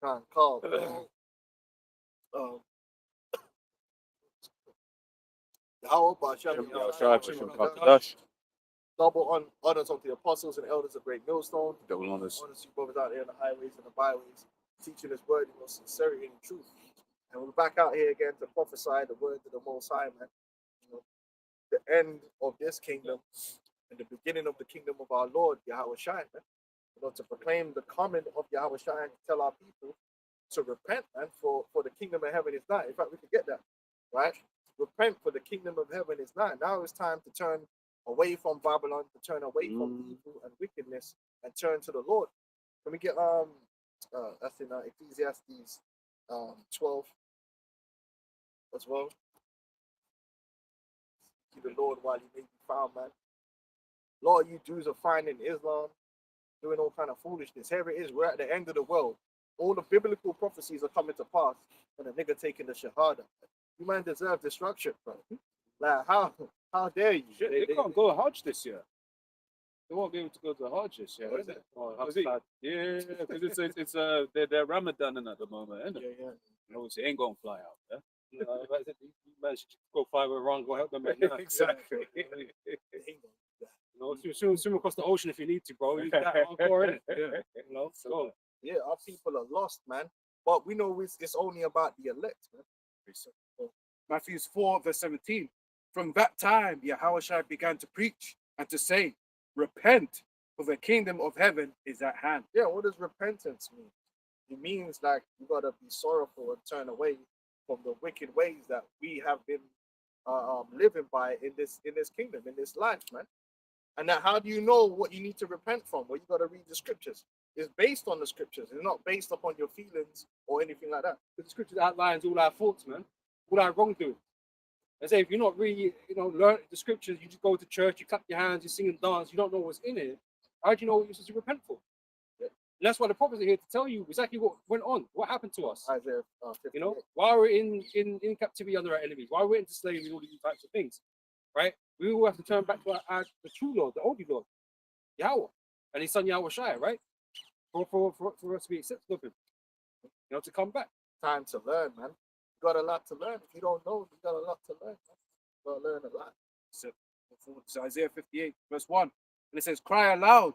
called Yahweh Bashem Kadash. double honors unto the apostles and elders of Great Millstone. Double honors. Honors to you brothers out there in the highways and the byways, teaching His word in sincerity and truth. And we're back out here again to prophesy the word of the Most High, man. You know, the end of this kingdom and the beginning of the kingdom of our Lord Yahweh Shai, man. You know, to proclaim the coming of Yahweh Shai and tell our people to repent, man, for the kingdom of heaven is nigh. In fact, we could get that, right? Repent, for the kingdom of heaven is nigh. Now it's time to turn away from Babylon, to turn away from evil and wickedness, and turn to the Lord. Can we get that's in Ecclesiastes 12 as well. Seek the Lord while He may be found, man. Lord, you Jews are finding Islam doing all kind of foolishness. Here it is. We're at the end of the world. All the biblical prophecies are coming to pass, and a nigga taking the shahada. You man deserve destruction, bro. Like how dare you? Shit, they can't go Hajj this year. They won't be able to go to Hajj this year. What is it? Oh, yeah, because it's their Ramadan at the moment, isn't it? Yeah. And obviously, it ain't gonna fly out. Yeah? You man should go fly with Iran, go help them. Now. Exactly. You know, swim across the ocean if you need to, bro. You that hardcore, innit? Yeah. You know, so yeah, our people are lost, man. But we know it's only about the elect, man. Matthew 4, verse 17. From that time, Yahushua began to preach and to say, repent, for the kingdom of heaven is at hand. Yeah, what does repentance mean? It means like you gotta be sorrowful and turn away from the wicked ways that we have been living by in this kingdom, in this life, man. And now, how do you know what you need to repent from? Well, you gotta read the scriptures. It's based on the scriptures. It's not based upon your feelings or anything like that. the scriptures outlines all our thoughts, man, all our wrongdoing. I say if you're not really, learn the scriptures, you just go to church, you clap your hands, you sing and dance, you don't know what's in it. How do you know what you're supposed to repent for? Yeah. And that's why the prophets are here to tell you exactly what went on, what happened to us. Isaiah 58. Why we're in captivity under our enemies, why we're into slavery and all these types of things, right? We will have to turn back to the true Lord, the only Lord, Yahweh, and His Son Yahweh Shai, right? For us to be accepted of Him, to come back. Time to learn, man. You got a lot to learn. If you don't know, you got a lot to learn. Man. You got to learn a lot. So Isaiah 58, verse 1. And it says, cry aloud,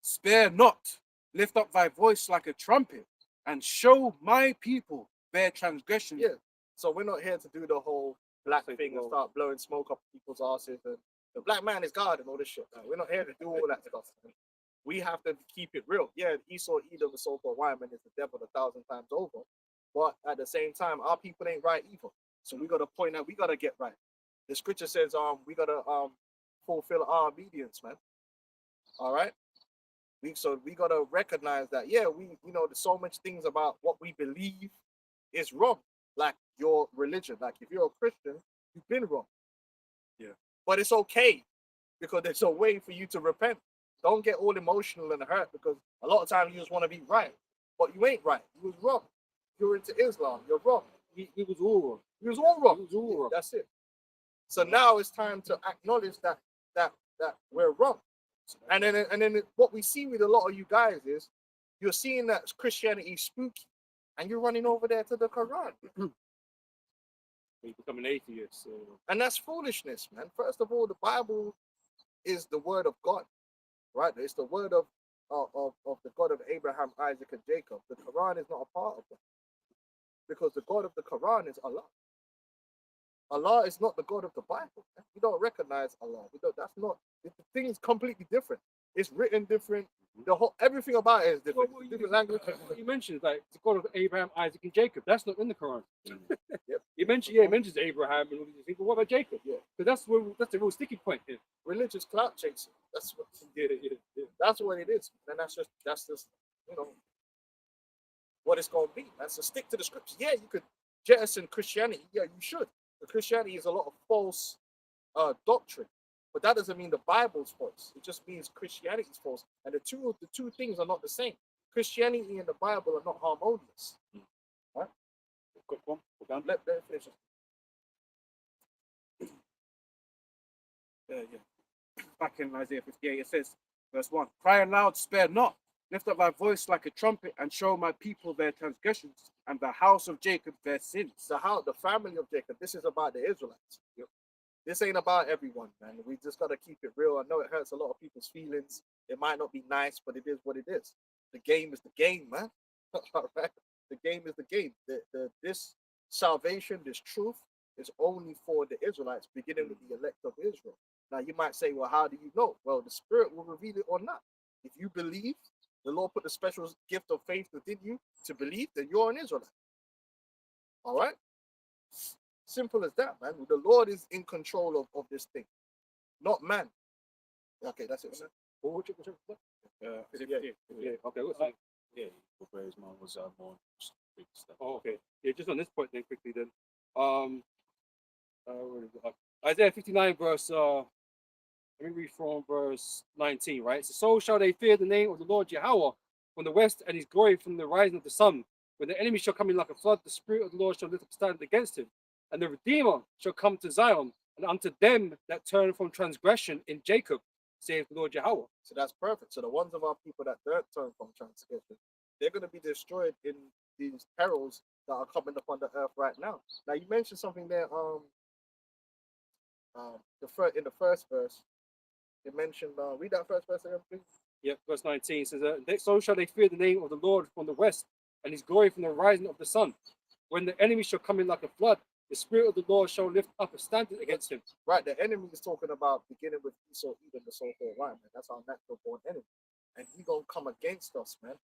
spare not, lift up thy voice like a trumpet, and show my people their transgressions. Yeah. So we're not here to do the whole black thing and start blowing smoke up people's asses and the black man is God and all this shit. Man. We're not here to do all that stuff. Man. We have to keep it real. Yeah, Esau, Edom, the so-called white man is the devil 1,000 times over. But at the same time, our people ain't right either. So we got to point out, we got to get right. The scripture says, we got to fulfill our obedience, man. All right. We got to recognize that, yeah, there's so much things about what we believe is wrong. Like your religion. Like if you're a Christian, you've been wrong. Yeah. But it's okay because there's a way for you to repent. Don't get all emotional and hurt because a lot of times you just want to be right. But you ain't right. You was wrong. You're into Islam. You're wrong. He was all wrong. He was all wrong. He was all wrong. That's it. So now it's time to acknowledge that we're wrong. And then what we see with a lot of you guys is you're seeing that Christianity is spooky, and you're running over there to the Quran. You become an atheist. So. And that's foolishness, man. First of all, the Bible is the word of God, right? It's the word of the God of Abraham, Isaac, and Jacob. The Quran is not a part of that. Because the God of the Quran is Allah. Allah is not the God of the Bible. Man. We don't recognize Allah. That's not. The thing is completely different. It's written different. Everything about it is different. Well, different language. You mentioned like the God of Abraham, Isaac, and Jacob. That's not in the Quran. Yep. He mentions Abraham and all these things. But what about Jacob? Yeah. Because that's the real sticky point here. Religious clout chasing. That's what. Yeah. That's what it is. And that's just what it's going to be. Man. So stick to the scriptures. Yeah, you could jettison Christianity. Yeah, you should. But Christianity is a lot of false doctrine. But that doesn't mean the Bible's false. It just means Christianity is false. And the two things are not the same. Christianity and the Bible are not harmonious. Right? Quick one. Let me finish it. Yeah. Back in Isaiah 58, it says, verse 1, cry aloud, spare not, Lift up thy voice like a trumpet and show my people their transgressions and the house of Jacob their sins. The family of Jacob. This is about the Israelites. This ain't about everyone, man. We just gotta keep it real. I know it hurts a lot of people's feelings. It might not be nice, but it is what it is. The game is the game, man. All right. The game is the game. This salvation, this truth, is only for the Israelites, beginning with the elect of Israel. Now you might say, well, how do you know? Well, the Spirit will reveal it or not. If you believe, the Lord put the special gift of faith within you to believe, then you're an Israelite. All right? Simple as that, man. The Lord is in control of this thing, not man. Okay, that's it. What was it? Yeah. Okay. What's that? Yeah, Whereas mine was more big stuff. Oh, okay. Yeah, just on this point then quickly then. Where is it? Isaiah 59 verse let me read from verse 19, right? So shall they fear the name of the Lord Yahweh from the west, and his glory from the rising of the sun. When the enemy shall come in like a flood, the Spirit of the Lord shall lift up a stand against him, and the Redeemer shall come to Zion, and unto them that turn from transgression in Jacob, saith the Lord Yahweh. So that's perfect. So the ones of our people that don't turn from transgression, they're going to be destroyed in these perils that are coming upon the earth right now. Now you mentioned something there. In the first verse, you mentioned. Read that first verse again, please. Yep, verse 19 says, so shall they fear the name of the Lord from the west, and his glory from the rising of the sun. When the enemy shall come in like a flood, the Spirit of the Lord shall lift up a standard against him. Right, the enemy is talking about beginning with Esau, Edom, the so-called right, man. That's our natural born enemy, and he gonna come against us, man.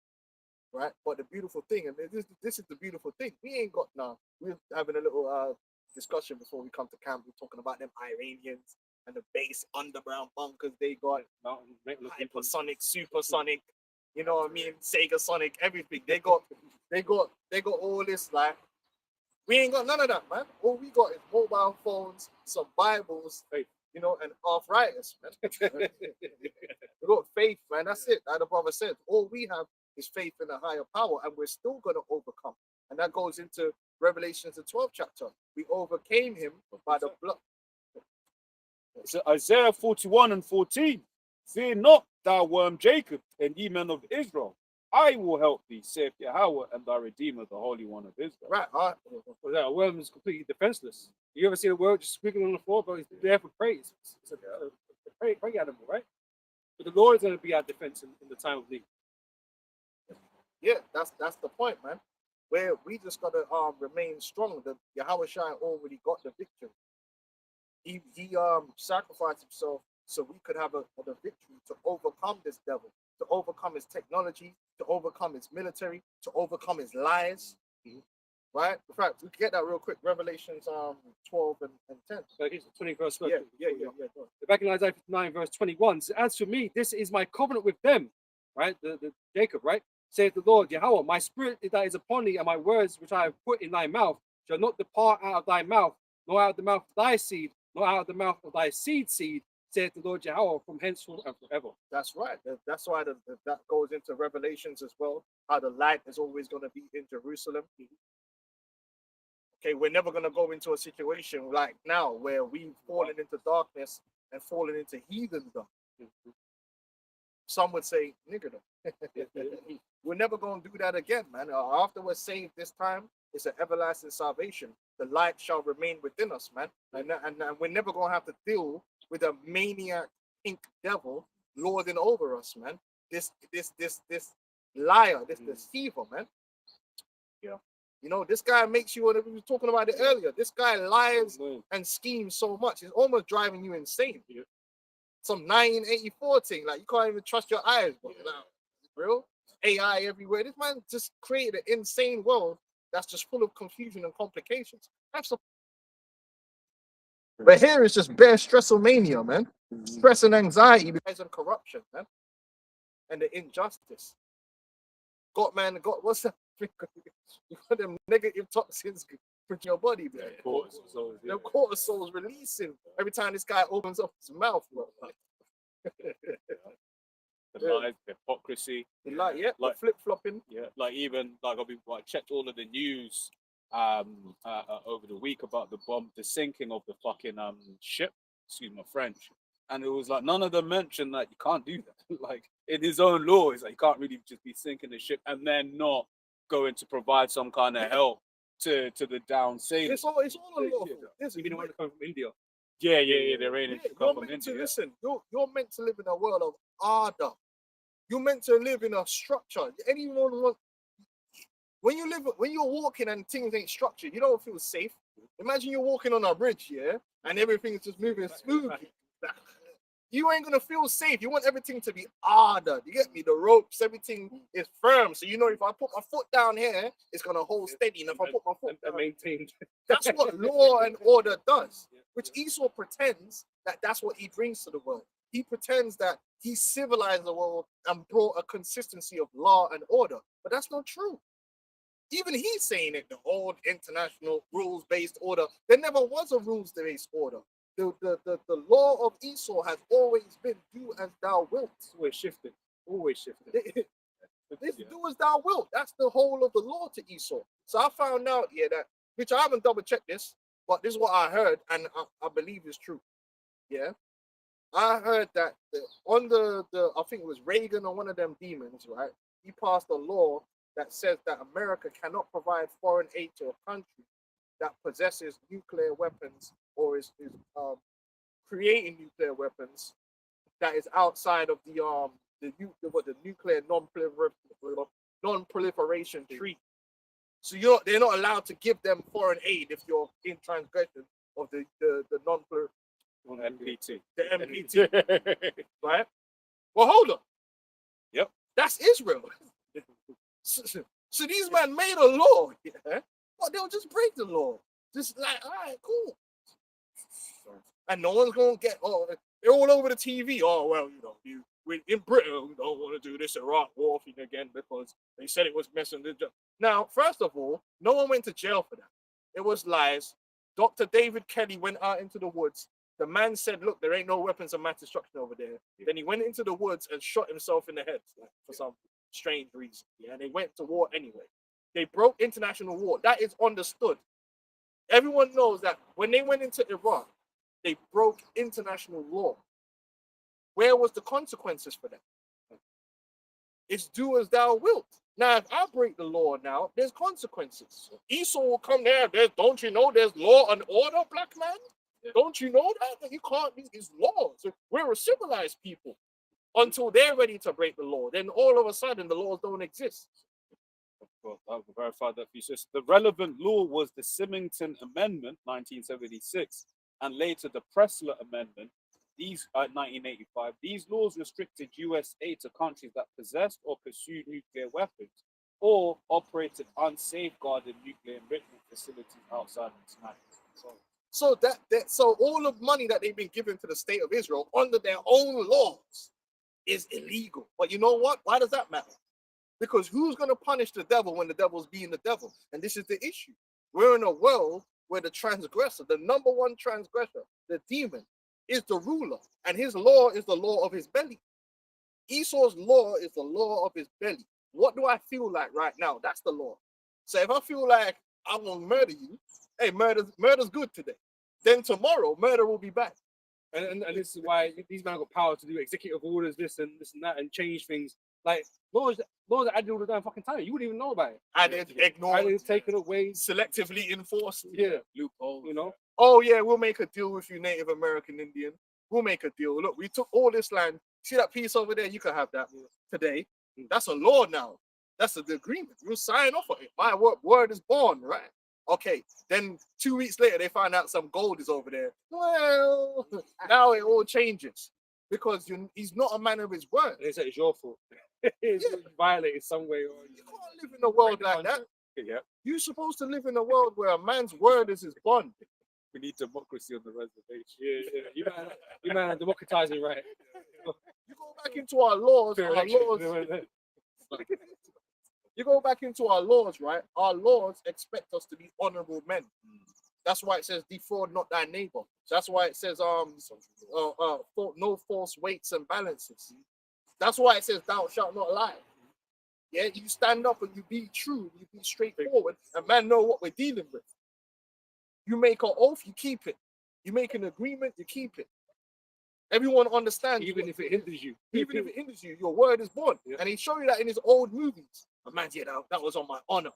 Right, but the beautiful thing, and this is the beautiful thing, we ain't got now. We're having a little discussion before we come to camp. We're talking about them Iranians and the base underground bunkers they got, hypersonic, supersonic, you know what I mean, Sega Sonic, everything. They got all this. Like, we ain't got none of that, man. All we got is mobile phones, some Bibles, you know, and arthritis, man. We got faith, man. That's it. Like the brother said, all we have is faith in a higher power, and we're still gonna overcome. And that goes into Revelations, the 12th chapter. We overcame him by the blood. So Isaiah 41 and 14. Fear not, thou worm Jacob, and ye men of Israel. I will help thee, saith Yahweh, and thy Redeemer, the Holy One of Israel. Right, all right. Well, that worm is completely defenseless. You ever see a worm just squiggling on the floor, but he's there for prey? It's a prey animal, right? But the Lord is going to be our defense in the time of need. Yeah, that's the point, man. Where we just gotta remain strong. The Yahweh Shai already got the victory. He sacrificed himself so we could have the victory to overcome this devil, to overcome his technology, to overcome his military, to overcome his lies. Right? In fact, we can get that real quick. Revelations 12 and 10. So here's the 21st verse. Yeah. Back in Isaiah 59, verse 21. So as for me, this is my covenant with them, right? The Jacob, right? Saith the Lord Yahweh, my spirit that is upon thee, and my words which I have put in thy mouth shall not depart out of thy mouth, nor out of the mouth of thy seed, nor out of the mouth of thy seed, saith the Lord Yahweh, from henceforth and forever. That's right. That's why that goes into Revelations as well. How the light is always going to be in Jerusalem. Okay, we're never going to go into a situation like now where we've fallen into darkness and fallen into heathendom. Some would say niggerdom. We're never going to do that again, man. After we're saved this time, it's an everlasting salvation. The light shall remain within us, man. And we're never going to have to deal with a maniac pink devil lording over us, man. This liar, this deceiver, man. Yeah. You know, this guy makes you, we were talking about it earlier, this guy lies and schemes so much, it's almost driving you insane. Yeah. Some 1984 thing, like you can't even trust your eyes, bro. Like, real AI everywhere. This man just created an insane world that's just full of confusion and complications. But here it's just bare stressomania, man. Stress and anxiety because of corruption, man. And the injustice. What's that? You got them negative toxins in your body, man. Them cortisol's releasing every time this guy opens up his mouth, bro. The lies, the hypocrisy, like flip-flopping. Yeah, like even like I checked all of the news over the week about the sinking of the fucking ship. Excuse my French. And it was like none of them mentioned that you can't do that. Like in his own law, it's like you can't really just be sinking the ship and then not going to provide some kind of help to the down sailors. It's all unlawful. Listen, Even the one that come from India. Yeah, they're yeah, aiming to you're come from meant to India. listen. You're meant to live in a world of order. You're meant to live in a structure. Anyone when you're walking and things ain't structured, you don't feel safe. Imagine you're walking on a bridge, yeah, and everything's just moving smoothly. You ain't gonna feel safe. You want everything to be ordered. You get me? The ropes, everything is firm. So you know if I put my foot down here, it's gonna hold steady. And if I put my foot And down, maintained. that's what law and order does. Which Esau pretends that that's what he brings to the world. He pretends that he civilized the world and brought a consistency of law and order. But that's not true. Even he's saying it, the old international rules-based order. There never was a rules-based order. The law of Esau has always been do as thou wilt. Always shifting. Always shifting. This do as thou wilt. That's the whole of the law to Esau. So I found out, yeah, that, which I haven't double-checked this, but this is what I heard, and I believe is true. Yeah. I heard that on the I think it was Reagan or one of them demons, right? He passed a law that says that America cannot provide foreign aid to a country that possesses nuclear weapons or is creating nuclear weapons that is outside of the nuclear non-proliferation treaty. So they're not allowed to give them foreign aid if you're in transgression of the NPT. the NPT, right? Well, hold on. Yep. That's Israel. So these men made a law, yeah? But they'll just break the law. Just like, all right, cool. And no one's gonna get they're all over the TV. Oh well, we in Britain we don't want to do this Iraq war thing again because they said it was messing with the. Now, first of all, no one went to jail for that. It was lies. Dr. David Kelly went out into the woods. The man said, "Look, there ain't no weapons of mass destruction over there." Yeah. Then he went into the woods and shot himself in the head for some strange reason. Yeah, and they went to war anyway. They broke international law. That is understood. Everyone knows that when they went into Iraq, they broke international law. Where was the consequences for that? It's do as thou wilt. Now, if I break the law now, there's consequences. Esau will come there. Don't you know there's law and order, black man? Yeah. Don't you know that you can't? It's law. So we're a civilized people until they're ready to break the law. Then all of a sudden, the laws don't exist. Well, I'll verify that for you. So the relevant law was the Symington Amendment, 1976, and later the Pressler Amendment, 1985. These laws restricted U.S. aid to countries that possessed or pursued nuclear weapons or operated unsafeguarded nuclear enrichment facilities outside of international. So all the money that they've been given to the state of Israel under their own laws is illegal. But you know what? Why does that matter? Because who's going to punish the devil when the devil's being the devil? And this is the issue. We're in a world where the transgressor, the number one transgressor, the demon, is the ruler. And his law is the law of his belly. Esau's law is the law of his belly. What do I feel like right now? That's the law. So if I feel like I'm going to murder you, hey, murder's good today. Then tomorrow, murder will be bad. And this is why these men got power to do executive orders, this and that, and change things. Like laws that I do all the damn fucking time. You wouldn't even know about it. And it's ignored. And it's taken away. Selectively enforced. Yeah. Loophole. You know? Oh yeah, we'll make a deal with you, Native American Indian. We'll make a deal. Look, we took all this land. See that piece over there? You can have that today. That's a law now. That's an agreement. We'll sign off on it. My word is born, right? Okay. Then 2 weeks later, they find out some gold is over there. Well, now it all changes because he's not a man of his word. They say it's your fault. It's violated some way. Or you can't live in a world like that. Yeah. You're supposed to live in a world where a man's word is his bond. We need democracy on the reservation. Yeah. You man are democratizing, right? You go back into our laws. You go back into our laws, right? Our laws expect us to be honorable men. That's why it says defraud not thy neighbor. That's why it says no false weights and balances. That's why it says thou shalt not lie. Yeah, you stand up and you be true, you be straightforward, and man know what we're dealing with. You make an oath, you keep it. You make an agreement, you keep it. Everyone understands. Even if it hinders you. even if it hinders you, your word is born. Yeah. And he show you that in his old movies. A man, yeah, that was on my honor.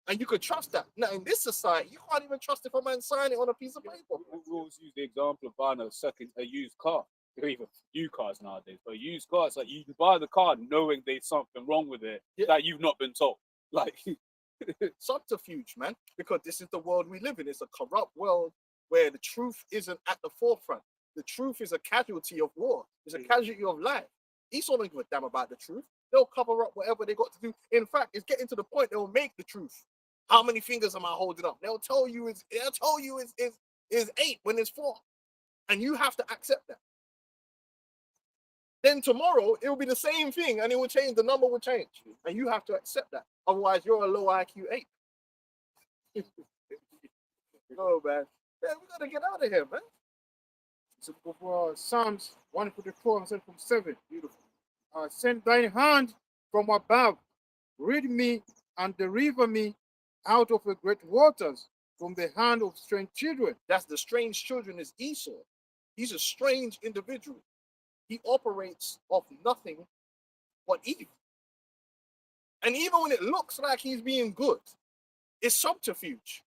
And you could trust that. Now, in this society, you can't even trust if a man sign it on a piece of paper. We always use the example of buying a used car, or even new cars nowadays. But used cars, like you can buy the car knowing there's something wrong with it Yeah. that you've not been told. Like, Subterfuge, man, because this is the world we live in. It's a corrupt world where the truth isn't at the forefront. The truth is a casualty of war. It's a casualty of life. Esau don't give a damn about the truth. They'll cover up whatever they got to do. In fact, it's getting to the point they'll make the truth. How many fingers am I holding up? They'll tell you it's 8 when it's 4. And you have to accept that. Then tomorrow it will be the same thing and it will change, the number will change. And you have to accept that. Otherwise, you're a low IQ 8. Oh man. Yeah, we gotta get out of here, man. So Psalms 144 and 7. Beautiful. Send thine hand from above, rid me and deliver me out of the great waters, from the hand of strange children. That's the strange children is Esau. He's a strange individual. He operates off nothing but evil. And even when it looks like he's being good, it's subterfuge.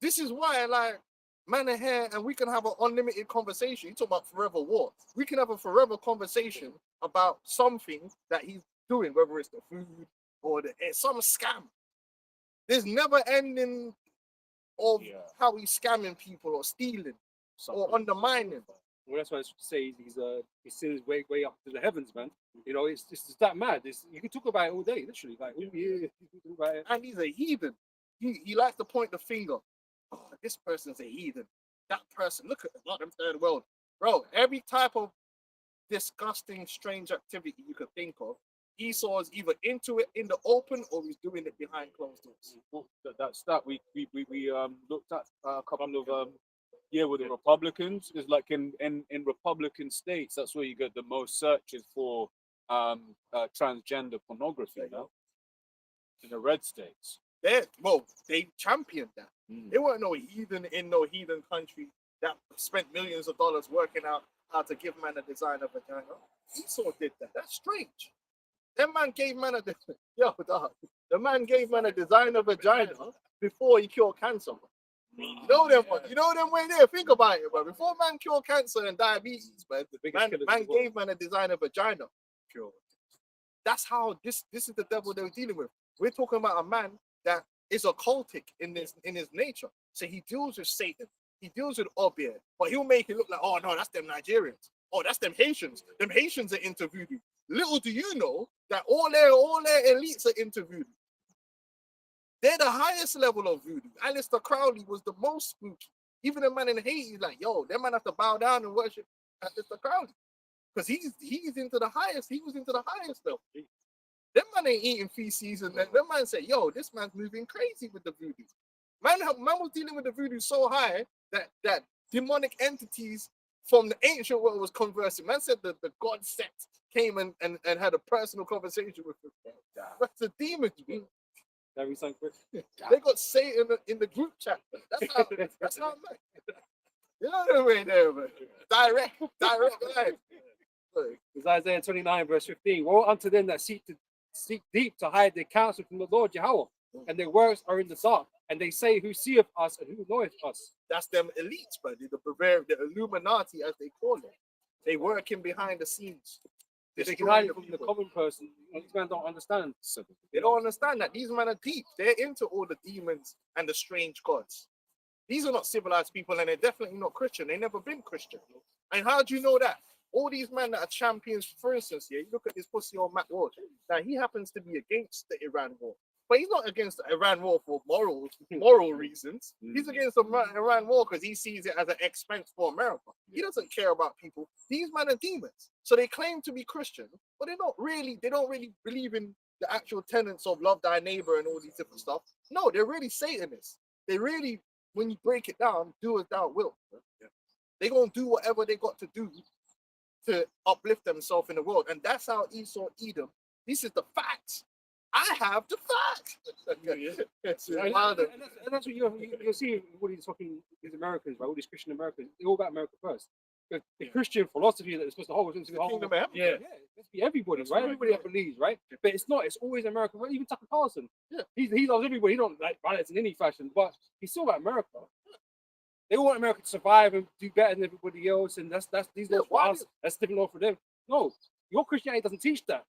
This is why, like, man are here and we can have an unlimited conversation. You talk about forever war. We can have a forever conversation about something that he's doing, whether it's the food or it's some scam. There's never ending of how he's scamming people or stealing or undermining. Well, that's why I say he's seen his way up to the heavens, man. You know, it's that mad. You can talk about it all day, literally. Like, you can talk about it. And he's a heathen. He likes to point the finger. Oh, this person's a heathen. That person, look at them third world. Bro, every type of disgusting, strange activity you could think of, Esau is either into it in the open or he's doing it behind closed doors. well, that's that. We looked at a couple of with the Republicans. It's like in Republican states, that's where you get the most searches for transgender pornography. You know, in the red states. They championed that. Mm. There weren't no heathen in no heathen country that spent millions of dollars working out how to give man a design of vagina. Esau did that. That's strange. That man gave man the man gave man a design of vagina before he cured cancer. You know them one. You know them way there. Think about it, bro. Before man cured cancer and diabetes, man gave man a design of vagina. That's how this is the devil they're dealing with. We're talking about a man that is occultic in his nature. So he deals with Satan. He deals with Obeah, but he'll make it look like, oh no, that's them Nigerians. Oh, that's them Haitians. Them Haitians are into voodoo. Little do you know that all their elites are into voodoo. They're the highest level of voodoo. Aleister Crowley was the most spooky. Even the man in Haiti is like, yo, that man have to bow down and worship Aleister Crowley. Because he's into the highest. He was into the highest level. Them man ain't eating feces, and them man say, yo, this man's moving crazy with the voodoo. Man was dealing with the voodoo so high that demonic entities from the ancient world was conversing. Man said that the god set came and had a personal conversation with him. That's the demons, bro. They got Satan in the group chat. That's how man. You know the way there, man. Direct line. It's Isaiah 29, verse 15. Woe unto them that seek deep to hide their counsel from the Lord Jehovah, and their works are in the dark. And they say, who seeth us and who knoweth us? That's them elites, but the Illuminati, as they call it. They working behind the scenes. They can hide it from the common person. These men don't understand. They don't understand that these men are deep. They're into all the demons and the strange gods. These are not civilized people, and they're definitely not Christian. They've never been Christian. And how do you know that? All these men that are champions, for instance, you look at this pussy on Matt Ward. Now, he happens to be against the Iran war. But he's not against the Iran war for moral reasons. He's against the Iran war because he sees it as an expense for America. He doesn't care about people. These men are demons. So they claim to be Christian, but they don't really believe in the actual tenets of love thy neighbor and all these different stuff. No, they're really Satanists. They really, when you break it down, do as thou wilt. They're going to do whatever they got to do to uplift themselves in the world. And that's how Esau, Edom, this is the facts. I have the facts. And that's what you'll see with all these fucking these Americans, right? All these Christian Americans. They're all about America first. the Christian philosophy that is supposed to hold us into The kingdom of heaven. Yeah. Yeah, let's be everybody, That's right? right, Everybody yeah. that believes, right? But it's not. It's always America. Right? Even Tucker Carlson, Yeah. he loves everybody. He don't like violence in any fashion, but he's still like America. They want America to survive and do better than everybody else, and that's these Yeah, laws for why us. That's different law for them. No, your Christianity doesn't teach that.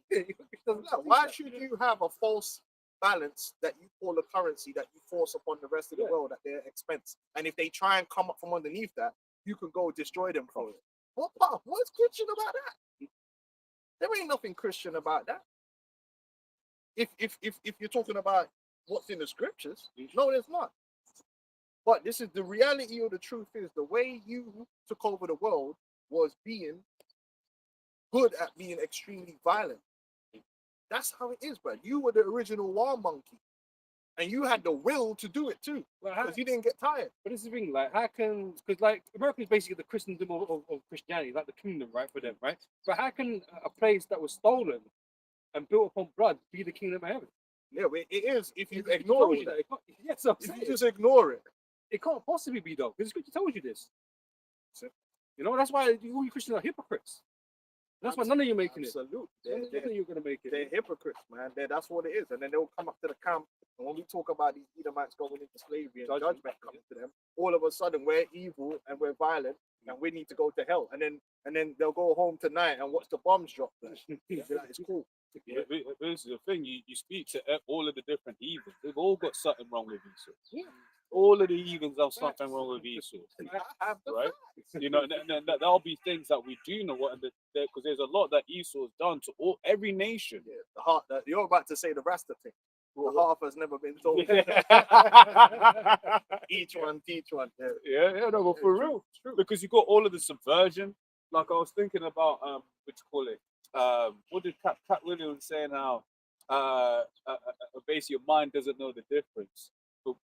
Your Christianity doesn't Yeah, teach why that. should you have a false balance that you call a currency that you force upon the rest of the Yeah. world at their expense? And if they try and come up from underneath that, you can go destroy them for it. What's Christian about that? There ain't nothing Christian about that. If you're talking about what's in the scriptures, no, there's not. But this is the reality of the truth is the way you took over the world was being good at being extremely violent. That's how it is, bro. You were the original war monkey. And you had the will to do it too. Like, how- Because you didn't get tired. But this is the thing, like, how can, because like America is basically the Christendom of Christianity, like the kingdom, right, for them, right? But how can a place that was stolen and built upon blood be the kingdom of heaven? Yeah, it is if you It ignore tells all you that. It can't, yes, I'm If saying you just ignore it. it can't possibly be though, because the scripture tells you this. You know, that's why all you Christians are hypocrites. That's why none of you are making it. Absolutely. None of you are going to make it. They're hypocrites, man. That's what it is. And then they'll come up to the camp. And when we talk about these Edomites going into slavery and judgment coming to them, all of a sudden we're evil and we're violent and we need to go to hell. And then they'll go home tonight and watch the bombs drop. It's cool. Yeah, this is the thing. You speak to all of the different heathens. They've all got something wrong with Esau. Yeah. All of the heathens have something wrong with Esau, right? You know, and that'll be things that we do know what, because there's a lot that Esau's done to every nation. Yeah, the heart that you're about to say the Rasta thing. The half has never been told. Each one teach one. Yeah. Yeah, no, but for real, because you got all of the subversion. Like I was thinking about, what you call it? What did Cat Williams saying? How basically your mind doesn't know the difference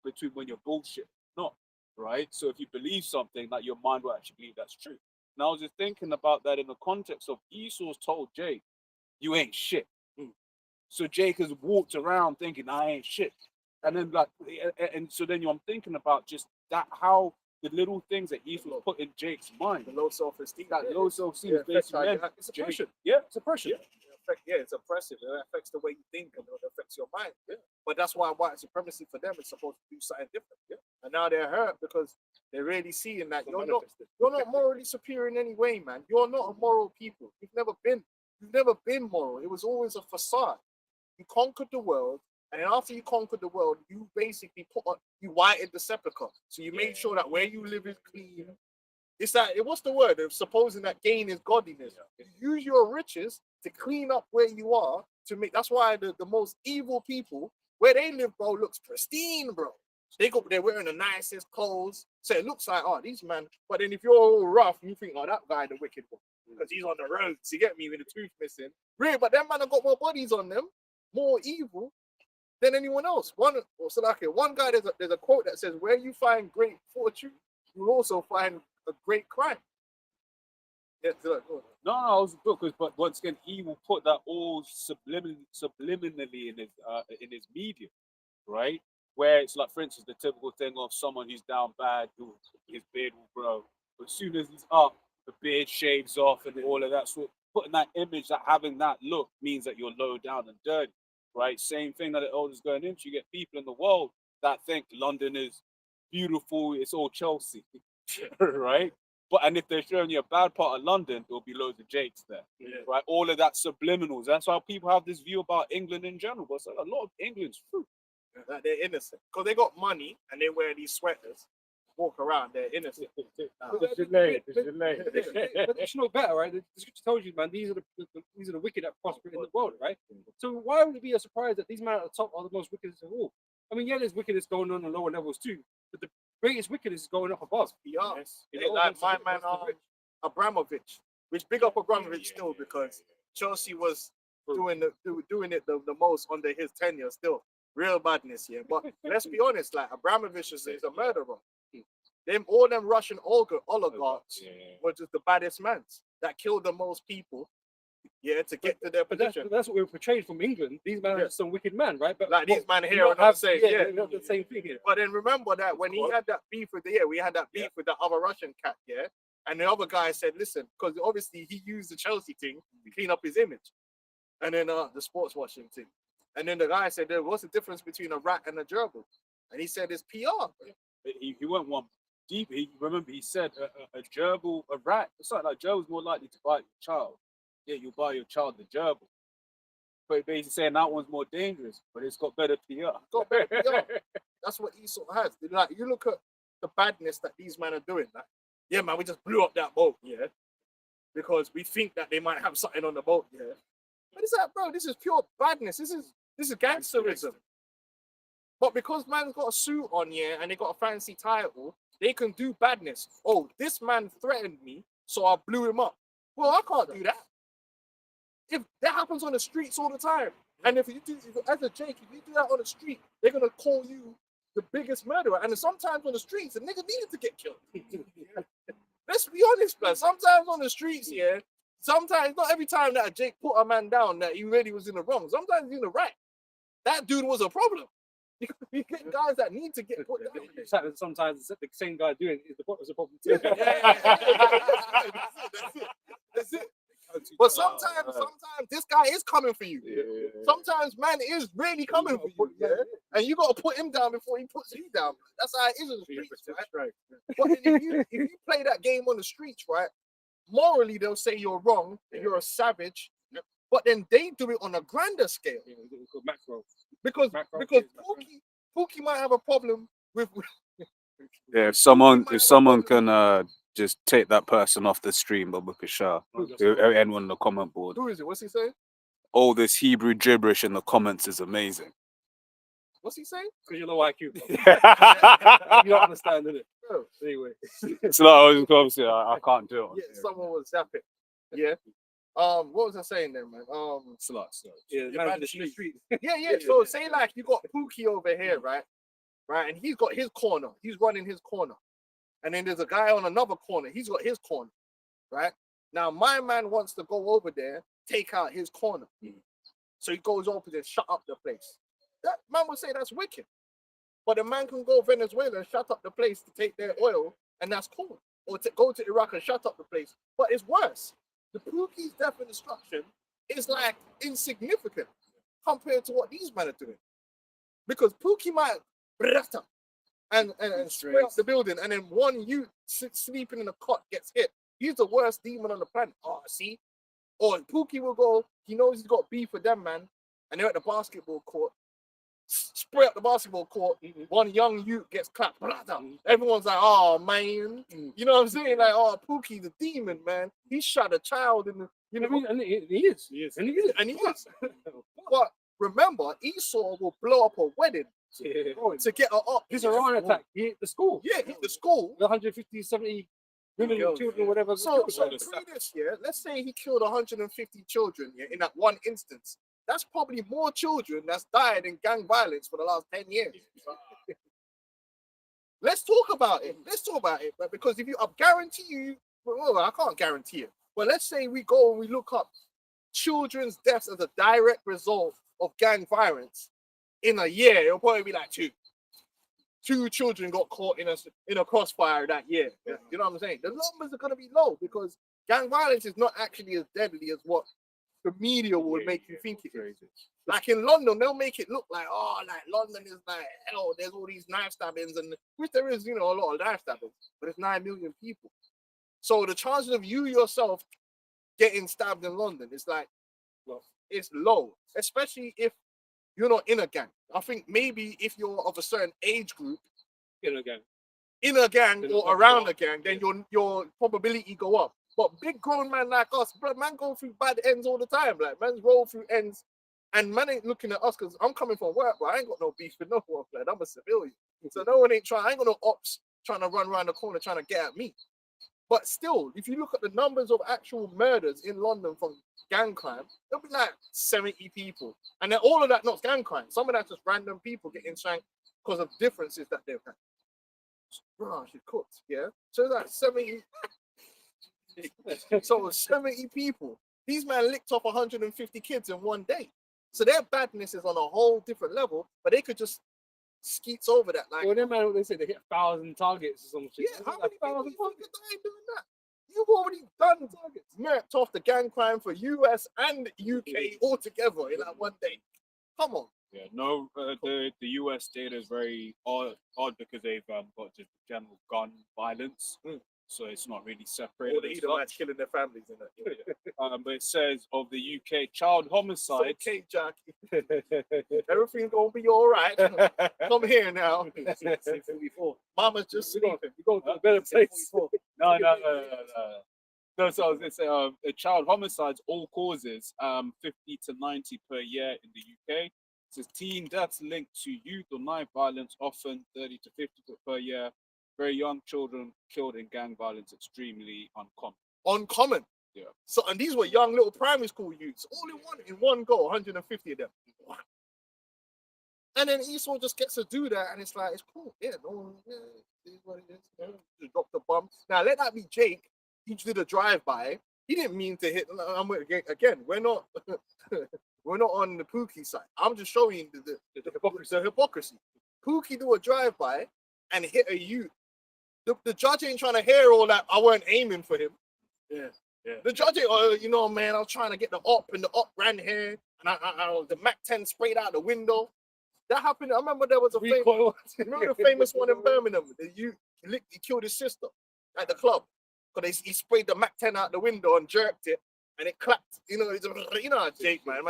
between when you're bullshit, or not, right? So if you believe something, that your mind will actually believe that's true. And I was just thinking about that in the context of Esau's told Jake, "You ain't shit." So Jake has walked around thinking, "I ain't shit," and then and so then I'm thinking about just that how the little things that Esau put in Jake's mind, The low self-esteem. that low self-esteem is Yeah, affects how basically you act. It's oppression. yeah, It's oppression. Yeah, it's oppressive. It affects the way you think and it affects your mind. Yeah. But that's why white supremacy for them is supposed to do something different. Yeah. And now they're hurt because they're really seeing that you're not morally superior in any way, man. You're not a moral people. You've never been moral. It was always a facade. You conquered the world, and then after you conquered the world, you basically you whited the sepulchre. So you made sure that where you live is clean. It's that what's the word of supposing that gain is godliness. You use your riches to clean up where you are to make. That's why the most evil people where they live, bro, looks pristine, bro. They're wearing the nicest clothes, so it looks like these man. But then if you're all rough, you think that guy the wicked one because he's on the roads. You get me with a tooth missing, really? But them man have got more bodies on them, more evil than anyone else. One guy, there's a quote that says, "Where you find great fortune, you'll also find a great crime." Yeah, No, I was because, but once again, he will put that all subliminally in his media, right? Where it's like, for instance, the typical thing of someone who's down bad, his beard will grow, but as soon as he's up, the beard shaves off and all of that. So putting that image, that having that look, means that you're low down and dirty, right? Same thing that it all is going into. You get people in the world that think London is beautiful, it's all Chelsea, right? But and if they're showing you a bad part of London, there'll be loads of Jakes there, right? All of that subliminals. That's why people have this view about England in general. But it's like a lot of England's fruit. that they're innocent because they got money and they wear these sweaters, walk around. They're innocent. But you know better, right? The scripture tells you, man, these are the wicked that prosper in the world, right? So why would it be a surprise that these men at the top are the most wickedest of all? I mean, yeah, there's wickedness going on lower levels too, but the greatest wickedness is going up above. Yeah, You know, like that's my the- man that's the rich. Abramovich, which big up Abramovich still because Chelsea was doing it the most under his tenure still. Real badness, yeah. But let's be honest, like Abramovich is a murderer. All them Russian oligarchs were just the baddest men that killed the most people, to get to their But position. that's what we're portrayed from England. These men are some wicked men, right? But Like these men we here don't are not saying, they're not the same thing here. But then remember that when he had that beef with we had that beef with the other Russian cat, And the other guy said, listen, because obviously he used the Chelsea thing to clean up his image. And then the sports washing thing. And then the guy said, what's the difference between a rat and a gerbil? And he said, it's PR. He went one deep. He said a gerbil, a rat. It's like gerbil's more likely to bite your child. Yeah, you buy your child the gerbil. But basically saying that one's more dangerous, but it's got better PR. Got better PR. That's what Esau has. Like, you look at the badness that these men are doing. Like, yeah, man, we just blew up that boat, yeah, because we think that they might have something on the boat, yeah. But it's like, bro, this is pure badness. This is gangsterism. But because man's got a suit on, yeah, and they got a fancy title, they can do badness. Oh, this man threatened me, so I blew him up. Well, I can't do that. If that happens on the streets all the time, and if you do, as a Jake, if you do that on the street, they're gonna call you the biggest murderer. And sometimes on the streets, the nigga needed to get killed. Let's be honest, man. Sometimes on the streets, yeah, sometimes, not every time that a Jake put a man down that he really was in the wrong. Sometimes he's in the right. That dude was a problem. You get guys that need to get put down. Sometimes the same guy doing it is the problem too. That's it. But sometimes this guy is coming for you. Yeah. Sometimes man is really coming for you, yeah? And you got to put him down before he puts you down. That's how it is in the streets, right? But if you play that game on the streets, right, morally they'll say you're wrong, that you're a savage, but then they do it on a grander scale. Macro. Because Pookie might have a problem with Yeah, if someone can just take that person off the stream, Babaka Shah, anyone on the comment board. who is it? What's he saying? All this Hebrew gibberish in the comments is amazing. What's he saying? Because you're low IQ. So You don't understand, innit? Oh, Anyway. obviously I can't do it. yeah, someone was zapping. Yeah. What was I saying there, man? Sluts. Yeah, You're man bad in the to the street. Yeah. So say like you got Pookie over here, right? And he's got his corner. He's running his corner. And then there's a guy on another corner. He's got his corner, right? Now my man wants to go over there, take out his corner. So he goes over there, shut up the place. That man would say that's wicked. But a man can go Venezuela and shut up the place to take their oil, and that's cool. Or to go to Iraq and shut up the place. But it's worse. The Pookie's death and destruction is like insignificant compared to what these men are doing. Because Pookie might and spray up the building, and then one youth sleeping in a cot gets hit. He's the worst demon on the planet. Oh, see? Or Pookie will go, he knows he's got beef with them, man, and they're at the basketball court. Spray up the basketball court, one young youth gets clapped. Everyone's like, oh, man. You know what I'm saying? Like, oh, Pookie's a demon, man. He shot a child in the, you know, And he is. and he is. But remember, Esau will blow up a wedding to get her up. His Iran attack, he hit the school. Yeah, hit the school. The 150, 70 women and children, whatever. So through this year, let's say he killed 150 children in that one instance. That's probably more children that's died in gang violence for the last 10 years. Let's talk about it. But because if you, I guarantee you, well, I can't guarantee it. But let's say we go and we look up children's deaths as a direct result of gang violence in a year. It'll probably be like two children got caught in a crossfire that year. You know what I'm saying? The numbers are going to be low because gang violence is not actually as deadly as what the media will make you think it is. Like in London, they'll make it look like, oh, like London is like hell. There's all these knife stabbings, and which there is, you know, a lot of knife stabbings, but it's 9 million people. So the chances of you yourself getting stabbed in London is like, well, it's low, especially if you're not in a gang. I think maybe if you're of a certain age group, in a gang or around a gang, then your probability go up. But big grown man like us, bro, man go through bad ends all the time. Like, man's roll through ends, and man ain't looking at us because I'm coming from work, but I ain't got no beef with no one. Like, I'm a civilian. So no one ain't trying, I ain't got no ops trying to run around the corner trying to get at me. But still, if you look at the numbers of actual murders in London from gang crime, there'll be like 70 people. And then all of that not gang crime. Some of that's just random people getting shanked because of differences that they've had. Bro, she cooked, yeah? So it's like 70. So 70 people. These men licked off 150 kids in one day. So their badness is on a whole different level, but they could just skeets over that. Like, well, them man, they say they hit 1,000 targets or some shit. yeah, how many people you think are dying doing that? You've already done marked off the gang crime for US and UK all together in that one day. Come on. Yeah, no, the US data is very odd because they've got just general gun violence, so it's not really separated. All the as Edomites such. killing their families in that. But it says of the UK child homicide. Okay, Jackie. Everything's gonna be all right. Come here now. 44. Mama's just You go sleeping. to a better place. No. No, so I was gonna say, child homicides all causes 50 to 90 per year in the UK. It says teen deaths linked to youth or knife violence, often 30 to 50 per year. Very young children killed in gang violence, extremely uncommon. Uncommon. Yeah. So, and these were young little primary school youths, all in one go, 150 of them. Wow. And then Esau just gets to do that, and it's like, it's cool. Yeah, no, yeah, it is what it is. Yeah, just drop the bomb. Now, let that be Jake. He just did a drive-by. He didn't mean to hit. Again, we're not we're not on the Pookie side. I'm just showing the hypocrisy. Pookie do a drive-by and hit a youth. The judge ain't trying to hear all that. I weren't aiming for him. Yeah. The judge ain't, you know, man, I was trying to get the op, and the op ran here, and the Mac 10 sprayed out the window. That happened. I remember there was a remember the famous one in Birmingham. He killed his sister at the club because he sprayed the Mac 10 out the window and jerked it, and it clapped. You know how Jake, man,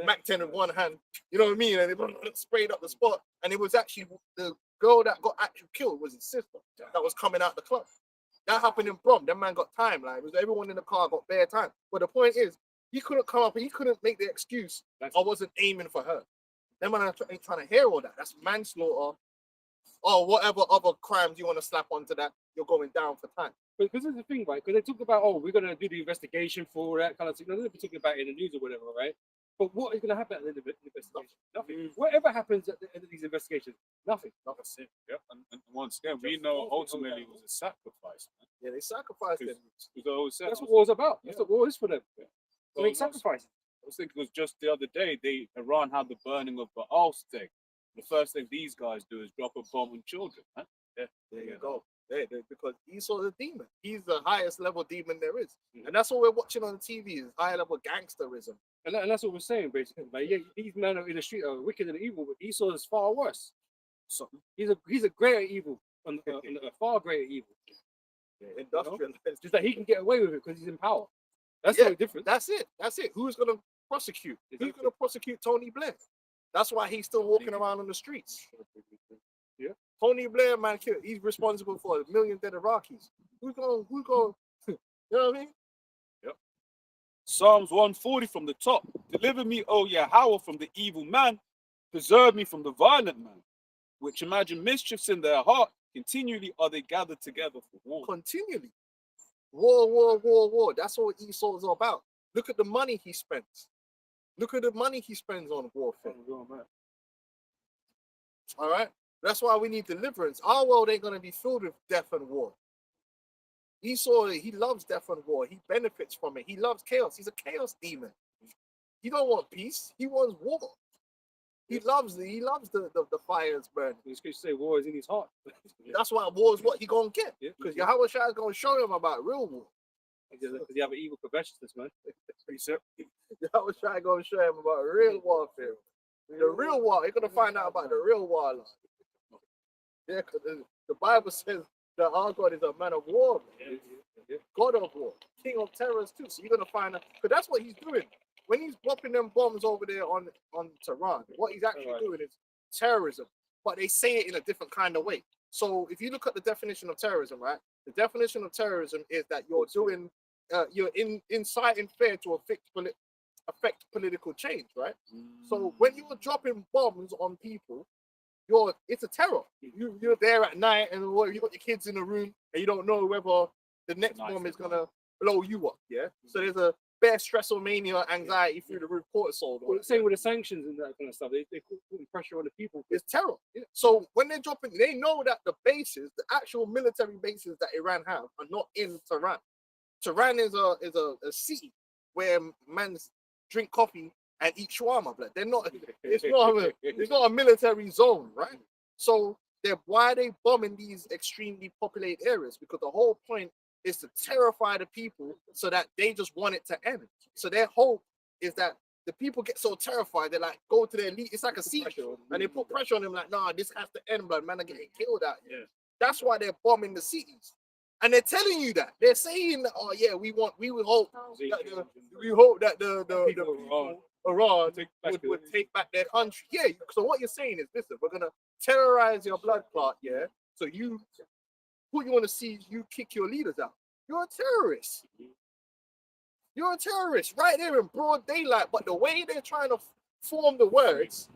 Mac 10 with one hand. You know what I mean? And it sprayed up the spot, and it was actually the girl that got actually killed was his sister that was coming out the club. That happened in Brom. That man got time. Like, it was everyone in the car got bare time. But the point is, he couldn't come up and he couldn't make the excuse. I wasn't aiming for her. Them man ain't trying to hear all that. That's manslaughter. Or whatever other crimes you want to slap onto that, you're going down for time. But because it's the thing, right? Because they talk about, oh, we're going to do the investigation for that kind of thing. They're talking about it in the news or whatever, right? But what is going to happen at the end of the investigation? Nothing. Whatever happens at the end of these investigations, nothing. Nothing. Yep. And once again, we know ultimately it was a sacrifice. Man. Yeah, they sacrificed them. That's what war's about. That's what war is for them. To make sacrifices. I was thinking it was just the other day, Iran had the burning of Baal Steg. The first thing these guys do is drop a bomb on children. Huh? Yeah, there you go. Because Esau's a demon. He's the highest level demon there is. And that's what we're watching on TV is high level gangsterism. And that's what we're saying, basically. Like, yeah, these men in the street are wicked and evil, but Esau is far worse. So he's a greater evil, a far greater evil. Yeah, industrialized. Just that he can get away with it because he's in power. That's the difference. That's it. Who's going to prosecute? Who's going to prosecute Tony Blair? That's why he's still walking around on the streets. Yeah. Tony Blair, man, he's responsible for 1 million dead Iraqis. Who's going, you know what I mean? Yep. Psalms 140 from the top. Deliver me, O Yahweh, from the evil man. Preserve me from the violent man, which imagine mischiefs in their heart. Continually are they gathered together for war. Continually. War. That's what Esau is all about. Look at the money he spends. Look at the money he spends on warfare. All right? That's why we need deliverance. Our world ain't going to be filled with death and war. Esau, he loves death and war. He benefits from it. He loves chaos. He's a chaos demon. He don't want peace. He wants war. He loves the fires burning. He's going to say war is in his heart. That's why war is what he going to get. Because Yeah. Yahweh Shai is going to show him about real war. Because you have an evil covetousness, man. Yahweh Shai going to show him about real warfare. The real war. You're going to find out about the real war. Yeah, because the Bible says that our God is a man of war. God of war. King of terrors too. So you're going to find out. Because that's what he's doing. When he's dropping them bombs over there on Tehran, what he's actually doing is terrorism. But they say it in a different kind of way. So if you look at the definition of terrorism, right? The definition of terrorism is that you're doing, you're inciting fear to affect political change, right? So when you're dropping bombs on people, it's a terror. You're there at night and you got your kids in the room and you don't know whether the next bomb is gonna blow you up. Yeah. So there's a bare stressomania, anxiety through the roof, cortisol. Well, the same with the sanctions and that kind of stuff. They're putting pressure on the people. It's terror. Yeah. So when they're dropping, they know that the bases, the actual military bases that Iran have, are not in Tehran. Tehran is a city where men drink coffee and eat shawarma. But they're not. It's not a military zone, right? So why are they bombing these extremely populated areas? Because the whole point is to terrify the people so that they just want it to end. So their hope is that the people get so terrified, they're like, go to their lead. It's like a siege. And they put pressure on them, like, nah, this has to end, blood. Man are getting killed out here. Yeah. That's why they're bombing the cities. And they're telling you that. They're saying, oh, yeah, we will hope that the people around would take back their country. Yeah, so what you're saying is, listen, we're going to terrorize your blood clot, yeah? So who you want to see you kick your leaders out? You're a terrorist. You're a terrorist right there in broad daylight. But the way they're trying to form the words,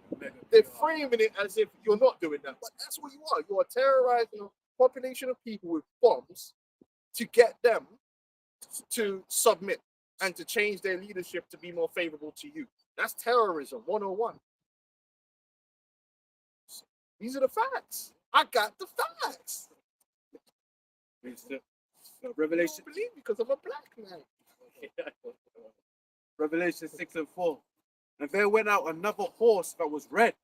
they're framing it as if you're not doing that. But that's what you are. You are terrorizing a population of people with bombs to get them to submit and to change their leadership to be more favorable to you. That's terrorism 101. These are the facts. I got the facts. Revelation, I don't believe because I'm a black man. Revelation 6:4. And there went out another horse that was red,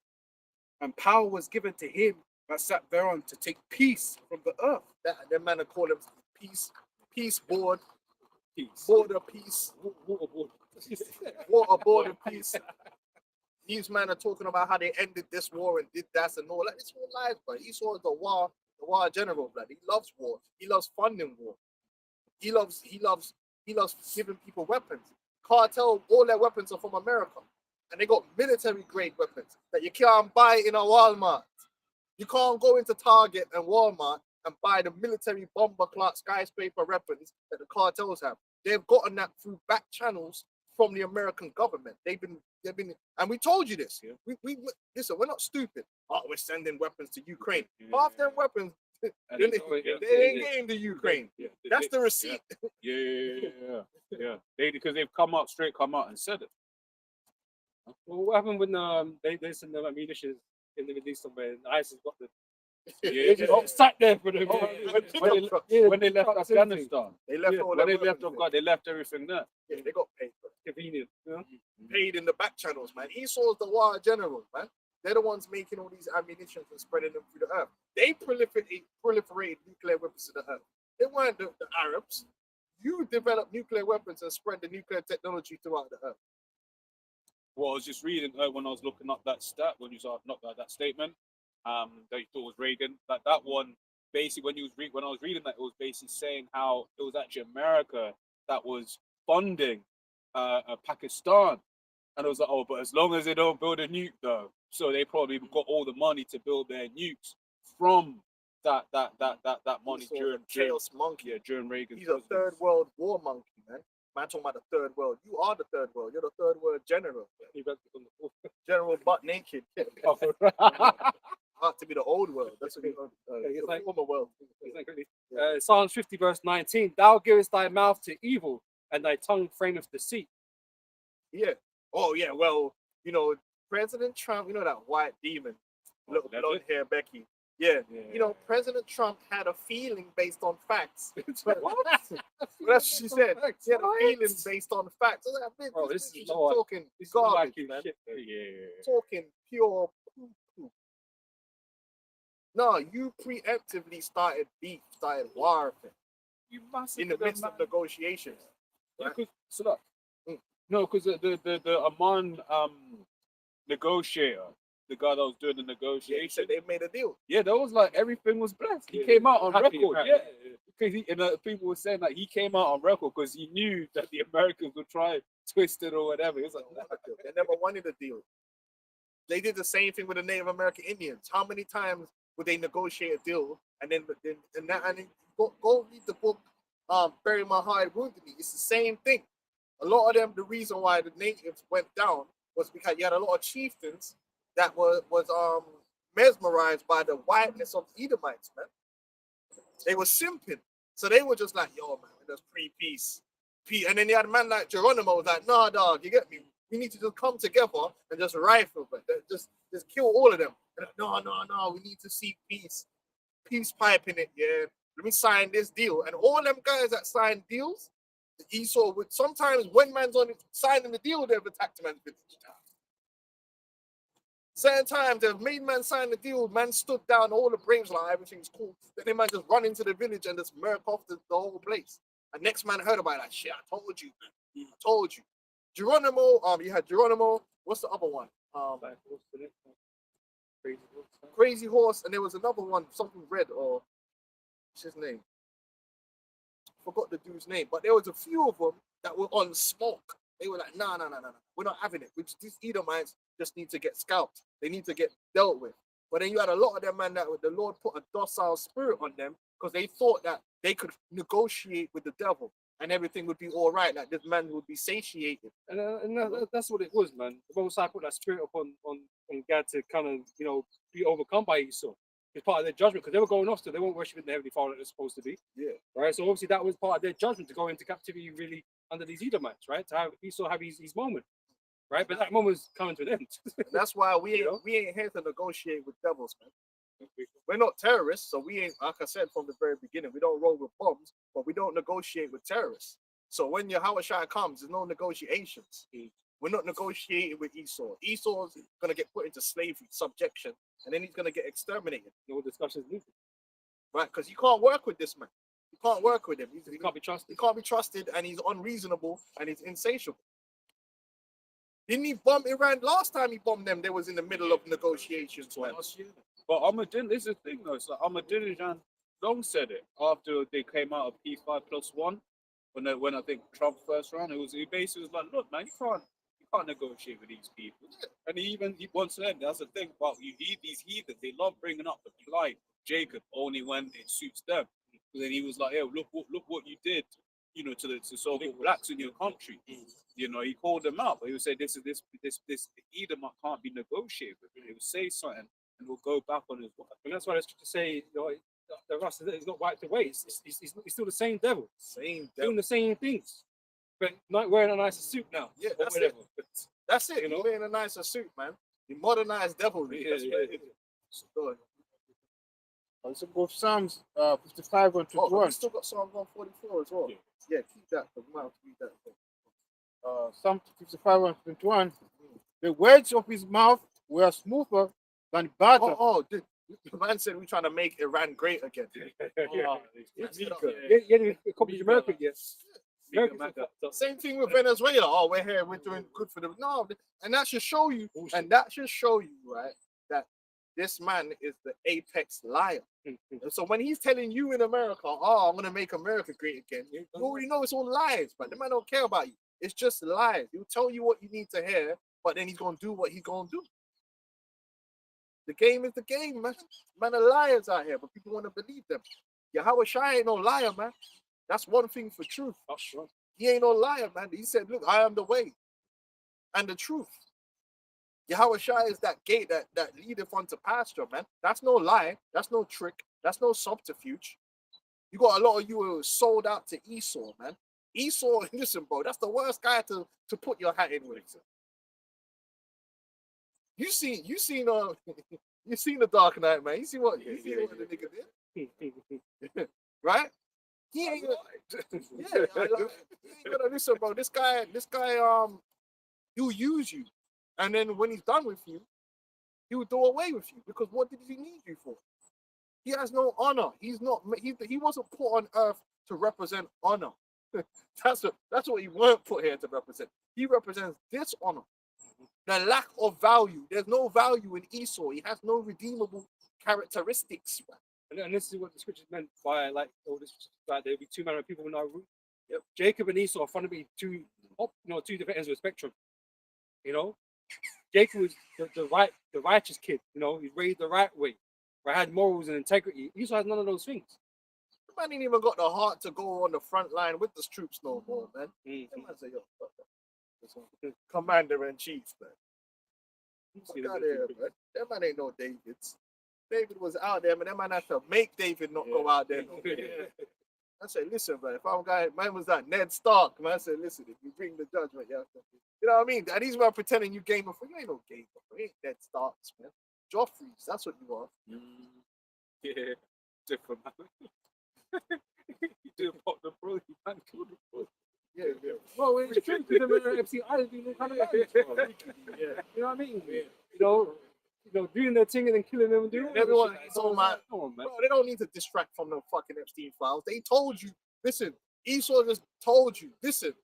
and power was given to him that sat thereon to take peace from the earth. That man call him peace board, Peace. border peace, water border peace. These men are talking about how they ended this war and did that and all that. It's all lies, bro. He saw the war general, blood. He loves war. He loves funding war. He loves giving people weapons. Cartel, all their weapons are from America. And they got military grade weapons that you can't buy in a Walmart. You can't go into Target and Walmart and buy the military bomber clock skyscraper weapons that the cartels have. They've gotten that through back channels from the American government. They've been, and we told you this. We listen, we're not stupid. Oh, we're sending weapons to Ukraine. Half them weapons, they ain't getting to Ukraine. That's the receipt. Yeah. Because they've come out and said it. Well, what happened when they sent them ammunition in the Middle East somewhere and ISIS got them? Yeah. They just sat there for them. When they left Afghanistan, They left all when their they left weapons there. Afghanistan, they left everything there. Yeah, they got paid. Convenient. You know? Paid in the back channels, man. Esau's the war general, man. They're the ones making all these ammunitions and spreading them through the earth. They proliferated nuclear weapons to the earth. They weren't the Arabs. You developed nuclear weapons and spread the nuclear technology throughout the earth. Well, I was just reading when I was looking up that stat when you saw that statement. That you thought was Reagan. That one basically when I was reading that, it was basically saying how it was actually America that was funding Pakistan, and it was like, oh, but as long as they don't build a nuke though, so they probably got all the money to build their nukes from that money during chaos monkey. Yeah, during Reagan. He's a third world war monkey, man. Man, talking about the third world. You are the third world. You're the third world general. General butt naked. Have to be the old world. That's what it's like former world. Psalms 50 verse 19. Thou givest thy mouth to evil, and thy tongue frameth deceit. Yeah. Oh yeah. Well, President Trump. You know that white demon, little blonde hair Becky. Yeah. President Trump had a feeling based on facts. What? That's what she said. He had a feeling based on facts. I was like, Bro, this this is is not- talking This garbage, is man. shit. Talking pure poo-poo. No, you preemptively started beef, started war You must in the midst of negotiations. Yeah, because Mm. the Amman negotiator, the guy that was doing the Yeah, he negotiation, said they made a deal. yeah, that was like everything was blessed. He Yeah, came out on happy, record, apparently. yeah. Because people were saying that he came out on record because he knew that the Americans would try and twist it or whatever. He was like, They never wanted a deal. They did the same thing with the Native American Indians. How many times would they negotiate a deal and then go read the book Bury My Heart Wounded Me. It's the same thing. A lot of them, the reason why the natives went down was because you had a lot of chieftains that was mesmerized by the whiteness of Edomites, man. They were simping. So they were just like, yo, man, that's pre-peace. And then you had a man like Geronimo was like, nah, dog, you get me? We need to just come together and just rifle, but just kill all of them. And like, no, we need to see peace. Peace pipe in it, yeah. Let me sign this deal. And all them guys that signed deals, Esau would sometimes when man's on it, signing the deal, they've attacked the man's village. Certain times, the main man signed the deal, man stood down, all the braves like everything's cool. Then the man just run into the village and just murk off the whole place. And next man heard about it, like, shit, I told you, man. I told you. Geronimo, you had Geronimo, what's the other one? Like, what's the next one? Crazy Horse, huh? Crazy Horse, and there was another one, something red, or what's his name? Forgot the dude's name, but there was a few of them that were on smoke. They were like, nah, we're not having it. These Edomites just need to get scalped. They need to get dealt with. But then you had a lot of them, man, that the Lord put a docile spirit on them because they thought that they could negotiate with the devil and everything would be all right. Like this man would be satiated. And that's what it was, man. The Most High put that spirit upon Gad to kind of, you know, be overcome by Esau. It's part of their judgment because they were going off, so they weren't worshiping the Heavenly Father that they're supposed to be. Yeah. Right. So obviously that was part of their judgment to go into captivity really under these Edomites, right? To have Esau have his moment. Right. But that moment's coming to an end. And that's why we You know? ain't here to negotiate with devils, man. We're not terrorists, so we ain't, like I said from the very beginning, we don't roll with bombs, but we don't negotiate with terrorists. So when Yahweh Shai comes, there's no negotiations. We're not negotiating with Esau. Esau's gonna get put into slavery, subjection, and then he's gonna get exterminated. No discussions needed. Right? Because you can't work with this man. You can't work with him. He can't be trusted. He can't be trusted, and he's unreasonable and he's insatiable. Didn't he bomb Iran? Last time he bombed them, they was in the middle of negotiations. Man. But Ahmadinejad, this is the thing though. So Ahmadinejad long said it after they came out of P5+1. When I think Trump first ran, he basically was like, look, man, you can't negotiate with these people. And he once again, that's the thing about you need these heathens. They love bringing up the plight Jacob only when it suits them. But then he was like, hey, look what you did, you know, to the so-called blacks in your country. You know, he called them out, but he would say this Edomite can't be negotiated with. He would say something and we'll go back on his word. And that's why it's to say, you know, the rust is not wiped away. It's still the same devil, Same devil. doing the same things, but not wearing a nicer suit now. Yeah, or that's whatever. it. That's it. You know? You're wearing a nicer suit, man. You modernized devil. Yeah, That's yeah, what it yeah. is. So go ahead. So go to Psalms 55 and Oh, 21. we still got Psalm 144 as well. Yeah. Yeah, keep that. We might have to read that. Psalm 55 and 21. The words of his mouth were smoother than butter. The man said we're trying to make Iran great again. Yeah, accomplish America, yes. Same thing with Venezuela. Oh, we're here, we're doing good for them. No, and that should show you, right, that this man is the apex liar. And so when he's telling you in America, oh, I'm gonna make America great again, you already know it's all lies, but the man don't care about you. It's just lies. He'll tell you what you need to hear, but then he's gonna do what he's gonna do. The game is the game, man. Man are liars out here, but people want to believe them. Yahweh Shai ain't no liar, man. That's one thing for truth. He ain't no liar, man. He said, look, I am the way and the truth. Yahweh Shai is that gate that leadeth unto pasture, man. That's no lie. That's no trick. That's no subterfuge. You got a lot of you who are sold out to Esau, man. Esau, listen, bro, that's the worst guy to put your hat in with. You seen the Dark Knight, man. You see what the nigga did? Right? He ain't gonna listen, bro. This guy, he'll use you. And then when he's done with you, he will do away with you. Because what did he need you for? He has no honor. He wasn't put on earth to represent honor. That's what he weren't put here to represent. He represents dishonor. The lack of value. There's no value in Esau. He has no redeemable characteristics. And this is what the scriptures meant by like all this. Like there'll be two manner of people in our root. Yep. Jacob and Esau are fun to be two different ends of the spectrum. You know, Jacob was the righteous kid. You know, he's raised the right way, right? Had morals and integrity. Esau has none of those things. The man ain't even got the heart to go on the front line with the troops no more, man. That man say, yo, fuck that. Commander in chief, man. Fuck out here, man. That man ain't no David's. David was out there, man. That man had to make David not go out there. No. I said, listen, man. If I'm guy, man was that Ned Stark, man. I said, listen, if you bring the judgment, you have to. You know what I mean? And he's about pretending you Game of Thrones. You ain't no Game of Thrones. You ain't Ned Starks, man. Joffrey's. That's what you are. Yeah, different, man. You do pop the bro, you man kill the bro. Yeah. Well, it's true because the FC I didn't do no kind of damage. You know what I mean? You know, doing their thing and then killing them and doing all that Everyone- shit. it's all about- Come on, man. Bro, they don't need to distract from the fucking Epstein files. They told you, listen, Esau just told you, listen,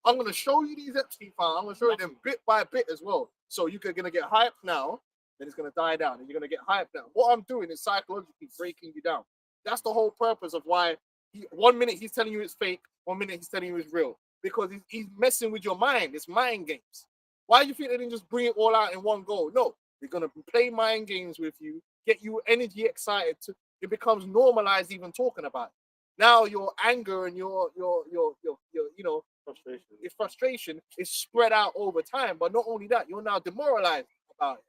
I'm gonna show you these Epstein files. I'm gonna show you them bit by bit as well. So you're gonna get hyped now, then it's gonna die down, and you're gonna get hyped now. What I'm doing is psychologically breaking you down. That's the whole purpose of why 1 minute he's telling you it's fake, 1 minute he's telling you it's real. Because he's messing with your mind. It's mind games. Why do you think they didn't just bring it all out in one go? No, they're gonna play mind games with you, get you energy excited. It becomes normalized even talking about it. Now your anger and your frustration is spread out over time. But not only that, you're now demoralized about it.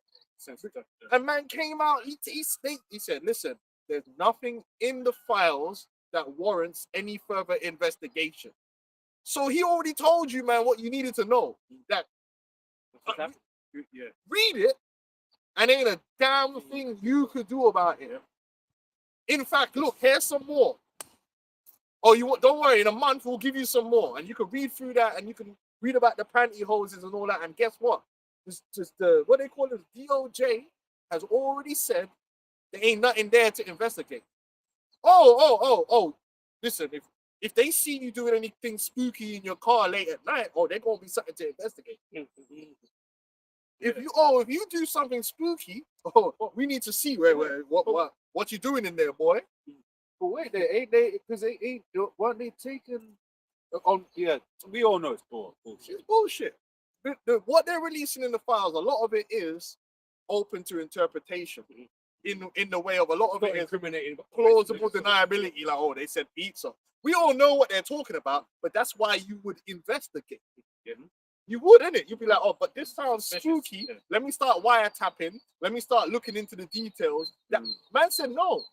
And man came out, he said, listen, there's nothing in the files that warrants any further investigation. So he already told you, man, what you needed to know. That read it, and ain't a damn thing you could do about it. In fact, look, here's some more. Oh, don't worry, in a month we'll give you some more, and you can read through that, and you can read about the pantyhoses and all that. And guess what? Just what they call it, DOJ has already said there ain't nothing there to investigate. Oh! Listen, if they see you doing anything spooky in your car late at night, they're gonna be something to investigate. If you do something spooky, we need to see what you doing in there, boy. But wait, ain't they? Because weren't they taken? Yeah, we all know it's bullshit. It's bullshit. What they're releasing in the files, a lot of it is open to interpretation. In the way of a lot of it is incriminating, plausible deniability. Like, they said pizza. We all know what they're talking about, but that's why you would investigate. You would, innit? You'd be like, but this sounds spooky. Let me start wiretapping. Let me start looking into the details. That man said no,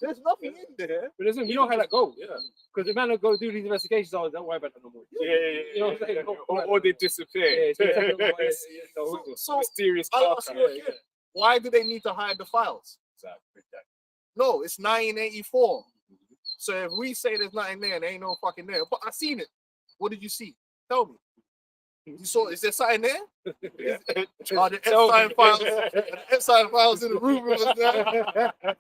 there's nothing in there. But listen, you know how that goes. Yeah. Because the man will go do these investigations. Don't worry about that no more. You know what I'm saying? Or they disappear. Yeah, So mysterious I'll ask you again, why do they need to hide the files? Exactly. No, it's 1984. So if we say there's nothing there, there ain't no fucking there. But I seen it. What did you see? Tell me. You saw? Is there something there? Yeah. Are the Epstein files? The Epstein files in the room with us now?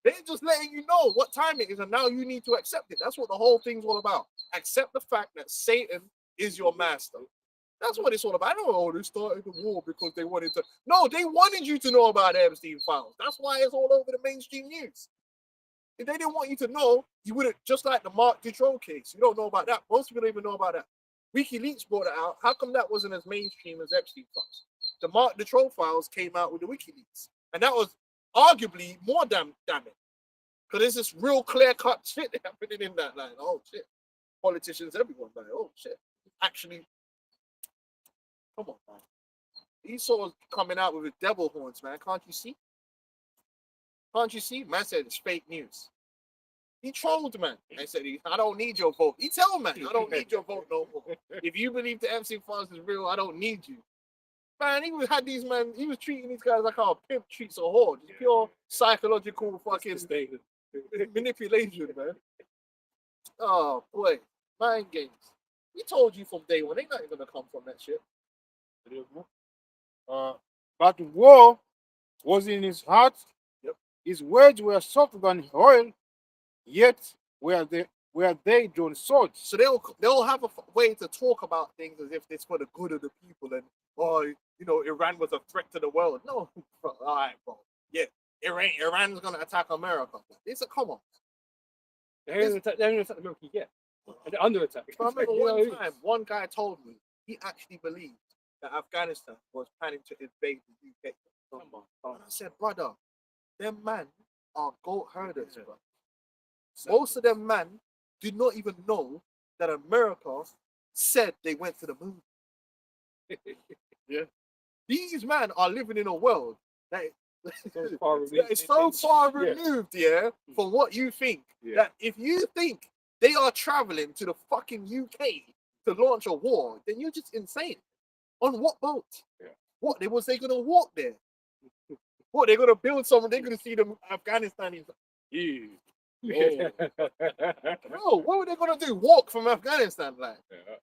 They're just letting you know what time it is, and now you need to accept it. That's what the whole thing's all about. Accept the fact that Satan is your master. That's what it's all about. I don't know, they started the war because they wanted to. No, they wanted you to know about the Epstein files. That's why it's all over the mainstream news. If they didn't want you to know, you wouldn't, just like the Mark Dutroux case. You don't know about that. Most people don't even know about that. WikiLeaks brought it out. How come that wasn't as mainstream as Epstein files? The Mark Dutroux files came out with the WikiLeaks. And that was arguably more damning. Because there's this real clear-cut shit happening in that line. Oh, shit. Politicians, everyone, like, oh, shit. Actually, come on, man. Esau's coming out with his devil horns, man. Can't you see? Can't you see? Man said it's fake news. He trolled, man. And said, I don't need your vote. He tell man, I don't need your vote no more. If you believe the Epstein files is real, I don't need you. Man, he was treating these guys like how a pimp treats a whore. Just pure psychological fucking manipulation, man. Oh, boy. Mind games. We told you from day one, ain't nothing gonna come from that shit. But war was in his heart. Yep. His words were softer than oil, yet were they drawn swords. So they'll have a way to talk about things as if it's for the good of the people, and Iran was a threat to the world. No, all right, bro. Yeah, Iran's gonna attack America. Come on. They're attack America yet. And they're under attack. I remember one time, one guy told me he actually believed that Afghanistan was planning to invade the UK. And I said, brother, them man are goat herders, bro. Most of them man did not even know that America said they went to the moon. Yeah. These men are living in a world that is so far removed, from what you think. Yeah. That if you think they are traveling to the fucking UK to launch a war, then you're just insane. On what boat? Yeah. What? Was they gonna walk there? What? They're gonna build something? They're gonna see the Afghanistanis? Yeah. No, what were they gonna do? Walk from Afghanistan, like? Yeah.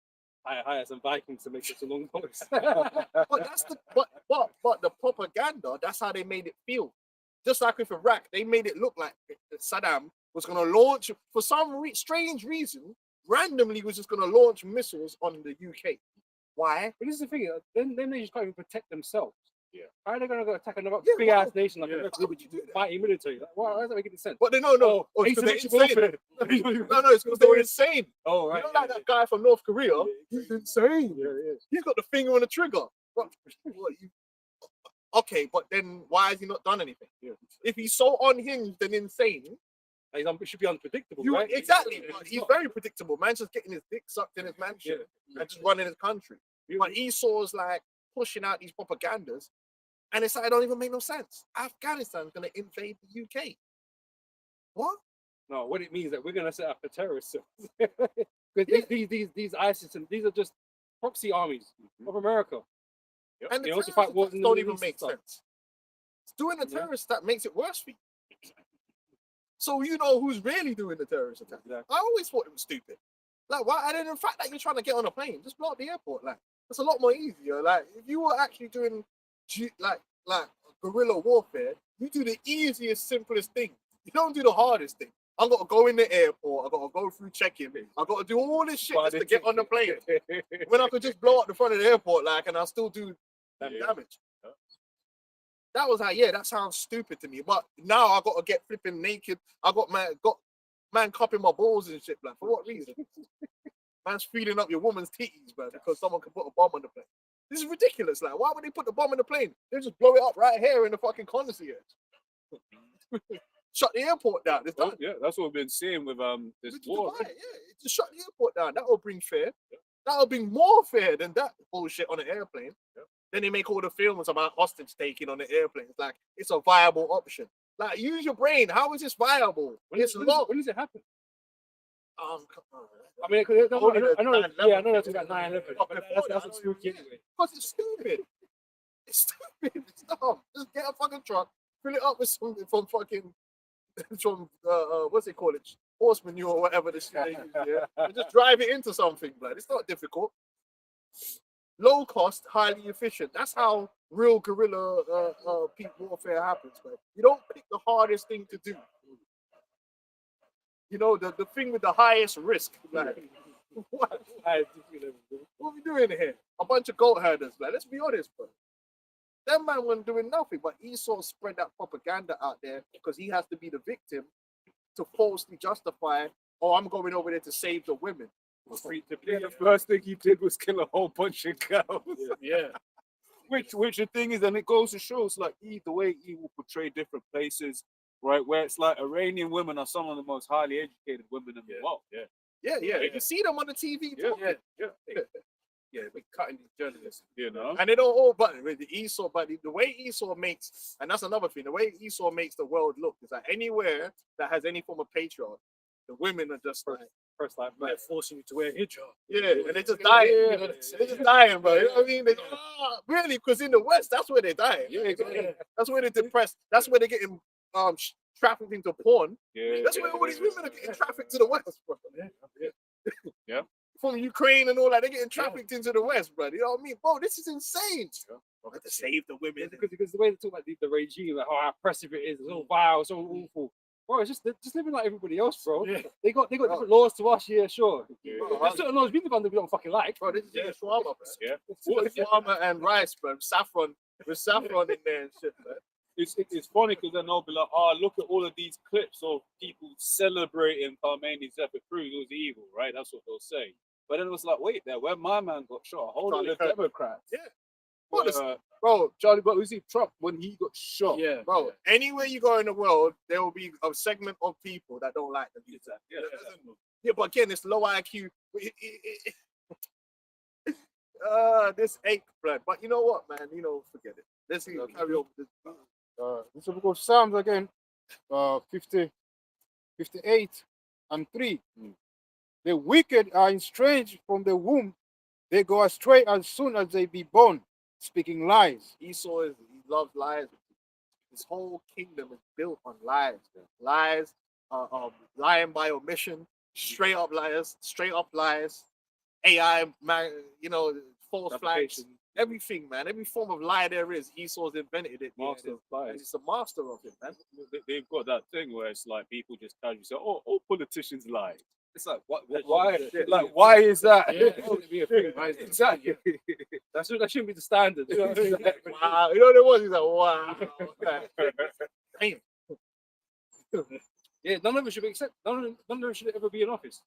hire some Vikings to make such a long voice. But that's the but the propaganda. That's how they made it feel. Just like with Iraq, they made it look like Saddam was going to launch for some strange reason. Randomly, was just going to launch missiles on the UK. Why? But this is the thing. Then they just can't even protect themselves. Yeah. How are they going to go attack another Yeah, big ass nation like yeah. America Why would you do that? fighting military? Like, why does that make any sense? But they no. Oh, it's 'cause they're insane. No, it's because they're insane. Oh, You right. know, like that guy from North Korea. He's insane. Yeah, yeah. He's got the finger on the trigger. What, okay, but then why has he not done anything? Yeah. If he's so unhinged and insane, It should be unpredictable, you right? exactly. It's But he's not. very predictable. Man's just getting his dick sucked in his mansion and just running his country. But Esau's like pushing out these propagandas, and it's like it don't even make no sense. Afghanistan's gonna invade the UK. What? No, what it means is that we're gonna set up a terrorist cell. Because these ISIS and these are just proxy armies of America. And the They also terrorist fight wars attacks in the don't Middle even East make and stuff. sense. It's doing the Yeah. terrorist that makes it worse for you. So you know who's really doing the terrorist attack. Exactly. I always thought it was stupid. Like, why? And then the fact that you're trying to get on a plane, just blow up the airport. Like, it's a lot more easier. Like, if you were actually doing like guerrilla warfare, you do the easiest, simplest thing. You don't do the hardest thing. I got to go in the airport. I got to go through check-in. I got to do all this shit just to get on the plane. When I could just blow up the front of the airport, like, and I'll still do damage. Yeah. That was how, that sounds stupid to me. But now I got to get flipping naked. I got man cupping my balls and shit, like, for what reason? Man's feeding up your woman's titties, man, because someone can put a bomb on the plane. This is ridiculous. Like, why would they put the bomb on the plane? They just blow it up right here in the fucking concierge. Shut the airport down. It's done. Yeah, that's what we've been seeing with this With war. Dubai, just shut the airport down. That will bring fear. That will bring more fear than that bullshit on an airplane. Then they make all the films about hostage taking on the airplane. It's like it's a viable option. Like, use your brain. How is this viable? When It's long. does it happen? Come on. I mean, 'cause I know 9/11. yeah, I know that's about 9/11. But But before that's that, what's spooky anyway. Because it's stupid. It's stupid. It's dumb. Just get a fucking truck, fill it up with something from fucking what's it called? It horse manure or whatever the shit they use, yeah? And just drive it into something, blood. It's not difficult. Low cost, highly efficient. That's how real guerrilla peak warfare happens, man. You don't pick the hardest thing to do. You know, the thing with the highest risk. Like, what are we doing here? A bunch of goat herders, man. Let's be honest, bro. That man wasn't doing nothing, but Esau spread that propaganda out there because he has to be the victim to falsely justify, oh, I'm going over there to save the women. The first thing he did was kill a whole bunch of girls. Yeah. Which the thing is, and it goes to show, it's like the way he will portray different places, right? Where it's like Iranian women are some of the most highly educated women in the world. Yeah. Yeah. You can see them on the TV. talking. Yeah, we're cutting these journalists. You know? And they don't all, but with the Esau, but the way Esau makes, and that's another thing, the way Esau makes the world look is that anywhere that has any form of patriarchy, the women are just like, First time, They're forcing you to wear hijab. and they're just dying. Yeah. They're just dying, bro. You know what I mean? Really, because in the West, that's where they're dying. That's where they're depressed. That's where they're getting trafficked into porn. That's where all these women are getting trafficked to the West, bro. Yeah. From Ukraine and all that, they're getting trafficked into the West, bro. You know what I mean? Bro, this is insane. We have to save the women. because the way they talk about the regime, like how oppressive it is, it's all vile, so awful. Bro, it's just living like everybody else, bro. Yeah. They got different laws to us, yeah, sure. Bro, There's certain laws we live under we don't fucking like. Bro, this is shawarma, bro. Yeah. Shawarma and rice, bro. Saffron. With saffron in there and shit, man. It's funny because then they'll be like, oh, look at all of these clips of people celebrating Khomeini's death. It proves it was evil, right? That's what they'll say. But then it was like, wait there, when my man got shot, a whole lot of Charlie Kirk. Democrats. Yeah. Bro, Bro, Charlie, but was it Trump when he got shot? Yeah. Bro, anywhere you go in the world, there will be a segment of people that don't like them. Yeah, but again, it's low IQ. This ache, blood. But you know what, man? You know, forget it. Let's see, carry on. With this. This is the book of Psalms again, 50, 58 and 3. The wicked are estranged from the womb. They go astray as soon as they be born, speaking lies. Esau he loves lies. His whole kingdom is built on lies. Man. Lies, lying by omission, straight up liars, AI, man, false flags, Fabrication. everything, man. Every form of lie there is, Esau's invented it. Master of and lies. he's the master of it, man. They've got that thing where it's like people just casually say, "Oh, all politicians lie." It's like, what? That Why? shouldn't be a Like, thing. why is that? Yeah, it shouldn't be a thing, right? Exactly. That shouldn't be the standard. You know what I mean? Wow, you know what it was? He's like, wow. Damn. Yeah, none of it should be accepted. None of them should ever be in office.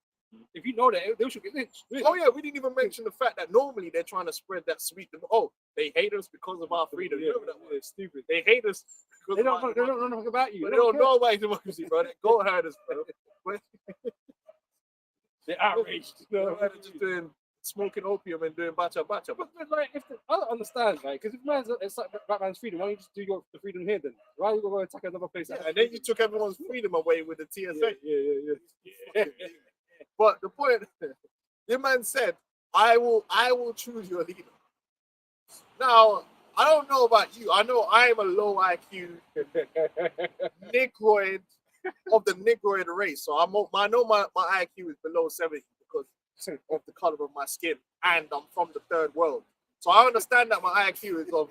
If you know that, they should get lynched. Really. Oh yeah, we didn't even mention the fact that normally they're trying to spread that sweet. Oh, they hate us because of our freedom. Yeah, You know that yeah, word? stupid. They hate us because They of don't, our they don't know nothing about you. But they don't know about democracy, bro. They go herders, bro. They're outraged. You know? They're just doing smoking opium and doing bacha. But like, I don't understand, right? Because if man's it's like Batman's freedom, why don't you just do the freedom here then? Why are you going to attack another place? Yeah, and then you took everyone's freedom away with the TSA. Yeah. But the point, the man said, I will choose your leader. Now, I don't know about you. I know I'm a low IQ Negroid of the Negroid race. So I know my IQ is below 70 because of the color of my skin. And I'm from the third world. So I understand that my IQ is of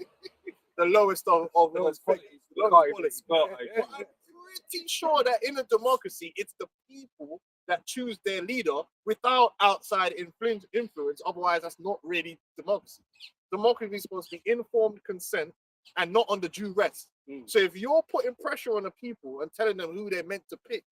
the lowest of Lowest quality. quality. But I'm pretty sure that in a democracy, it's the people that choose their leader without outside influence. Otherwise, that's not really democracy. Democracy is supposed to be informed consent and not under duress. So if you're putting pressure on the people and telling them who they're meant to pick,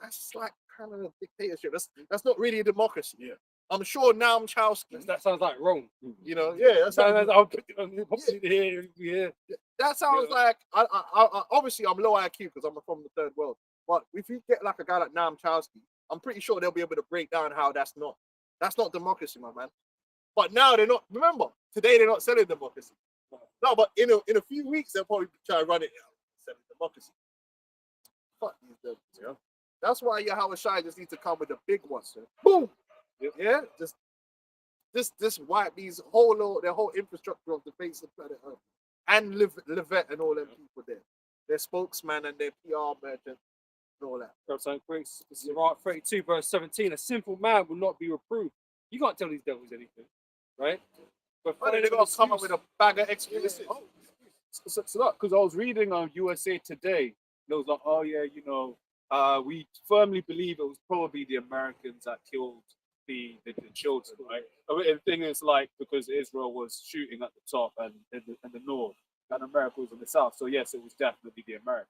that's like kind of a dictatorship. That's not really a democracy. Yeah. I'm sure Noam Chomsky, That sounds like Rome. that's I'll put it here. that sounds Yeah. like I obviously I'm low IQ because I'm from the third world. But if you get like a guy like Noam Chomsky, I'm pretty sure they'll be able to break down how that's not democracy, my man. But now they're not. Remember, today they're not selling democracy. No, but in a few weeks they'll probably try to run it selling democracy. Fuck these devils, yeah. That's why Yahweh Shai just needs to come with the big ones. Boom. Yeah, just wipe these their whole infrastructure of the face of planet Earth, and Levette and all them people there, their spokesman and their PR merchant and all that. Sirach 32 verse 17. A simple man will not be reproved. You can't tell these devils anything, right? But Why they're gonna come up with a bag of excuses? So because I was reading on USA Today, it was like, oh yeah, we firmly believe it was probably the Americans that killed the children, right? I mean, the thing is, like, because Israel was shooting at the top and in the north, and America was in the south, so yes, it was definitely the Americans.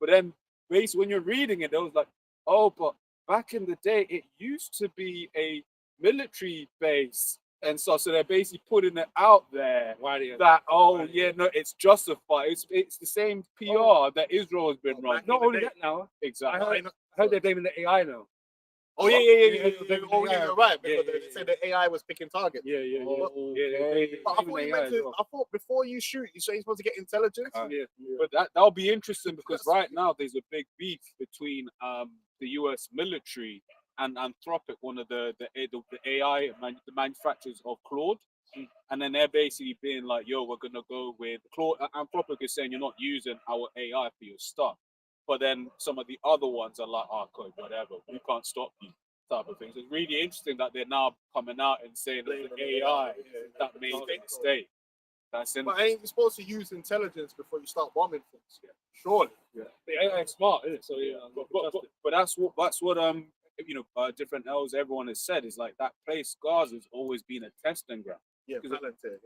But then, basically, when you're reading it, it was like, oh, but back in the day, it used to be a military base. And so they're basically putting it out there that it's justified. It's the same PR that Israel has been running. not only that now, Exactly. I heard they're blaming the AI now. Oh yeah. Oh yeah, you're right. Because Yeah, they said the AI was picking targets. Yeah. But I thought before you shoot, you say you're supposed to get intelligence. But that'll be interesting because right now there's a big beef between the US military and Anthropic, one of the AI the manufacturers of Claude. And then they're basically being like, yo, we're gonna go with Claude. Anthropic is saying you're not using our AI for your stuff. But then some of the other ones are like, oh, God, whatever, we can't stop you, type of things. It's really interesting that they're now coming out and saying that the AI that made the mistake. That's in. But ain't you supposed to use intelligence before you start bombing things? Yeah. Surely. The AI is smart, isn't it? So But that's what different L's everyone has said is like that place Gaza has always been a testing ground. Yeah, Because Palantir.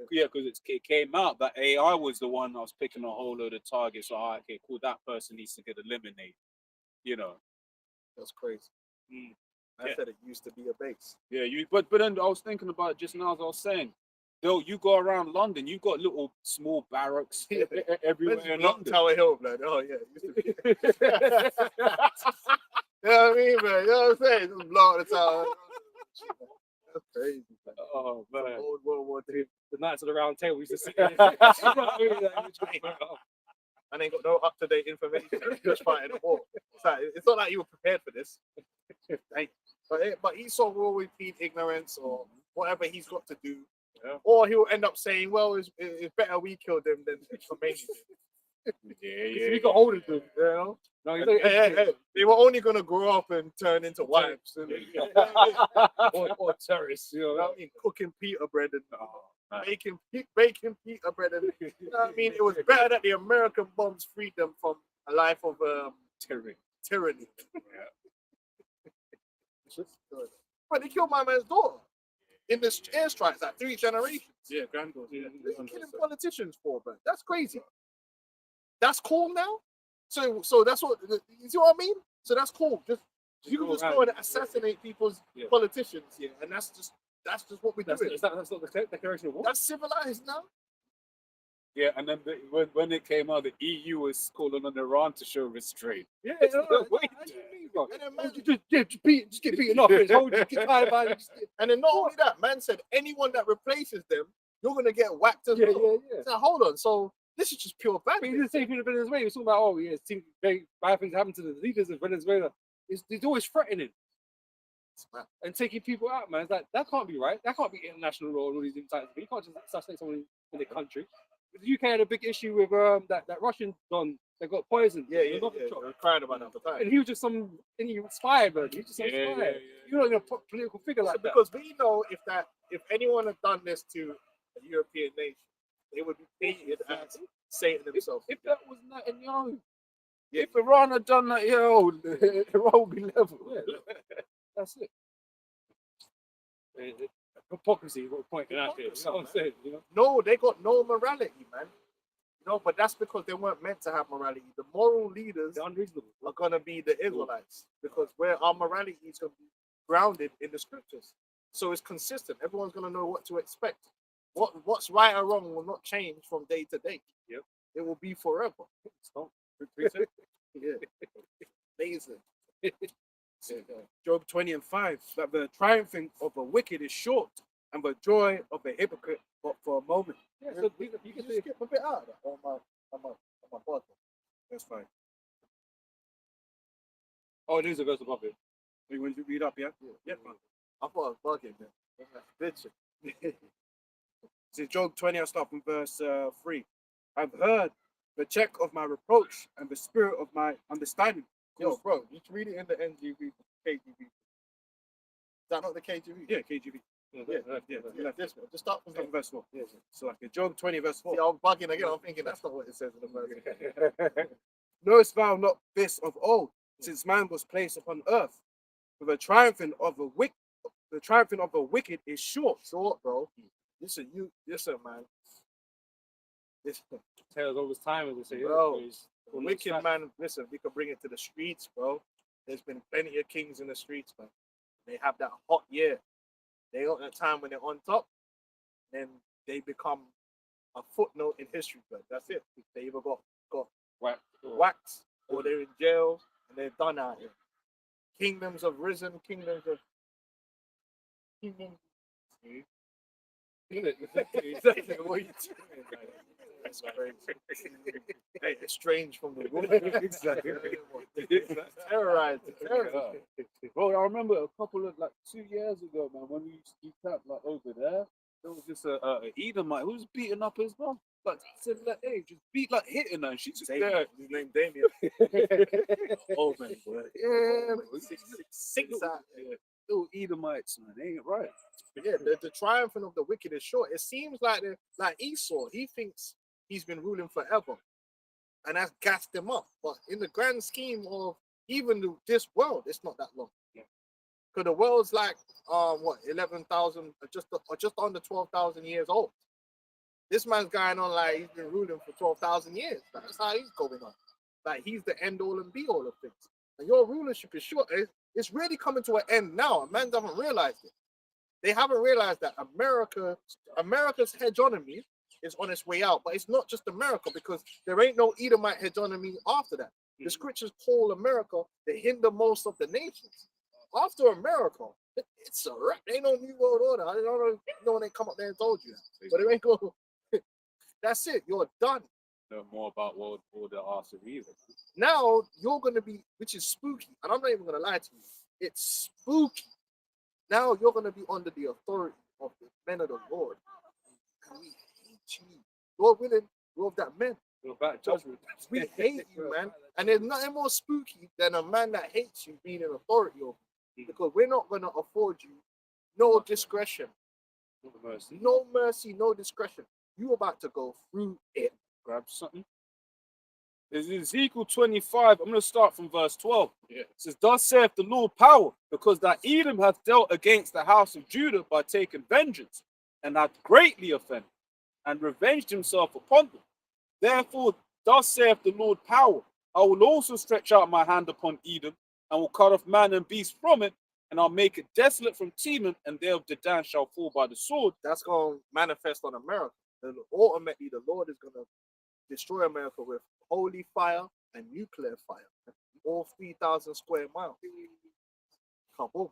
it came out that AI was the one that was picking a whole load of targets. So, okay, cool, that person needs to get eliminated. That's crazy. I said it used to be a base. Yeah, but then I was thinking about it just now as I was saying, you go around London, you've got little small barracks everywhere in London. Tower Hill, man. Oh yeah, it used to be. You know what I mean, man? You know what I'm saying? Just blow out the tower. That's crazy. Man. Oh man. Old World War III. the Knights of the Round Table used to say. And they got no up-to-date information. Just fighting the war. It's not like you were prepared for this. But Esau will always plead ignorance or whatever he's got to do. Yeah. Or he'll end up saying, well, it's better we killed them than Khomeini did. He got hold of them, No, he's Hey, not hey, hey, they were only gonna grow up and turn into wives and or terrorists. You know what I mean? Cooking pita bread and baking pita bread and you know what I mean? It was better that the American bombs freed them from a life of tyranny. But they killed my man's daughter in the airstrikes, like 3 generations. Yeah, granddaughter. Yeah, What are you killing politicians for, man? That's crazy. That's cool now. So that's what you see what I mean. So that's cool. Just you can just go and assassinate people's politicians, yeah, and that's just what we do. That's not the declaration of war. That's civilized now. Yeah, and then when it came out, the EU was calling on Iran to show restraint. Yeah, Wait. And then, man, just get beaten off. Hold you, get tired about it. and then not only that, man said anyone that replaces them, you're gonna get whacked as well. So hold on. So this is just pure But bad. he did the same thing in Venezuela. He was talking about, oh, yeah, very bad things happen to the leaders of Venezuela. He's always threatening and taking people out, man. It's like, that can't be right. That can't be international law and all these things. You can't just assassinate someone in their country. The UK had a big issue with that Russian don that got poisoned. Yeah. We're crying about that for time. And he was just some spy, man. He was just some spy. You're not even a political figure like that. Because we know if anyone had done this to a European nation, they would be painted as Satan himself. If that was Netanyahu, if Iran had done that, Iran would be level. Yeah, that's it. Hypocrisy, what point can I say? You know what I'm saying? You know? No, they got no morality, man. But that's because they weren't meant to have morality. The moral leaders They're unreasonable. are gonna be the Israelites because where our morality is gonna be grounded in the scriptures. So it's consistent. Everyone's gonna know what to expect. What's right or wrong will not change from day to day. Yep. It will be forever. Yeah. Amazing. Job 20:5, that the triumphing of the wicked is short, and the joy of the hypocrite but for a moment. Yeah, so you You can can say, skip a bit out of that on my podcast. That's fine. oh, there's a verse above it. You want to read up, yeah? Yeah, man. I thought I was bugging, man. Bitching. So Job 20, I'll start from verse 3. I've heard the check of my reproach and the spirit of my understanding. Yo, bro, you can read it in the NGV, KGV. Is that not the KGV? Yeah, KGB. Yeah. This one. Just start from From verse 4. Yeah. So like Job 20, verse 4. See, I was bugging again. I'm thinking that's not what it says in the verse. Knowest thou not this of old, since man was placed upon earth? For the triumphing of the wicked is short. Short, bro. Listen, man. Listen, Tales over time, as they say. Bro, It's- the wicked man. Listen, we can bring it to the streets, bro. There's been plenty of kings in the streets, man. They have that hot year. They got that time when they're on top, then they become a footnote in history. But that's it. They either got whacked or they're in jail and they're done out here. Kingdoms have risen. Kingdoms. Exactly. What are you doing, man? That's crazy. Hey, it's strange from the room. Exactly. Terrorized. Bro, I remember a couple of 2 years ago, man, when we used to do camp over there was just a Edomite who was beating up his mom. Said hey, just hitting her. And she's just there. His name Damien. Oh man, boy. Yeah, Six out there. little Edomites, man. They ain't right. Yeah, the triumphing of the wicked is short. It seems like Esau, he thinks he's been ruling forever, and that's gassed him up. But in the grand scheme of even this world, it's not that long. Because the world's 11,000, just under 12,000 years old. This man's going on like he's been ruling for 12,000 years. That's how he's going on. Like he's the end all and be all of things. And your rulership is short. It's really coming to an end now. Man haven't realized it. They haven't realized that America's hegemony is on its way out. But it's not just America, because there ain't no Edomite hegemony after that. The scriptures call America the hindermost of the nations. After America, it's a wrap. There ain't no New World Order. I don't know when they come up there and told you that. But it ain't go. That's it. You're done. Know more about World Order after either. Now you're going to be, which is spooky. And I'm not even going to lie to you. It's spooky. Now you're going to be under the authority of the men of the Lord. And we hate you. Lord willing, we're of that men. About judgment. We hate you, man. And there's nothing more spooky than a man that hates you being in authority over you. Because we're not going to afford you no discretion, Mercy. no mercy, no discretion. You about to go through it. Grab something. This is Ezekiel 25. I'm going to start from verse 12. It says, thus saith the Lord power, because that Edom hath dealt against the house of Judah by taking vengeance, and hath greatly offended, and revenged himself upon them. Therefore, thus saith the Lord power, I will also stretch out my hand upon Edom, and will cut off man and beast from it, and I'll make it desolate from Teman, and there of Dedan shall fall by the sword. That's going to manifest on America. And ultimately, the Lord is going to destroy America with holy fire and nuclear fire. All 3,000 square miles. Kaboom. It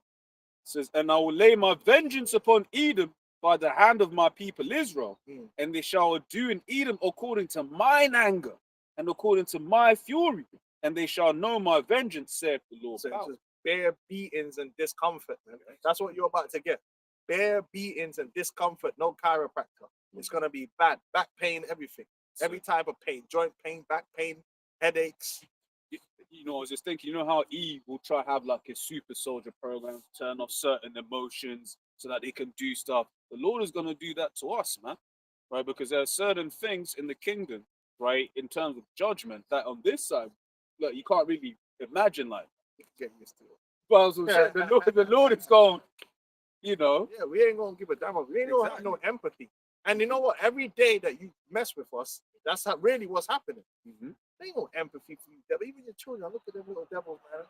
says, and I will lay my vengeance upon Edom by the hand of my people Israel, and they shall do in Edom according to mine anger and according to my fury, and they shall know my vengeance, saith the Lord. So it's just bare beatings and discomfort, man. That's what you're about to get. Bare beatings and discomfort, no chiropractor. It's going to be bad. Back pain, everything. Every type of pain. Joint pain, back pain, headaches. You know, I was just thinking, you know how Eve will try to have like a super soldier program, turn off certain emotions so that they can do stuff. The Lord is going to do that to us, man, right? Because there are certain things in the kingdom, right, in terms of judgment, that on this side, look, you can't really imagine, like, Get used to it. but I was saying, the Lord is going, you know. Yeah, we ain't going to give a damn. We ain't going to have no empathy. And you know what? Every day that you mess with us, that's really what's happening. They ain't no empathy for you, devil. Even your children, look at them little devils, man.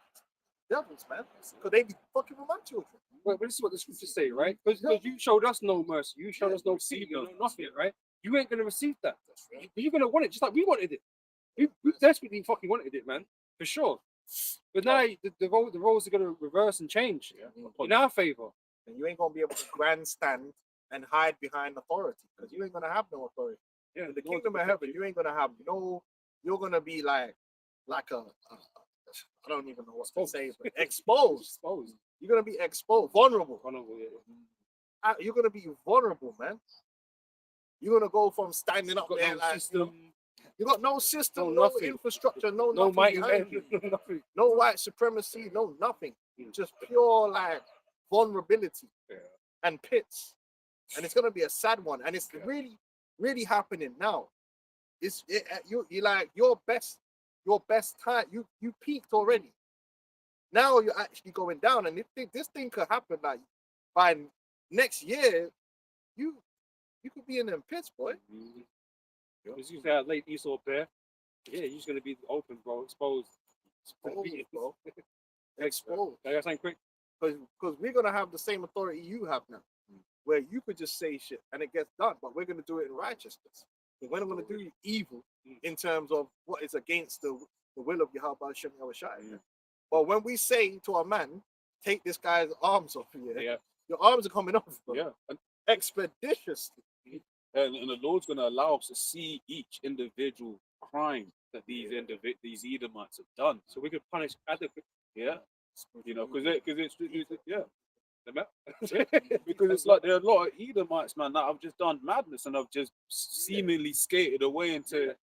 Devils, man. Because they be fucking with my children. But this is what the scriptures say, right? Because you showed us no mercy, you showed us no pity, no nothing, right? You ain't gonna receive that. You're gonna want it just like we wanted it. We desperately fucking wanted it, man, for sure. But now the roles are gonna reverse and change in our favor. And you ain't gonna be able to grandstand and hide behind authority because you ain't gonna have no authority. Yeah, In the kingdom of heaven, you ain't gonna have no. You're gonna be like a I don't even know what to say, but exposed. You're gonna be exposed, vulnerable. You're gonna be vulnerable, man. You're gonna go from standing up there like system. you got no system, No no nothing. infrastructure, no No nothing mighty behind men, you. nothing. No white supremacy, no nothing. Just pure like vulnerability and pits. And it's gonna be a sad one. And it's really happening now. You like your best time. You peaked already. Now you're actually going down, and this thing could happen like by next year. You could be in them pits, boy. Because you say late Esau bear. Yeah, you're just gonna be open, bro, exposed. Exposed, bro. Exposed. I got something quick. Because we're gonna have the same authority you have now, where you could just say shit and it gets done, but we're gonna do it in righteousness. We're not gonna do evil in terms of what is against the will of Yahweh Hashem Yahushai. But when we say to a man, take this guy's arms off here, your arms are coming off, bro. Yeah. Expeditiously. And the Lord's going to allow us to see each individual crime that these Edomites have done, So we could punish adequately. yeah, you know, because it's because it's like there are a lot of Edomites, man, that have just done madness and have just seemingly skated away into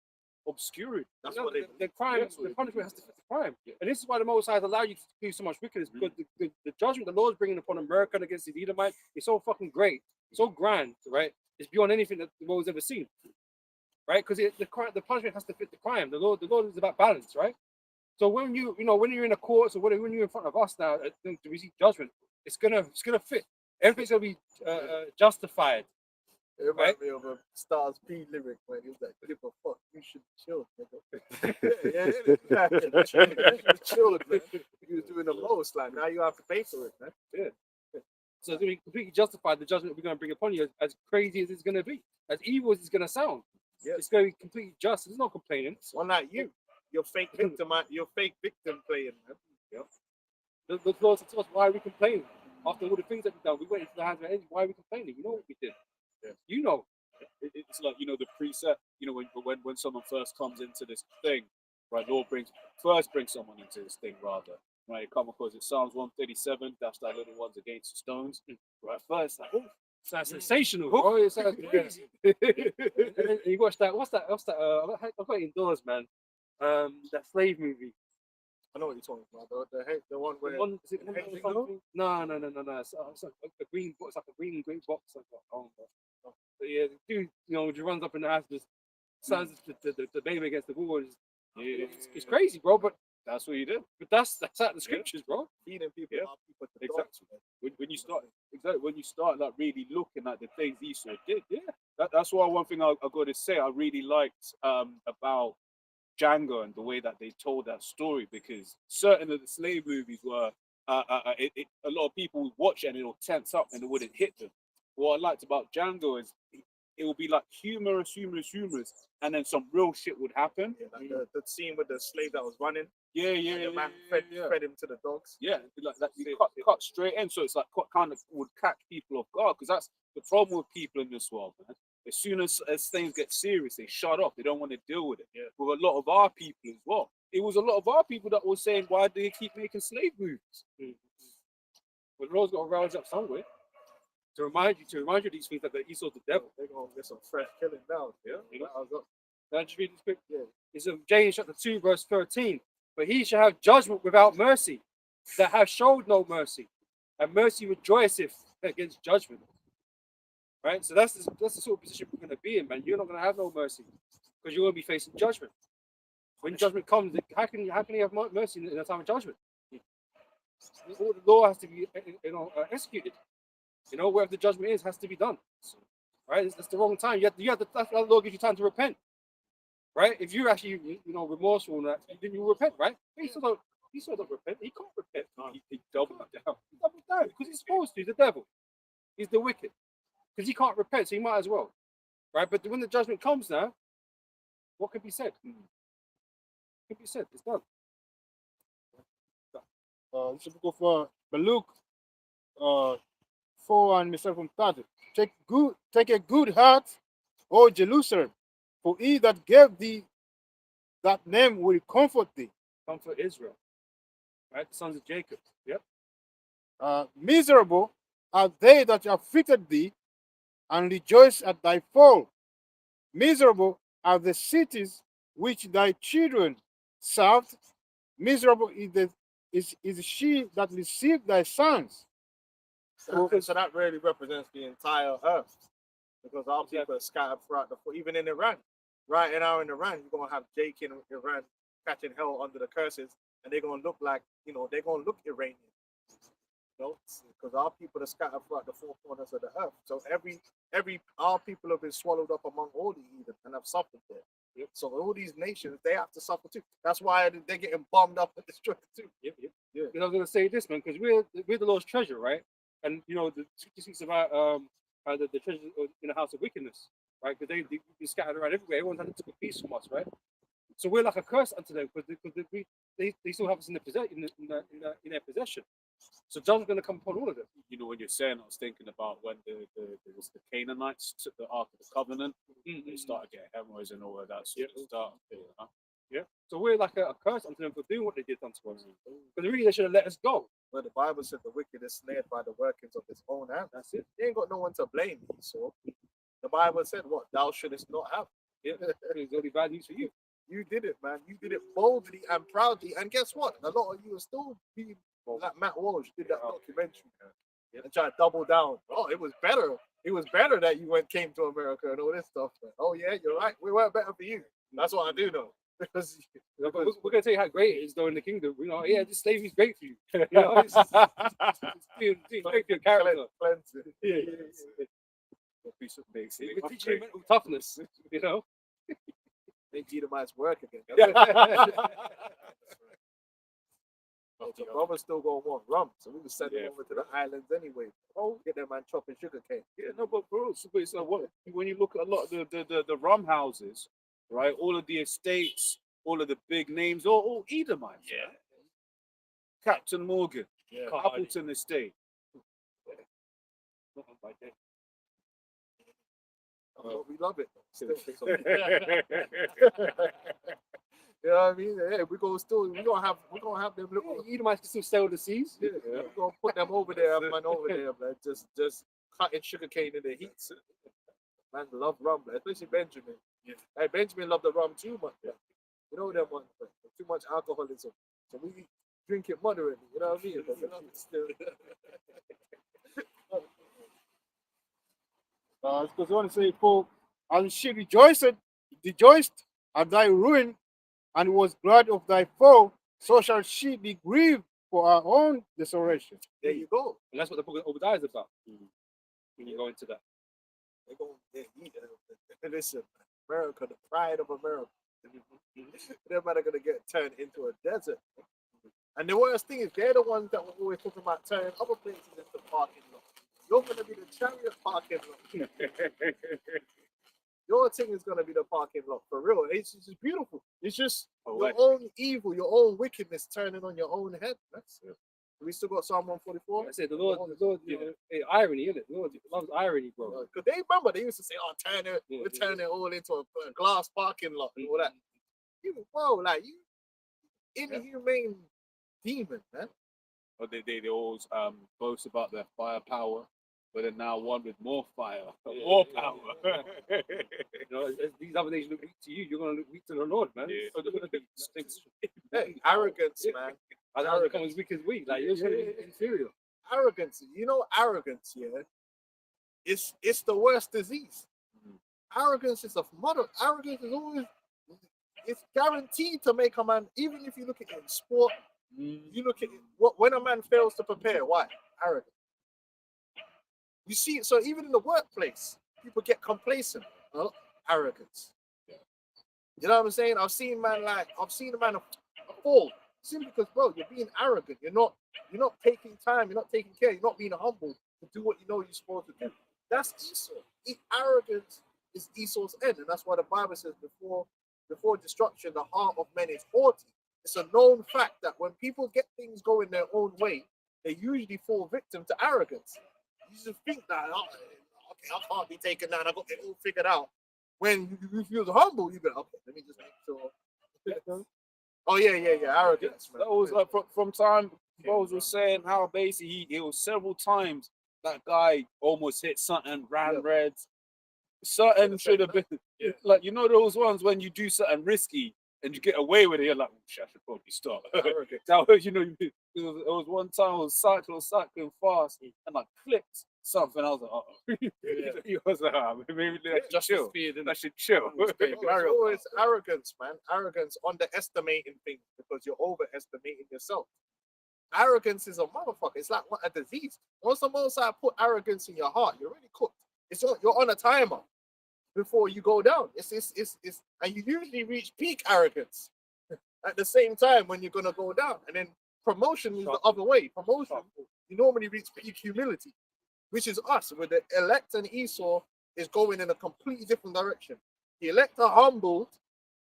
obscurity. That's You know, what they the crime, the punishment has to fit the crime. And this is why the Most High has allowed you to do so much wickedness, because the judgment the Lord's bringing upon America against the Edomites is so fucking great, so grand, right? It's beyond anything that the world's ever seen, right? Because the punishment has to fit the crime. The Lord is about balance, right? So when when you're in a court, or when you're in front of us now to receive judgment, it's gonna fit. Everything's gonna be justified. It reminds me of a Stars P lyric when he was like, "Give a fuck, you should chill, nigga." Chilled, man. He was doing the most. Like now you have to pay for it, man. So it's gonna be completely justified. The judgment we're gonna bring upon you, as crazy as it's gonna be, as evil as it's gonna sound. It's gonna be completely just. There's no complaining. Well, not you. You're fake victim. You're fake victim playing, man. The Lord said to us, why are we complaining? After all the things that we've done, we went into the hands of enemies. Why are we complaining? You know what we did. You know. It's like, you know, the precept, you know, when someone first comes into this thing, right, Lord brings someone into this thing, rather, right? Come across it, Psalms 137, that's that little ones against the stones, right? First, like, oh, Sounds sensational, bro. It sounds crazy. And then you watch that. What's that? I've got it indoors, man. That slave movie. I know what you're talking about. The one where Is it Hate something? Signal? No. It's like a green box, like a green box. But yeah, the dude, just runs up in the house, just slams the baby against the wall. And it's crazy, bro. But That's what you did. that's out the scriptures, bro. feeding people, Yeah. our people to Exactly. dogs, man. When you start like really looking at the things Esau did, that's why one thing I got to say I really liked about Django and the way that they told that story, because certain of the slave movies were a lot of people would watch it and it'll tense up and it wouldn't hit them. What I liked about Django is it will be like humorous, and then some real shit would happen. Yeah, like the scene with the slave that was running, Yeah, and the man fed him to the dogs. Yeah, like that. You cut straight in, so it's like kind of would catch people off guard, because that's the problem with people in this world, man. As soon as things get serious, they shut up. They don't want to deal with it. Yeah. With a lot of our people as well. It was a lot of our people that were saying, why do they keep making slave movies? But the Lord's got to rouse up somewhere to remind you of these things, that Esau's the devil. They're gonna get some fresh killing now. Yeah. Can I just read this quick? Yeah. It's in James chapter 2, verse 13. But he shall have judgment without mercy, that have showed no mercy, and mercy rejoiceth against judgment. Right? So that's the sort of position we're going to be in, man. You're not going to have no mercy because you're going to be facing judgment. When judgment comes, how can you have mercy in a time of judgment? All the law has to be executed. Wherever the judgment is, has to be done. Right? That's the wrong time. That's the law gives you time to repent. Right? If you're actually, remorseful and that, then you repent, right? He still don't repent. He can't repent. He doubled down. He doubled down because he's supposed to. He's the devil. He's the wicked. Because he can't repent, so he might as well. Right? But when the judgment comes now, what can be said? What can be said? It's done. This is the book of Baruch 4 and myself from 30. Take a good heart, O Jerusalem, for he that gave thee that name will comfort thee. Comfort Israel. Right? The sons of Jacob. Yep. Miserable are they that afflicted thee, and rejoice at thy fall. Miserable are the cities which thy children served. Miserable is she that received thy sons. So that really represents the entire earth, because our people are scattered throughout even in Iran. Right now in Iran, you're gonna have Jake in Iran catching hell under the curses, and they're gonna look like they're gonna look Iranian. Because our people are scattered throughout the four corners of the earth. So our people have been swallowed up among all the heathen and have suffered there. Yep. So all these nations, they have to suffer too. That's why they're getting bombed up and destroyed too. Yep. Because I was going to say this, man, because we're the Lord's treasure, right? And the scripture speaks about the treasure in the house of wickedness, right? Because they've been scattered around everywhere. Everyone's had to take a piece from us, right? So we're like a curse unto them because they still have us in their possession. So John's going to come upon all of them. When you're saying, I was thinking about when the Canaanites took the Ark of the Covenant, they started getting hemorrhoids and all of that sort of stuff. Yeah. So we're like a curse unto them for doing what they did unto us. Because really, they should have let us go. But the Bible said the wicked is snared by the workings of his own hand. That's it. They ain't got no one to blame. So the Bible said, "What thou shouldest not have." Yeah. It's only bad news for you. You did it, man. You did it boldly and proudly. And guess what? A lot of you are still being like Matt Walsh did that documentary, man, and tried to double down. Oh, it was better. It was better that you came to America and all this stuff. Man. Oh yeah, you're right. We weren't better for you. That's what I do know. Because we're going to tell you how great it is, though, in the kingdom. This slavery's great for you. It's great for your character. Yeah. We're teaching you mental toughness. Make Edomites work again. The brothers still gonna want rum, so we just send them over to the islands anyway. Oh, get them man chopping sugar cane. Yeah, no, but bro, it's like when you look at a lot of the rum houses, right? All of the estates, all of the big names, all Edomites. Yeah. Captain Morgan, Appleton Estate. We love it. You know what I mean? Yeah, we're gonna have them look. Edomites can still sail the seas. Yeah, we're gonna put them over there, man, over there, man. Just cutting sugarcane in the heat. Man, love rum, especially Benjamin. Yeah. Hey, Benjamin loved the rum too much. You know them ones, but too much alcoholism. So we drink it moderately. You know what I mean? But we love it still. Because I want to say, for and she rejoiced at thy ruin, and was glad of thy fall. So shall she be grieved for her own desolation. There you go. And that's what the book of Obadiah is about. When you go into that. They go, listen, America, the pride of America. They're about to get turned into a desert. And the worst thing is, they're the ones that were always talking about turning other places into parking lot. You're going to be the chariot parking lot. Your thing is going to be the parking lot, for real. It's just beautiful. It's just your own evil, your own wickedness turning on your own head. That's it. We still got Psalm 144. I said the Lord, irony, isn't it? The Lord loves irony, bro. Because they remember, they used to say, oh, we're turning it all into a glass parking lot and all that. Whoa, like, you inhumane demon, man. Or they always boast about their firepower, but then now one with more fire, more power. As these other nations look weak to you, you're going to look weak to the Lord, man. Yeah. So they're going to be Hey, arrogance, man. I don't become as weak as we. Like, you're inferior. Arrogance, arrogance, it's the worst disease. Arrogance is a mother. Arrogance is always, it's guaranteed to make a man, even if you look at it in sport, you look at it, when a man fails to prepare, why? Arrogance. You see, so even in the workplace, people get complacent. Arrogance. You know what I'm saying? I've seen a man fall simply because, bro, you're being arrogant. You're not taking time. You're not taking care. You're not being humble to do what you know you're supposed to do. That's Esau. Arrogance is Esau's end, and that's why the Bible says before destruction, the heart of men is haughty. It's a known fact that when people get things going their own way, they usually fall victim to arrogance. You just think that, okay, I can't be taken down. I got it all figured out. When you feel humble, you go, okay, let me just make sure. Oh yeah, arrogance. Man. That was like from time Bose was saying how basically it was several times that guy almost hit something, ran reds. Something should have been like, you know, those ones when you do something risky and you get away with it, you're like, oh, shit, I should probably stop. That was, it was one time I was cycling fast and I clicked something. I was like, oh, he was like, maybe just chill. I should chill. It's arrogance, man. Arrogance, underestimating things because you're overestimating yourself. Arrogance is a motherfucker. It's like a disease. Once the Most High put arrogance in your heart, you're already cooked. You're on a timer before you go down. And you usually reach peak arrogance at the same time when you're gonna go down. And then promotion is the other way. Promotion, you normally reach peak humility, which is us. Where the elect and Esau is going in a completely different direction. The elect are humbled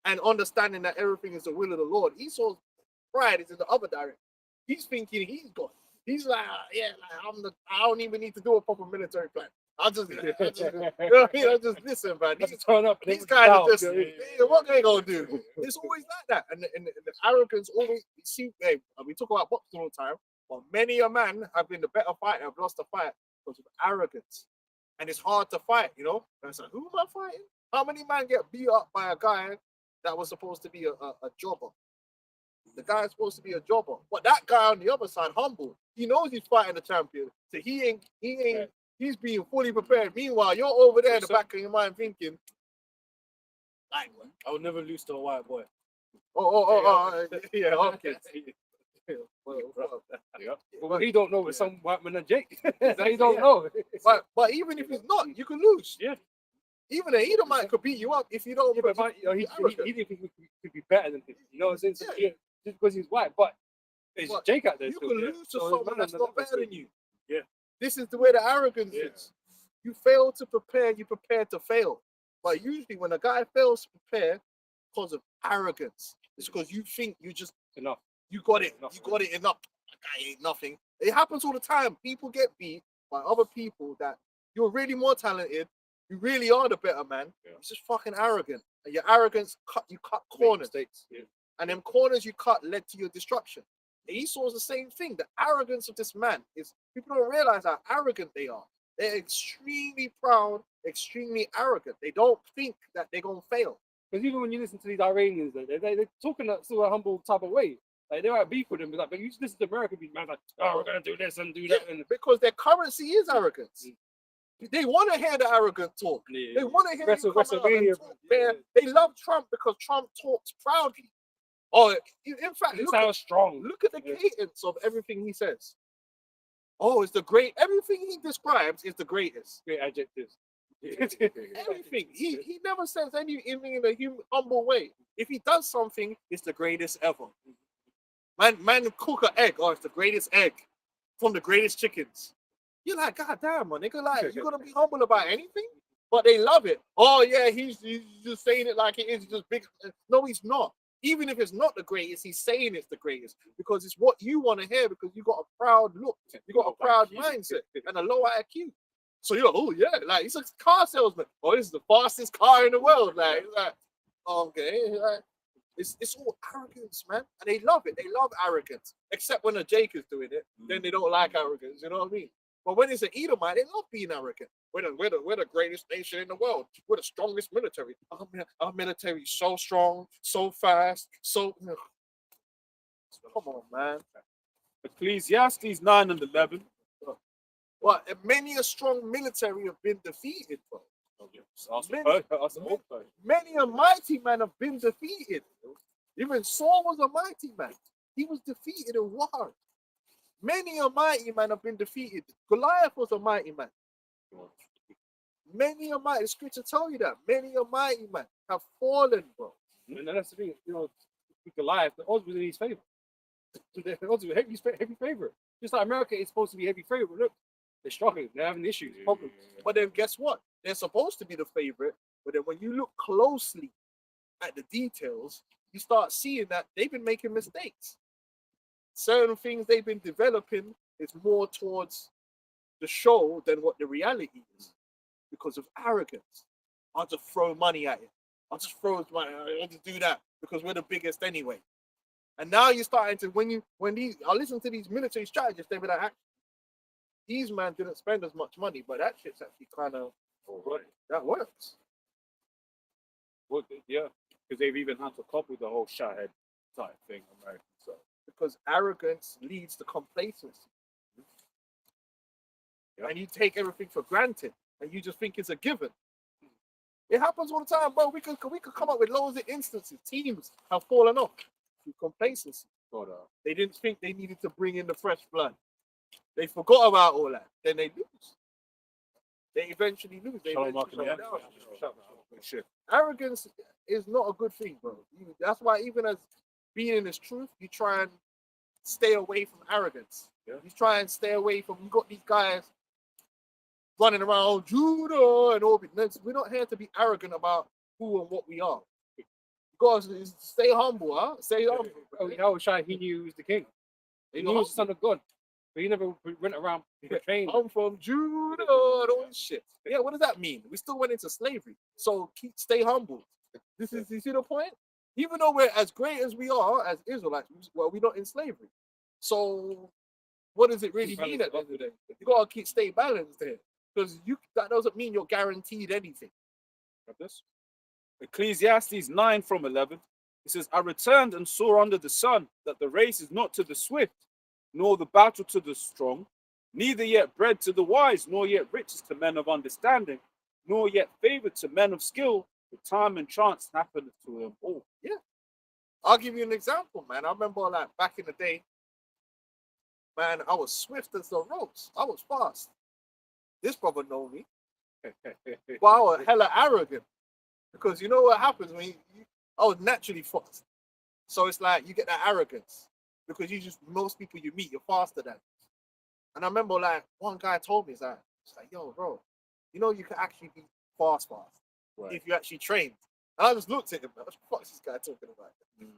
and understanding that everything is the will of the Lord. Esau's pride is in the other direction. He's thinking he's God. He's like, I don't even need to do a proper military plan. I just you know what I mean? I just listen, man. These guys are just, what they gonna do? It's always like that. And the arrogance always, we talk about boxing all the time, but many a man have been the better fighter, have lost the fight because of arrogance. And it's hard to fight, And it's like, who am I fighting? How many men get beat up by a guy that was supposed to be a jobber? The guy's supposed to be a jobber. But that guy on the other side, humble. He knows he's fighting the champion. So he's being fully prepared. Meanwhile, you're over there in the back of your mind thinking, I will never lose to a white boy. Yeah, okay. Well, he don't know it's some white man than Jake. He don't know. But even if it's not, you can lose. Yeah. Even an Edomite could beat you up if you don't. Yeah, but he didn't think he could be better than him. You know what I'm saying? So, just because he's white, but it's Jake out there. You can lose to someone that's not better than you. Yeah. This is the way the arrogance is. You fail to prepare, you prepare to fail. But usually when a guy fails to prepare because of arrogance, it's because you think you just enough. You got it. You got it enough. That guy ain't nothing. It happens all the time. People get beat by other people that you're really more talented. You really are the better man. You're just fucking arrogant. And your arrogance you cut corners. And them corners you cut led to your destruction. And Esau's the same thing. The arrogance of this man is people don't realize how arrogant they are. They're extremely proud, extremely arrogant. They don't think that they're gonna fail. Because even when you listen to these Iranians, they're talking that sort of humble type of way. Like they might beef with them, but you just listen to American people, man, like, oh, we're gonna do this and do that, and Because their currency is arrogance. They want to hear the arrogant talk. yeah, They want to hear Wrestle- you come out and WrestleMania, talk yeah. bare. They love Trump because Trump talks proudly. Oh, in fact, It look sounds strong. at the Yeah. cadence of everything he says. Oh, it's the great. Everything he describes is the greatest. Great adjectives. Everything. He never says anything in a humble way. If he does something, it's the greatest ever. Man cook an egg. Oh, it's the greatest egg from the greatest chickens. You're like, God damn, man, nigga, like, you're gonna be humble about anything? But they love it. Oh yeah, he's just saying it like it is just big. No, he's not. Even if it's not the greatest, he's saying it's the greatest because it's what you want to hear because you got a proud look, you got a proud mindset and a low IQ. So you're like, oh yeah, like he's a car salesman. Oh, this is the fastest car in the world. Like okay, like, it's all arrogance, man, and they love it. They love arrogance, except when a Jake is doing it, then they don't like arrogance. You know what I mean? But when it's an Edomite, they love being arrogant. We're the greatest nation in the world. We're the strongest military. Our military is so strong, so fast, so. Come on, man. Ecclesiastes 9 and 11. Well, many a strong military have been defeated, bro. Many a mighty man have been defeated. Even Saul was a mighty man. He was defeated in war. Many a mighty man have been defeated. Goliath was a mighty man. Many a mighty, the scripture tell you that. Many a mighty man have fallen, bro. And that's the thing, with Goliath, the odds was in his favor. The odds were heavy favorite. Just like America is supposed to be heavy favorite. Look, they're struggling. They're having issues, problems. But then guess what? They're supposed to be the favorite. But then when you look closely at the details, you start seeing that they've been making mistakes. Certain things they've been developing is more towards the show than what the reality is because of arrogance. I'll just throw money at it. I'll just throw money. I'll just do that because we're the biggest anyway. And now you're starting to I listen to these military strategists, they be like, actually, these men didn't spend as much money, but that shit's actually kind of that works. Well, yeah, because they've even had to copy the whole Shahed type thing, American. So Because arrogance leads to complacency. Yeah. And you take everything for granted and you just think it's a given. It happens all the time, bro. We could come up with loads of instances. Teams have fallen off through complacency. but They didn't think they needed to bring in the fresh blood. They forgot about all that. Then they lose. They eventually lose. They Shalom, eventually Malcolm, go yeah. down. shit. Arrogance is not a good thing, bro. That's why even as being in this truth, you try and stay away from arrogance. Yeah. You try and stay away from. You got these guys running around Judah and all. We're not here to be arrogant about who and what we are. Because stay humble, huh? Stay humble. Yahushua, he knew he was the king. He knew he was the son of God. But he never went around portraying. I'm from Judah and all this shit. Yeah, what does that mean? We still went into slavery. So stay humble. You see the point? Even though we're as great as we are as Israelites, well, we're not in slavery. So what does it really mean at the end of the day? You gotta stay balanced there. Because that doesn't mean you're guaranteed anything. Got this? Ecclesiastes 9 from 11. It says, I returned and saw under the sun that the race is not to the swift, nor the battle to the strong, neither yet bread to the wise, nor yet riches to men of understanding, nor yet favor to men of skill, but time and chance happen to them all. Yeah. I'll give you an example, man. I remember like back in the day, man, I was swift as the ropes. I was fast. This brother know me. But I was hella arrogant. Because you know what happens when I was naturally fast. So it's like you get that arrogance. Because most people you meet, you're faster than. And I remember like one guy told me, it's like, yo, bro, you know you can actually be fast Right. if you actually trained. And I just looked at him, man, what the fuck is this guy talking about?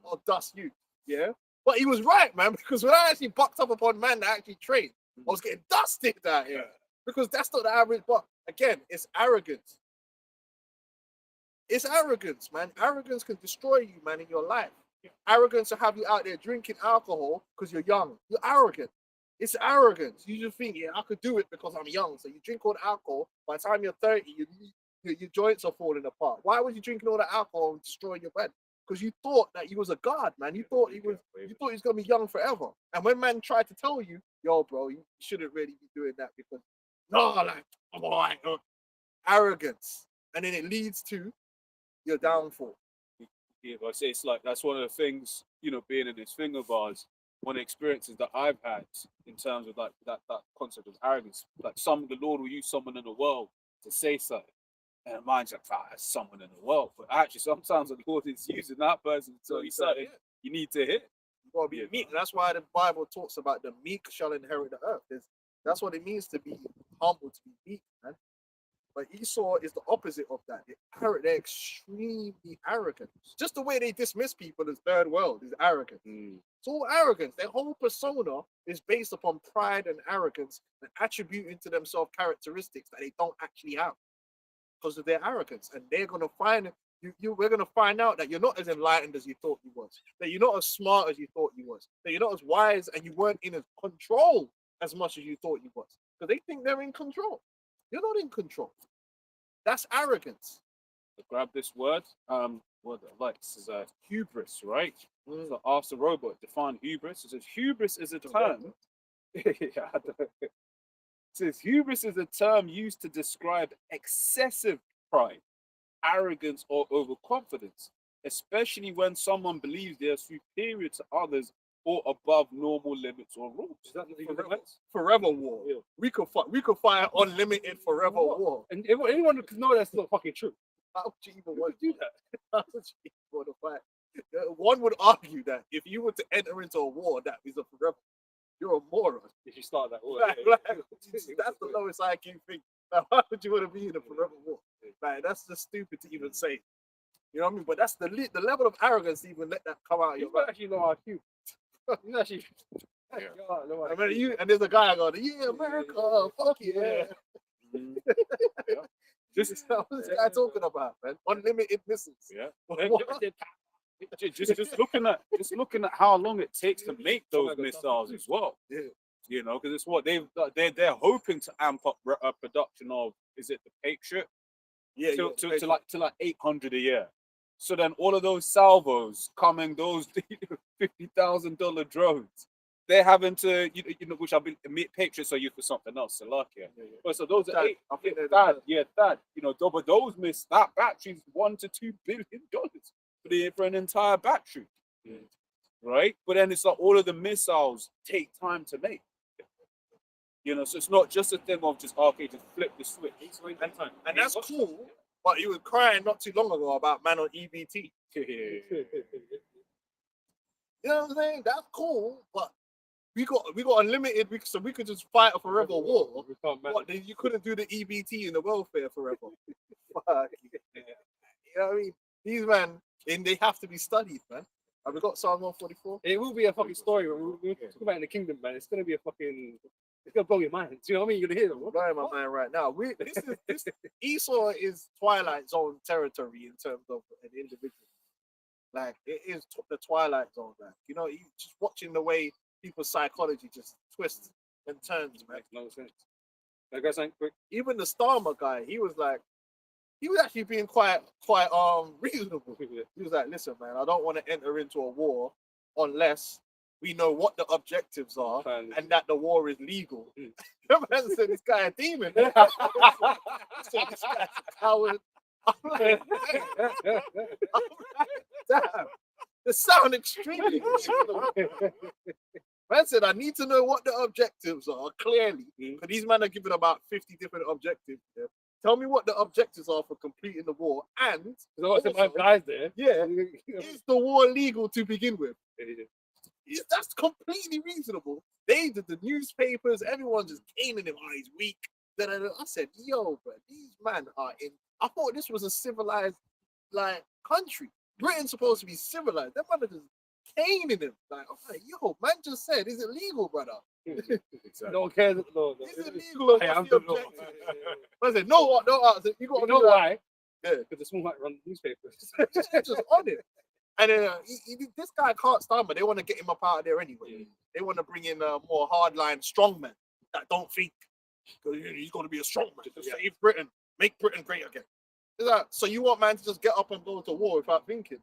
I'll dust you. Yeah. But he was right, man, because when I actually bucked up upon man that actually trained, I was getting dusted out here. Because that's not the average, but again, it's arrogance. It's arrogance, man. Arrogance can destroy you, man, in your life. Arrogance will have you out there drinking alcohol because you're young. You're arrogant. It's arrogance. You just think, yeah, I could do it because I'm young. So you drink all the alcohol. By the time you're 30, your joints are falling apart. Why was you drinking all the alcohol and destroying your bed? Because you thought that he was a god, man. You thought he was gonna be young forever. And when man tried to tell you, yo, bro, you shouldn't really be doing that because no, like, I'm all right, arrogance, and then it leads to your downfall. Yeah, I say it's like that's one of the things, being in this thing of ours, one of the experiences that I've had in terms of like that concept of arrogance. Like the Lord will use someone in the world to say something. And mine's like, that's someone in the world. But actually sometimes the Lord is using that person to tell you something you need to hit. You gotta be meek. That's why the Bible talks about the meek shall inherit the earth. That's what it means to be humble, to be meek, man. But Esau is the opposite of that. They're extremely arrogant. Just the way they dismiss people as third world is arrogant. It's all arrogance. Their whole persona is based upon pride and arrogance and attributing to themselves characteristics that they don't actually have because of their arrogance. And they're gonna find we're gonna find out that you're not as enlightened as you thought you was, that you're not as smart as you thought you was, that you're not as wise and you weren't in control as much as you thought you was. Because they think they're in control. You're not in control. That's arrogance. Grab this word. What I like, this is hubris, right? So ask the robot, define hubris. It says hubris is a term. It says hubris is a term used to describe excessive pride, arrogance, or overconfidence, especially when someone believes they are superior to others or above normal limits or rules. Is that the forever war? Yeah. We could fight unlimited forever war. And anyone could know that's not fucking true. How would you even want do that? How would you want to fight? One would argue that if you were to enter into a war that is a forever, you're a moron. If you start that war, That's the lowest IQ thing. Like, why would you want to be in a forever war? Like, that's just stupid to even say. You know what I mean? But that's the level of arrogance to even let that come out of your mouth. actually know IQ. You actually. I mean, and there's a guy going, yeah, America, fuck yeah. This is what this guy talking about, man. Unlimited missiles. Yeah. just looking at how long it takes to make those missiles as well. Yeah. Because it's what they're hoping to amp up production of. Is it the Patriot? Yeah. To like 800 a year. So then all of those salvos coming, those $50,000 drones, they're having to, which I've been Patriots are used for something else, Salakia. But so those are that, but those miss that battery's $1 to $2 billion for an entire battery, right? But then it's like all of the missiles take time to make. So it's not just a thing of just just flip the switch. And that's cool. But you were crying not too long ago about man on EBT. You know what I'm saying? That's cool, but we got unlimited, so we could just fight a forever war. But then you couldn't do the EBT and the welfare forever. Fuck. You know what I mean? These men, and they have to be studied, man. Have we got Psalm 144? It will be a fucking story when we talk about in the kingdom, man. It's gonna be it's gonna blow your mind. Do you know what I mean? You're gonna hear them. Blowing my mind right now. This Esau is Twilight Zone territory in terms of an individual. Like it is the Twilight Zone, man. You just watching the way people's psychology just twists and turns, man. Makes no sense. I got something quick. Even the Starmer guy, he was actually being quite reasonable. He was like, listen, man, I don't want to enter into a war unless we know what the objectives are and that the war is legal. The man said this guy a demon. Said this guy's a coward. I'm like, damn. They sound extremely reasonable. Man said, I need to know what the objectives are clearly. Because these men are giving about 50 different objectives. Yeah. Tell me what the objectives are for completing the war. And also, guys there. Yeah, is the war legal to begin with? That's completely reasonable. They did the newspapers, everyone just caning him. Oh, he's weak. I said, yo, bro, these men are in. I thought this was a civilized country. Britain's supposed to be civilized. Them men are just caning him. I'm like, yo, man just said, is it legal, brother? Exactly. No one cares. No. Is it legal? Or what's the objective? I said, no, you got to know why? Yeah. Because the small might run newspapers. Just on it. And this guy can't stand, but they want to get him up out of there anyway. They want to bring in more hardline strongmen that don't think. Because he's going to be a strongman to save Britain, make Britain great again. Is that, so you want man to just get up and go to war without thinking?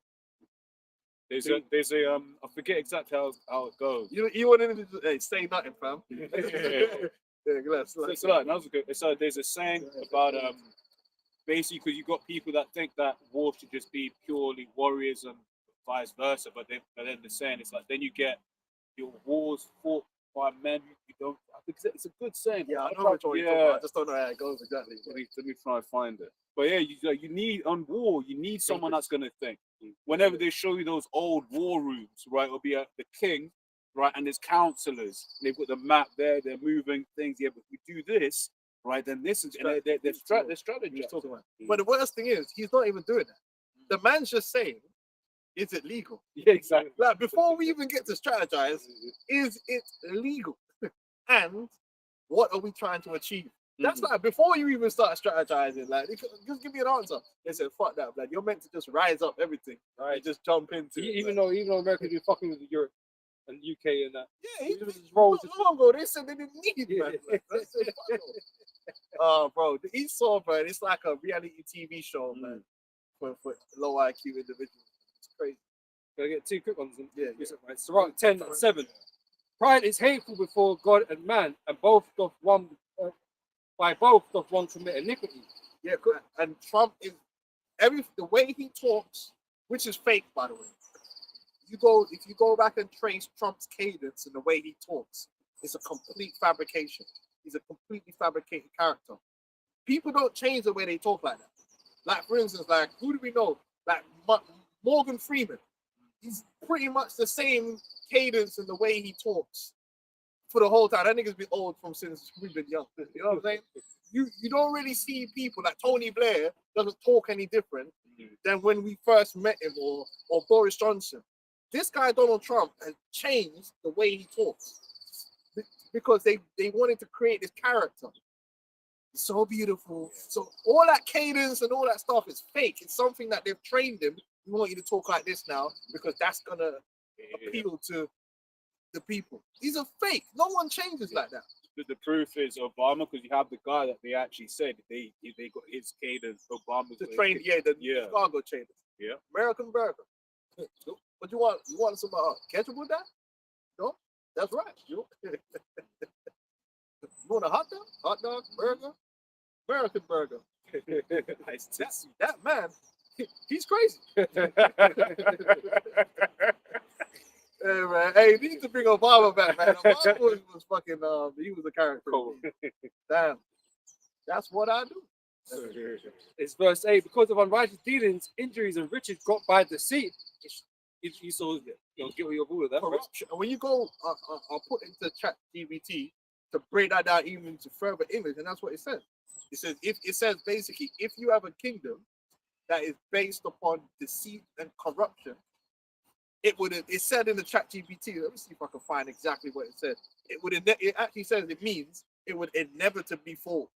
There's a I forget exactly how it goes. You want him to say nothing, fam. Yeah, glass. So that was good. So there's a saying about basically because you got people that think that war should just be purely warriors and vice versa, but then the saying it's like then you get your wars fought by men you don't. I think it's a good saying. Yeah, I know which one you're talking about. I just don't know how it goes exactly. Let me try and find it. But yeah, you need on war. You need someone that's gonna think. Whenever they show you those old war rooms, right, it'll be the king, right, and his counselors. They've got the map there. They're moving things. Yeah, but we do this, right? Then this is and they're strategists. But the worst thing is, he's not even doing that. The man's just saying, "Is it legal?" Yeah, exactly. Like before we even get to strategize, is it legal? And what are we trying to achieve? That's like before you even start strategizing, like just give me an answer. They said, "Fuck that, like you're meant to just rise up everything, right? Just jump into it." Even though America's been fucking with Europe and UK and that. Yeah, Even not just roll long ago they said they didn't need man. Like, they said, "Fuck off." Bro, the Esau, bro, it's like a reality TV show, man, for low IQ individuals. It's crazy. Gotta get two quick ones. Yeah. Right. Sirach 10:7. Pride is hateful before God and man, and both doth one by both doth one commit iniquity. Yeah, good. And Trump is the way he talks, which is fake, by the way. If you go back and trace Trump's cadence and the way he talks, it's a complete fabrication. He's a completely fabricated character. People don't change the way they talk like that. Like for instance, like who do we know? Like Morgan Freeman. He's pretty much the same cadence and the way he talks for the whole time. That nigga's been old since we've been young. You know what I'm saying? You don't really see people like Tony Blair doesn't talk any different than when we first met him or Boris Johnson. This guy Donald Trump has changed the way he talks because they wanted to create this character. It's so beautiful. So all that cadence and all that stuff is fake. It's something that they've trained him. We want you to talk like this now because that's gonna appeal to the people. These are fake. No one changes like that. The proof is Obama, because you have the guy that they actually said they got his cadence. Obama's The train, Chicago trainers. Yeah. American burger. What you want? You want some ketchup with that? No, that's right. You want a hot dog? Hot dog, burger, American burger. that man, he's crazy. Hey, man. Hey, you need to bring Obama back, man. Obama was fucking, he was a character. Damn. That's what I do. It's verse 8. Because of unrighteous dealings, injuries, and riches got by deceit. You saw, get what you're all of that. Corruption. And when you go, I'll put into ChatGPT to break that down even into further image, and that's what it says. It says basically, if you have a kingdom that is based upon deceit and corruption, it said in the ChatGPT. Let me see if I can find exactly what it said. It actually says it means it would inevitably fall,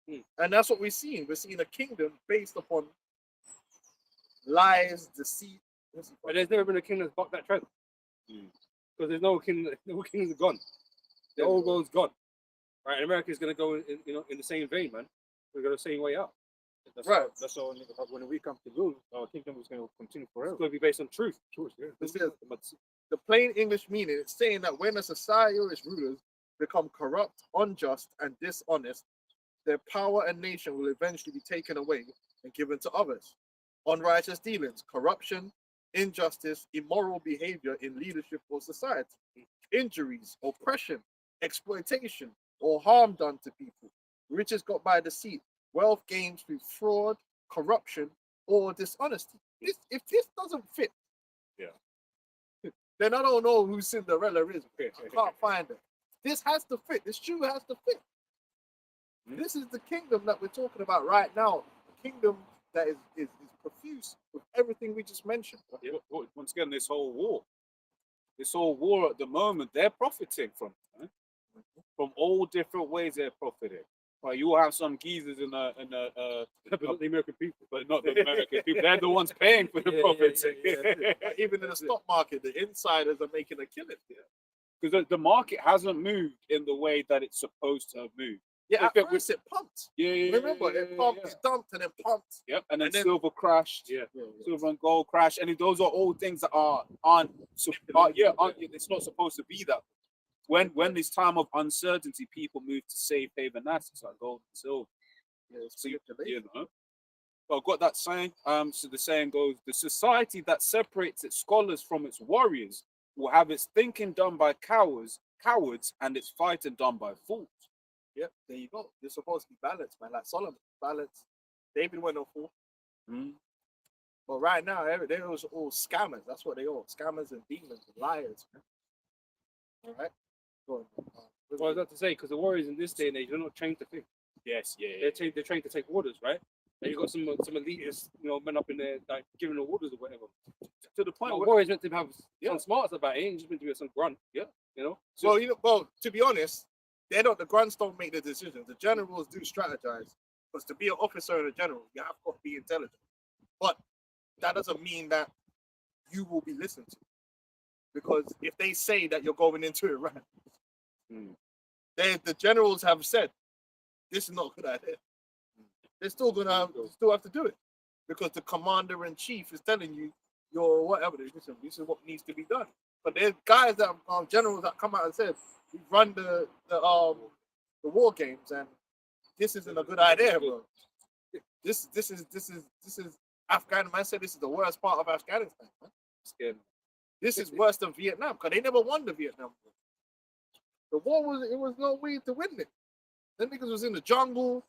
and that's what we're seeing. We're seeing a kingdom based upon lies, deceit. But there's never been a king that's bucked that trend. Because there's no king. No kings are gone. The old world's gone. Right, and America's gonna go in the same vein, man. We're going the same way out. That's all. When we come to rule, our kingdom is going to continue forever. It's going to be based on truth. Yeah. This is the plain English meaning. It's saying that when a society or its rulers become corrupt, unjust, and dishonest, their power and nation will eventually be taken away and given to others. Unrighteous dealings, corruption, injustice, immoral behavior in leadership or society, injuries, oppression, exploitation, or harm done to people, riches got by deceit, wealth gained through fraud, corruption, or dishonesty. If this doesn't fit, then I don't know who Cinderella is. I can't find it. This has to fit. This shoe has to fit. This is the kingdom that we're talking about right now. A kingdom that is profuse with everything we just mentioned. Once again, this whole war at the moment, they're profiting from all different ways they're profiting. Well, you will have some geezers in a But not the American people. but not the American people. They're the ones paying for the Yeah, profits. Yeah. Even in the stock market, the insiders are making a killing. Because the market hasn't moved in the way that it's supposed to have moved. Yeah, If at it first it pumped. Yeah. Remember, it pumped, it dumped, and then pumped. Yep, and then And then- silver crashed. Yeah. Silver and gold crashed, and those are all things that aren't it's not supposed to be that. When this time of uncertainty, people move to safe haven assets like gold and silver. Yeah, it's So, manipulation. you know. Well, I've got that saying. So the saying goes: the society that separates its scholars from its warriors will have its thinking done by cowards, and its fighting done by fools. Yep, there you go. You're supposed to be balanced, man. Like Solomon, balanced. David went on fool. But right now, they was all scammers. That's what they are. Scammers and demons and liars, man. All right? Go on. What I was about to say, because the Warriors in this day and age, they're not trained to think. Yes, yeah. They're trained to take orders, right? And you got some elitists, men up in there like giving the orders or whatever. To the point Like, where Warriors meant to have Yeah. some smarts about it, ain't just meant to be some grunt. Yeah. So Well, to be honest, they don't. The grunts don't make the decisions. The generals do strategize. Because to be an officer and a general, you have to be intelligent. But that doesn't mean that you will be listened to. Because if they say that you're going into Iran, the generals have said this is not a good idea. They're still still have to do it because the commander in chief is telling you you're whatever. Listen, this is what needs to be done. But there's guys that generals that come out and said we run the war games and this isn't a good idea, bro. This is Afghan man said this is the worst part of Afghanistan. Man. scared. This is worse than Vietnam because they never won the Vietnam War. The war was no way to win it. Them niggas was in the jungle.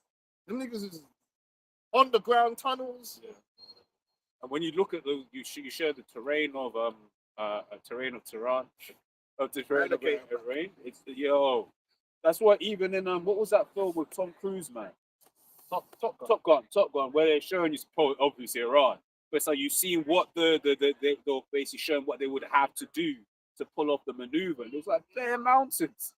Them niggas was underground tunnels. Yeah. And when you look at you share the terrain of Tehran, of the terrain of Okay. Iran. It's that's what even in what was that film with Tom Cruise, man? Top Gun, where they're showing you obviously Iran, but it's like you've seen what they're basically showing what they would have to do to pull off the maneuver. And it was like bare mountains,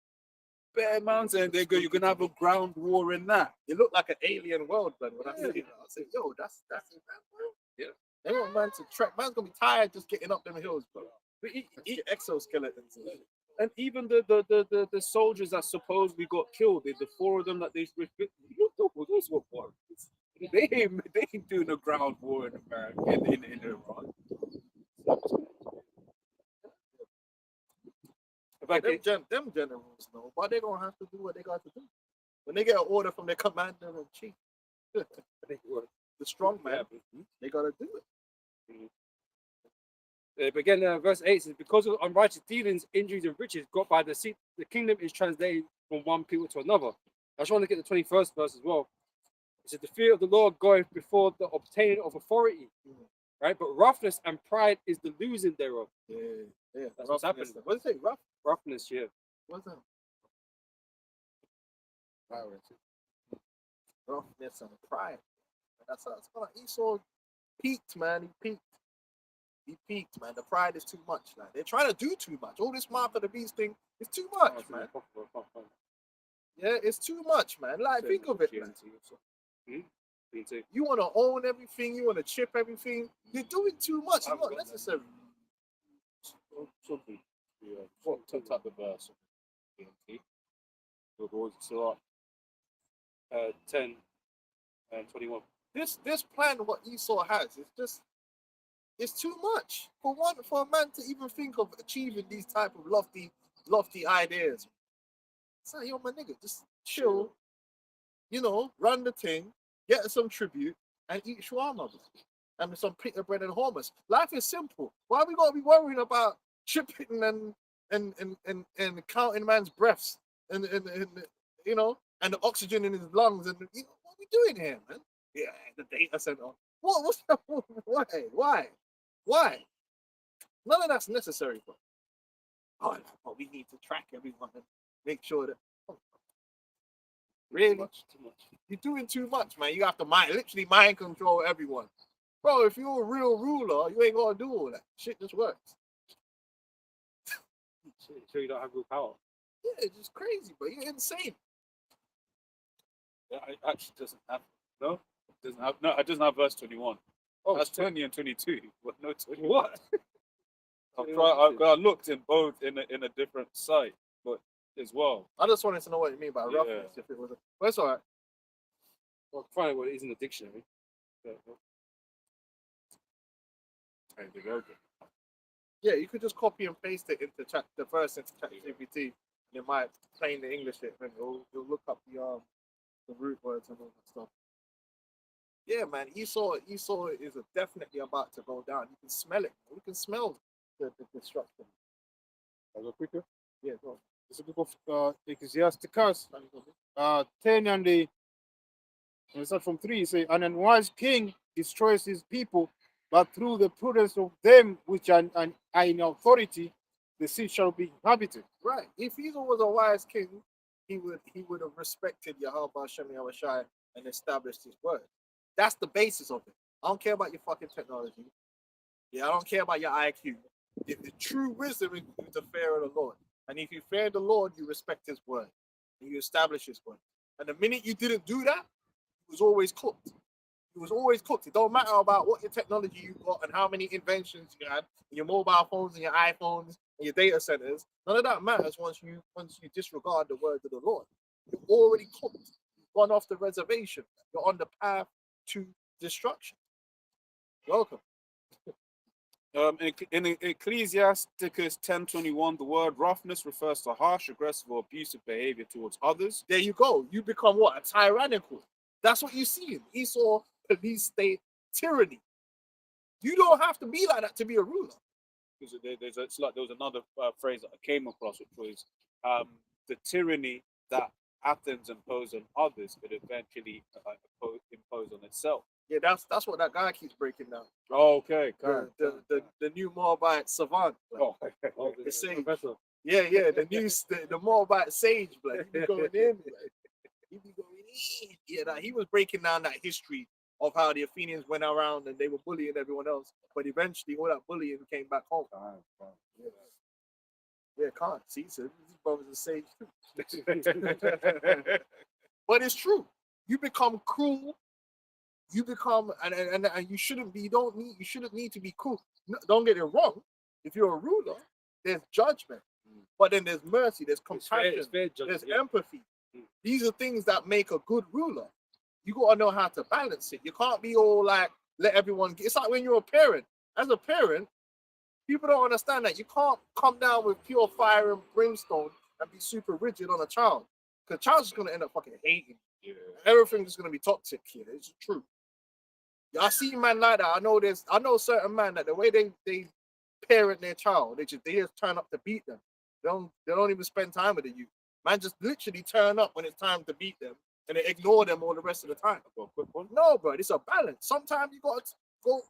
and they go, you're gonna have a ground war in that. It looked like an alien world, man. When I see it, I said, "Yo, that's it, man, bro." Yeah. They want man to trek. Man's gonna be tired just getting up them hills, bro. But Get exoskeletons. and even the soldiers that supposedly got killed, the four of them that those were warriors. They ain't doing a ground war in America in Iran. Them generals know, but they're gonna have to do what they got to do. When they get an order from their commander in chief, the strong man, they gotta do it. But again, verse 8 says, because of unrighteous dealings, injuries, and riches got by the kingdom is translated from one people to another. I just want to get the 21st verse as well. It says, the fear of the Lord goeth before the obtaining of authority, right? But roughness and pride is the losing thereof. Yeah. That's what's happening. What is it? Roughness, yeah. What's that? Roughness and pride. That's how it's going. Esau peaked, man. He peaked, man. The pride is too much, man. They're trying to do too much. All this mark of the beast thing is too much, man. Yeah, it's too much, man. Like, think of it, man. You want to own everything. You want to chip everything. You're doing too much. It's not necessary. Something. What type of verse? 10 and 21. This plan, what Esau has, it's too much for a man to even think of achieving these type of lofty ideas. So yo, my nigga, just chill, run the thing, get some tribute, and eat shawarma and some pita bread and hummus. Life is simple. Why we gotta be worrying about chipping and counting man's breaths and the oxygen in his lungs and what are we doing here, man? Yeah, the data center. What's that? Why? None of that's necessary, bro. But we need to track everyone and make sure that. Really? Too much. You're doing too much, man. You have to literally mind control everyone. Bro, if you're a real ruler, you ain't gonna do all that. Shit just works. So you don't have real power. Yeah, it's just crazy, bro. You're insane. It actually doesn't have. No, it doesn't have. No, it doesn't have verse 21. Oh, That's 20 and 22, but no 21. what? I looked in both in a different site, but as well. I just wanted to know what you mean by Yeah. roughness. If it was, but it's all right. Well, find out what it is in the dictionary. Yeah. Hey, there you go. Yeah, you could just copy and paste it into the verse into ChatGPT, and it might plain the English it, and you'll look up the root words and all that stuff. Yeah, man, Esau is definitely about to go down. You can smell it. You can smell the destruction. I'll go quicker. Yeah, go on. It's a book of Ecclesiasticus 10 and the we start from 3. It says, an unwise king destroys his people, but through the prudence of them which are in authority, the city shall be inhabited. Right. If Esau was a wise king, he would have respected Yahweh Hashem Yahushai and established his word. That's the basis of it. I don't care about your fucking technology. Yeah, I don't care about your IQ. The true wisdom is the fear of the Lord. And if you fear the Lord, you respect his word. And you establish his word. And the minute you didn't do that, it was always cooked. It was always cooked. It don't matter about what your technology you got and how many inventions you had, and your mobile phones and your iPhones and your data centers. None of that matters once you disregard the word of the Lord. You're already cooked. You've gone off the reservation. You're on the path to destruction. Welcome. In Ecclesiasticus 10:21, the word roughness refers to harsh, aggressive, or abusive behavior towards others. There you go. You become what? A tyrannical. That's what you see in Esau police state tyranny. You don't have to be like that to be a ruler. It's like there was another phrase that I came across, which was the tyranny that Athens imposed on others, it eventually imposed on itself. Yeah, that's what that guy keeps breaking down. Oh, okay. The new Moabite savant. Oh, the sage. Professor. Yeah, the Moabite sage, blood. He be going in, blood. He be going in. Yeah, he was breaking down that history of how the Athenians went around and they were bullying everyone else, but eventually all that bullying came back home. Yeah, can't see. So these brothers are sage too. But it's true. You become cruel. You become and you shouldn't be. You shouldn't need to be cruel. No, don't get it wrong. If you're a ruler, there's judgment, but then there's mercy. There's compassion. It's fair judgment, there's yeah. empathy. These are things that make a good ruler. You gotta know how to balance it. You can't be all like let everyone. It's like when you're a parent. As a parent, people don't understand that you can't come down with pure fire and brimstone and be super rigid on a child, because the child's just gonna end up fucking hating. Yeah. Everything's just gonna be toxic here. It's true. I see man like that. I know certain man that the way they parent their child, they just turn up to beat them. They don't even spend time with the youth. Man just literally turn up when it's time to beat them and they ignore them all the rest of the time. Got a quick one. No, bro, it's a balance. Sometimes you got to go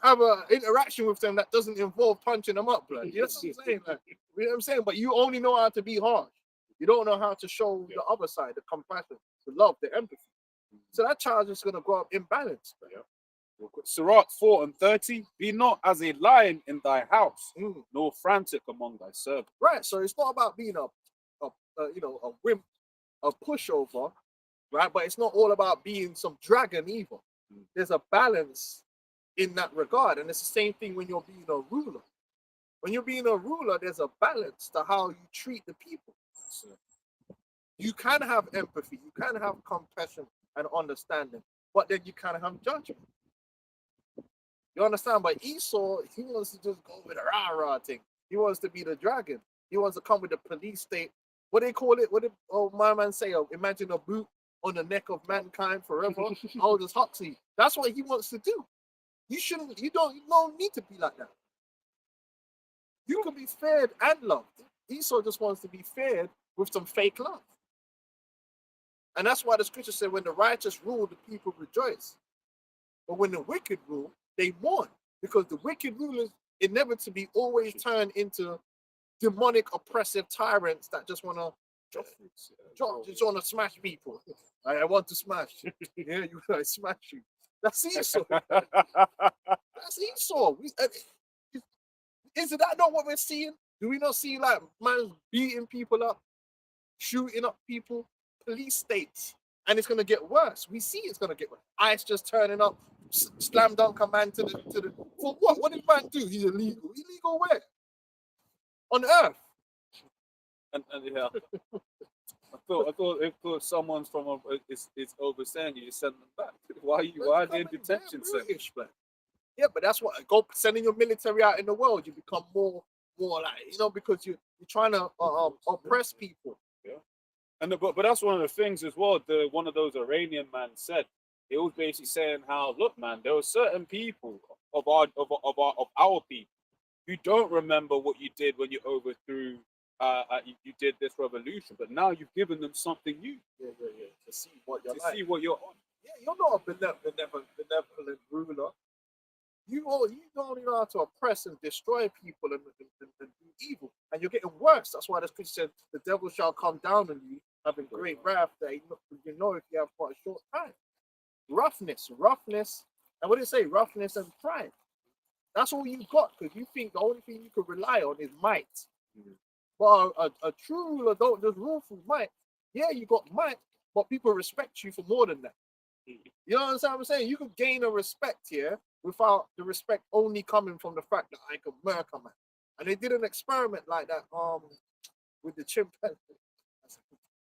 have an interaction with them that doesn't involve punching them up, blood. You know what I'm saying? Like, you know what I'm saying? But you only know how to be harsh. You don't know how to show the other side, the compassion, the love, the empathy. So that child's just gonna grow up imbalanced. Yeah. Sirach 4:30. Be not as a lion in thy house, nor frantic among thy servants. Right. So it's not about being a wimp, a pushover, right? But it's not all about being some dragon either. There's a balance in that regard, and it's the same thing when you're being a ruler. When you're being a ruler, there's a balance to how you treat the people. You can have empathy, you can have compassion and understanding, but then you can have judgment. You understand? But Esau, he wants to just go with a rah-rah thing. He wants to be the dragon. He wants to come with the police state. What they call it? What did my man say? Imagine a boot on the neck of mankind forever. Aldous Huxley. That's what he wants to do. You don't need to be like that. You can be feared and loved. Esau just wants to be feared with some fake love. And that's why the scripture said, when the righteous rule, the people rejoice. But when the wicked rule, they mourn, because the wicked rulers inevitably always turn into demonic, oppressive tyrants that just want to just want to smash people. I want to smash. Yeah, I smash you. That's Esau. That's Esau. Is that not what we're seeing? Do we not see like man beating people up, shooting up people, police states and it's gonna get worse. We see it's gonna get worse. ICE just turning up, slam dunk a man to the for what? What did man do? He's illegal. Illegal where? On earth. And yeah, I thought someone's from is overstaying, you just send them back. Why are they in detention center? British, man. Yeah, but that's what sending your military out in the world. You become more like because you're trying to oppress people. And but that's one of the things as well. One of those Iranian man said, he was basically saying how, look, man, there were certain people of our people who don't remember what you did when you overthrew. You did this revolution, but now you've given them something new. Yeah. To see what you're see what you're on. Yeah, you're not a benevolent ruler. You only know how to oppress and destroy people and do evil, and you're getting worse. That's why the scripture said, "The devil shall come down on you, having great wrath." That if you have for a short time. Roughness, and what did it say? Roughness and pride. That's all you got, because you think the only thing you can rely on is might. But a true ruler don't just rule through might. Yeah, you got might, but people respect you for more than that. You know what I'm saying? You could gain a respect here without the respect only coming from the fact that I could murder man. And they did an experiment like that with the chimpanzees.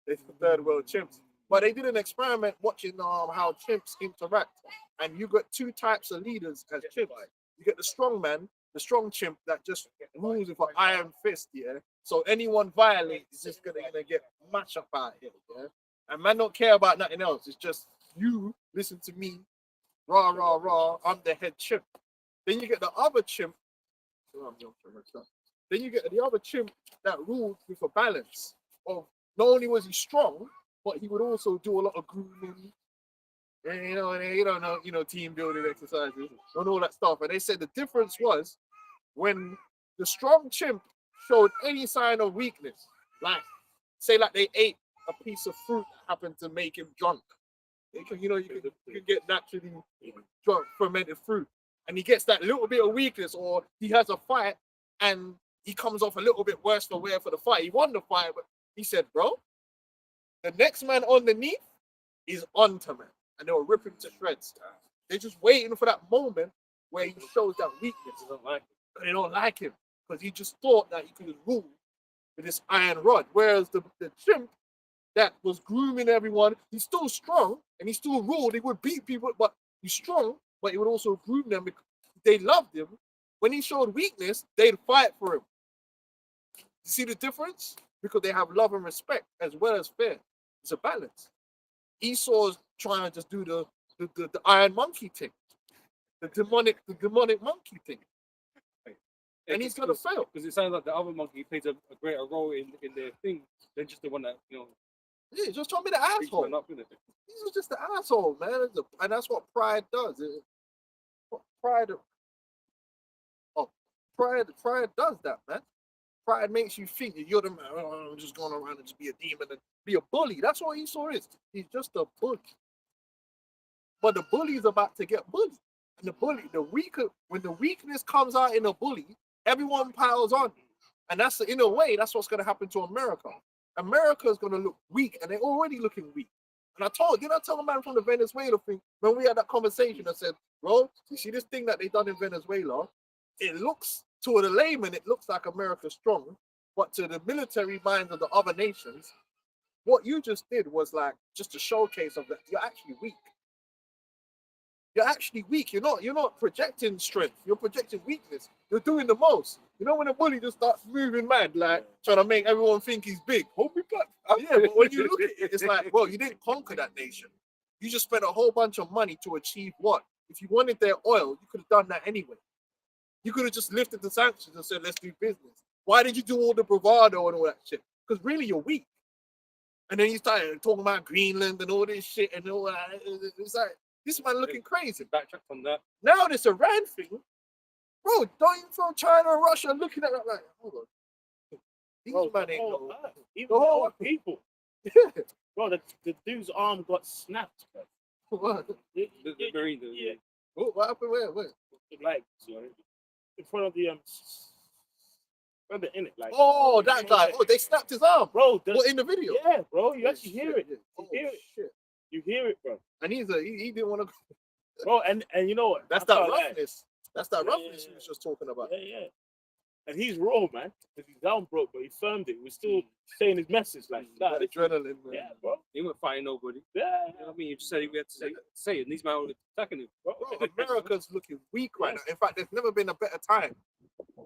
It's the third world chimps. But they did an experiment watching how chimps interact. And you got two types of leaders as chimps. You get the strong man, the strong chimp that just rules with an iron fist, yeah. So anyone violates is just gonna get matched up out here, yeah. And man don't care about nothing else. It's just you listen to me, rah rah rah. I'm the head chimp. Then you get the other chimp. Then you get the other chimp that ruled with a balance of not only was he strong, but he would also do a lot of grooming. And you don't know, team building exercises and all that stuff. And they said the difference was when the strong chimp showed any sign of weakness, like say they ate a piece of fruit that happened to make him drunk. You can get naturally drunk fermented fruit, and he gets that little bit of weakness, or he has a fight and he comes off a little bit worse for wear for the fight. He won the fight, but he said, bro, the next man underneath is onto man. And they were ripping to shreds. They're just waiting for that moment where he shows that weakness. They don't like him because he just thought that he could rule with this iron rod. Whereas the chimp that was grooming everyone, he's still strong and he still ruled. He would beat people, but he's strong, but he would also groom them because they loved him. When he showed weakness, they'd fight for him. You see the difference? Because they have love and respect as well as fear. It's a balance. Esau's trying to just do the iron monkey thing, the demonic monkey thing, and he's gonna fail because it sounds like the other monkey plays a greater role in their thing than just the one that Yeah, just told me the asshole. He's just the asshole, man, and that's what pride does. Pride does that, man. Pride makes you think that you're the man. Oh, I'm just going around and just be a demon and be a bully. That's what Esau is. He's just a bully. But the bully is about to get bullied. And when the weakness comes out in a bully, everyone piles on. And in a way, that's what's going to happen to America. America is going to look weak, and they're already looking weak. And did I tell a man from the Venezuela thing when we had that conversation? I said, bro, you see this thing that they done in Venezuela? It looks, to the layman, it looks like America's strong, but to the military minds of the other nations, what you just did was like just a showcase of that you're actually weak. You're actually weak. You're not projecting strength. You're projecting weakness. You're doing the most. You know when a bully just starts moving mad, like trying to make everyone think he's big. Hold me back. Yeah, but when you look at it, it's like, well, you didn't conquer that nation. You just spent a whole bunch of money to achieve what? If you wanted their oil, you could have done that anyway. You could have just lifted the sanctions and said, let's do business. Why did you do all the bravado and all that shit? Because really, you're weak. And then you started talking about Greenland and all this shit and all that. It's like, this man looking crazy. Backtrack on that. Now this Iran thing, bro, don't even from China and Russia looking at that like, hold on. These man ain't no... Even the whole people. Yeah. Bro, the dude's arm got snapped, bro. What? The Marine. Yeah. What happened? Where? Like, in front of the remember in it, like. Oh, that guy. Oh, they snapped his arm. Bro, What, in the video? yeah, bro, you actually hear it. You Oh, hear it. shit. You hear it, bro. And he didn't want to. Bro, and you know what? That's I that can't lie. roughness. That's that Yeah, roughness yeah, he was just talking about. Yeah. And he's raw, man. Because he's down broke, but he firmed it. He was still saying his message like that. That adrenaline, man. Yeah, bro. He wasn't fighting nobody. Yeah. You know what I mean? He just said he had to say it, and these men were attacking him. Bro, America's looking weak right now. In fact, there's never been a better time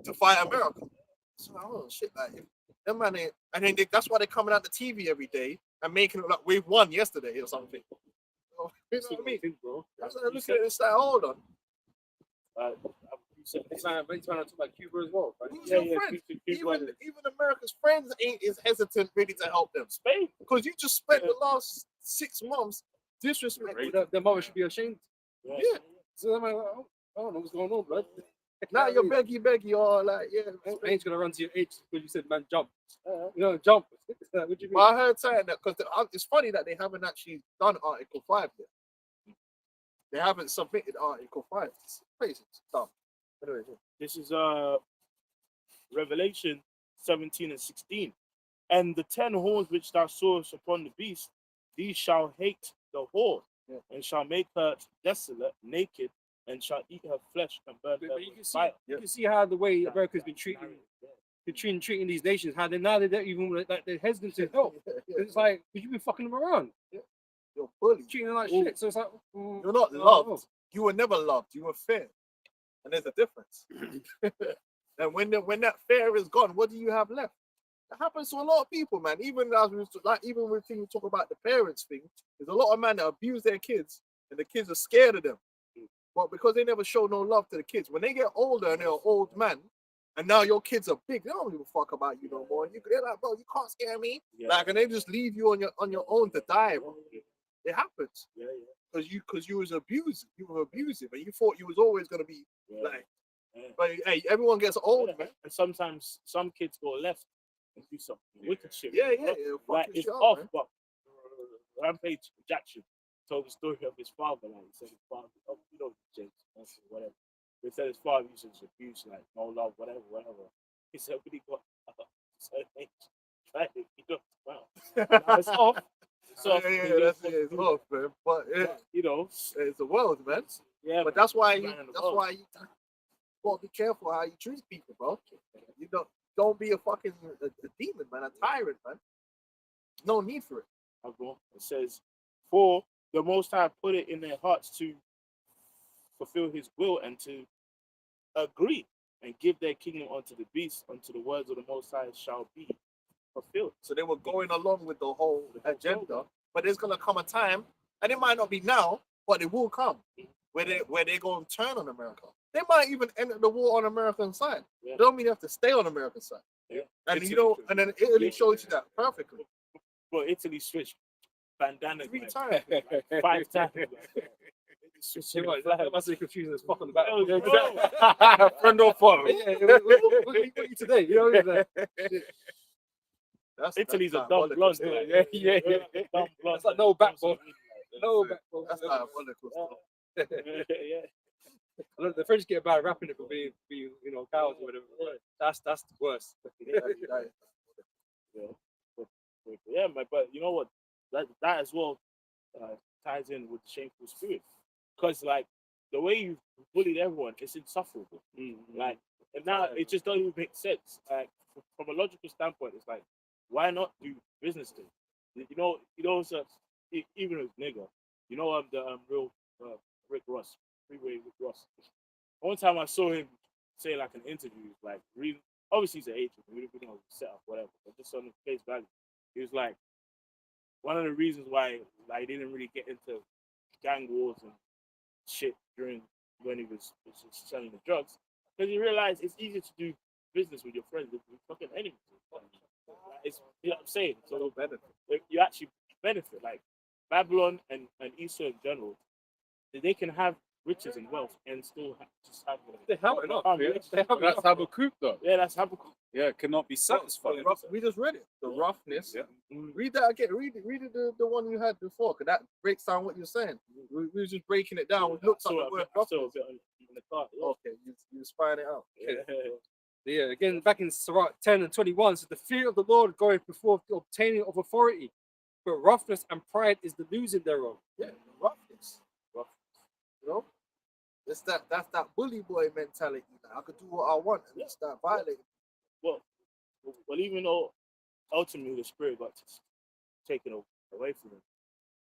to fight America. So, oh shit, like them man ain't, and then that's why they're coming out the TV every day and making it like we've won yesterday or something. You know what I mean? Bro. That's what I'm looking at this like, hold on. This man talk about Cuba as well. Right? Who's your friend? Even America's friends ain't is hesitant really to help them. Spain. Because you just spent the last 6 months disrespecting. Their mother should be ashamed. Yeah. So I'm like, oh, I don't know what's going on, blood. Now you're beggy or like, yeah. I ain't gonna run to your age because you said, man, jump. You know, jump. What do you mean? Well, I heard saying that because it's funny that they haven't actually done Article 5 yet. They haven't submitted Article 5. It's crazy. It's dumb. Anyway, This is Revelation 17 and 16. And the 10 horns which thou sawest upon the beast, these shall hate the whore, and shall make her desolate, naked, and shall eat her flesh and burn her But you with can see, fire. you can see how the way America's been treating these nations, how they don't even like they're hesitant to help. It's like, because you've been fucking them around, you're bully. treating them like shit. So it's like, You're not no. loved. You were never loved. You were fair. And there's a difference. And when that fear is gone, what do you have left? That happens to a lot of people, man. Even as we even when we talk about the parents thing, there's a lot of men that abuse their kids, and the kids are scared of them. But because they never show no love to the kids, when they get older and they're an old man, and now your kids are big, they don't give a fuck about you no more. They're like, bro, you can't scare me. Yeah. Like, and they just leave you on your own to die, bro. It happens. Yeah. Because you was abusive. You were abusive, and you thought you was always gonna be Yeah. like. Yeah. But hey, everyone gets old, man. And sometimes some kids go left and do some wicked shit. Yeah. Like fucking it's shit up, off, man. but Rampage Jackson told the story of his father. Like he said, his father, you know, James, whatever. He said his father used to abuse, like no love, whatever. He said when he got a certain age, tried it, he looked wow. Now it's off. It's off. It's off, man. But You know, it's the world, man. yeah. But man. that's why Man in the world. you gotta be careful how you treat people, bro. You don't be a fucking a demon, man, a tyrant, man. No need for it. I'll go on. It says, for the Most High put it in their hearts to fulfill his will and to agree and give their kingdom unto the beast, unto the words of the Most High shall be fulfilled. So they were going along with the whole agenda, but there's gonna come a time, and it might not be now, but it will come, where they're going to turn on America. They might even enter the war on American side. Yeah. Don't mean you have to stay on American side. Yeah. And Italy and then Italy shows you that perfectly. But Italy switched bandana 3 like, times. 5 times. That must be confusing as fuck on the back. Bro. Friend or foe? Yeah, what are you today? You know what I mean? Italy's a dumb diabolical blonde. stuff. Yeah. Dumb blonde. It's like no backbone. No backbone. That's diabolical stuff. Yeah. Look, the French get a bad rapping it for being cows or whatever. That's the worst. Yeah, but you know what? That as well ties in with shameful spirit, because like the way you bullied everyone, it's insufferable. Like, and now it just doesn't even make sense. Like from a logical standpoint, it's like, why not do business then? So even with nigga, the real Rick Ross, Freeway Rick Ross. One time I saw him say like an interview, like obviously he's an agent, we don't know set up whatever, but just on the face value, he was like, one of the reasons why like he didn't really get into gang wars and shit during when he was selling the drugs, because he realized it's easier to do business with your friends than with fucking enemies. It's, you know what I'm saying? So No benefit. you actually benefit. Like Babylon and Esau in general, they can have riches and wealth and still just have They have enough. That's Habakkuk, though. Yeah, that's Habakkuk. Yeah, it cannot be satisfied. We just read it. The roughness. Yeah. Read that again. Read it the one you had before, because that breaks down what you're saying. We were just breaking it down. We looked up the word roughness. In the car. Okay, you spying it out. Yeah, again, back in Sirach 10 and 21, so the fear of the Lord goeth before the obtaining of authority, but roughness and pride is the losing thereof. Yeah, roughness. You know, that's that bully boy mentality. Like, I could do what I want and just start violating. Well, even though ultimately the spirit got taken away from him,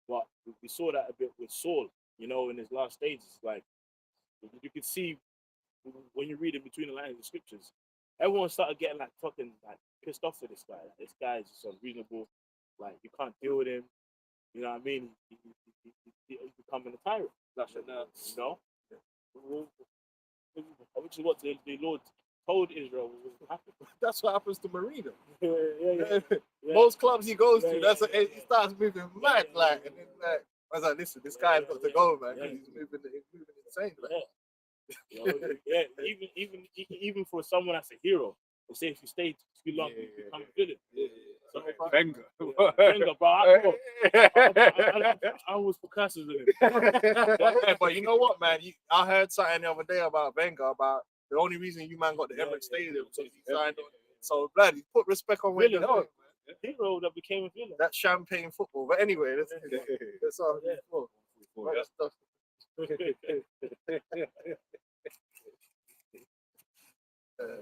but we saw that a bit with Saul. You know, in his last stages, like you could see when you read in between the lines of the scriptures, everyone started getting like fucking like pissed off with this guy. Like, this guy is just unreasonable. Like you can't deal with him. You know what I mean? He's becoming a tyrant. That's it. You know, which is what the Lord told Israel was happening. That's what happens to Marino. Yeah. Most clubs he goes to, Yeah, that's yeah, he starts moving mad, yeah, like, and then like, I was like, listen, this guy's got to go, man. Yeah. He's moving insane. Like. You know, even for someone that's a hero, they say if you stay too long, you become a villain. So, Wenger. Wenger, but I was for curses with him. But you know what, man? I heard something the other day about Wenger, about the only reason you man got the Emirates Stadium because he signed on. So, blood, he put respect on Wenger. Villain, hero that became a villain. That champagne football. But anyway, that's all. Right, stuff.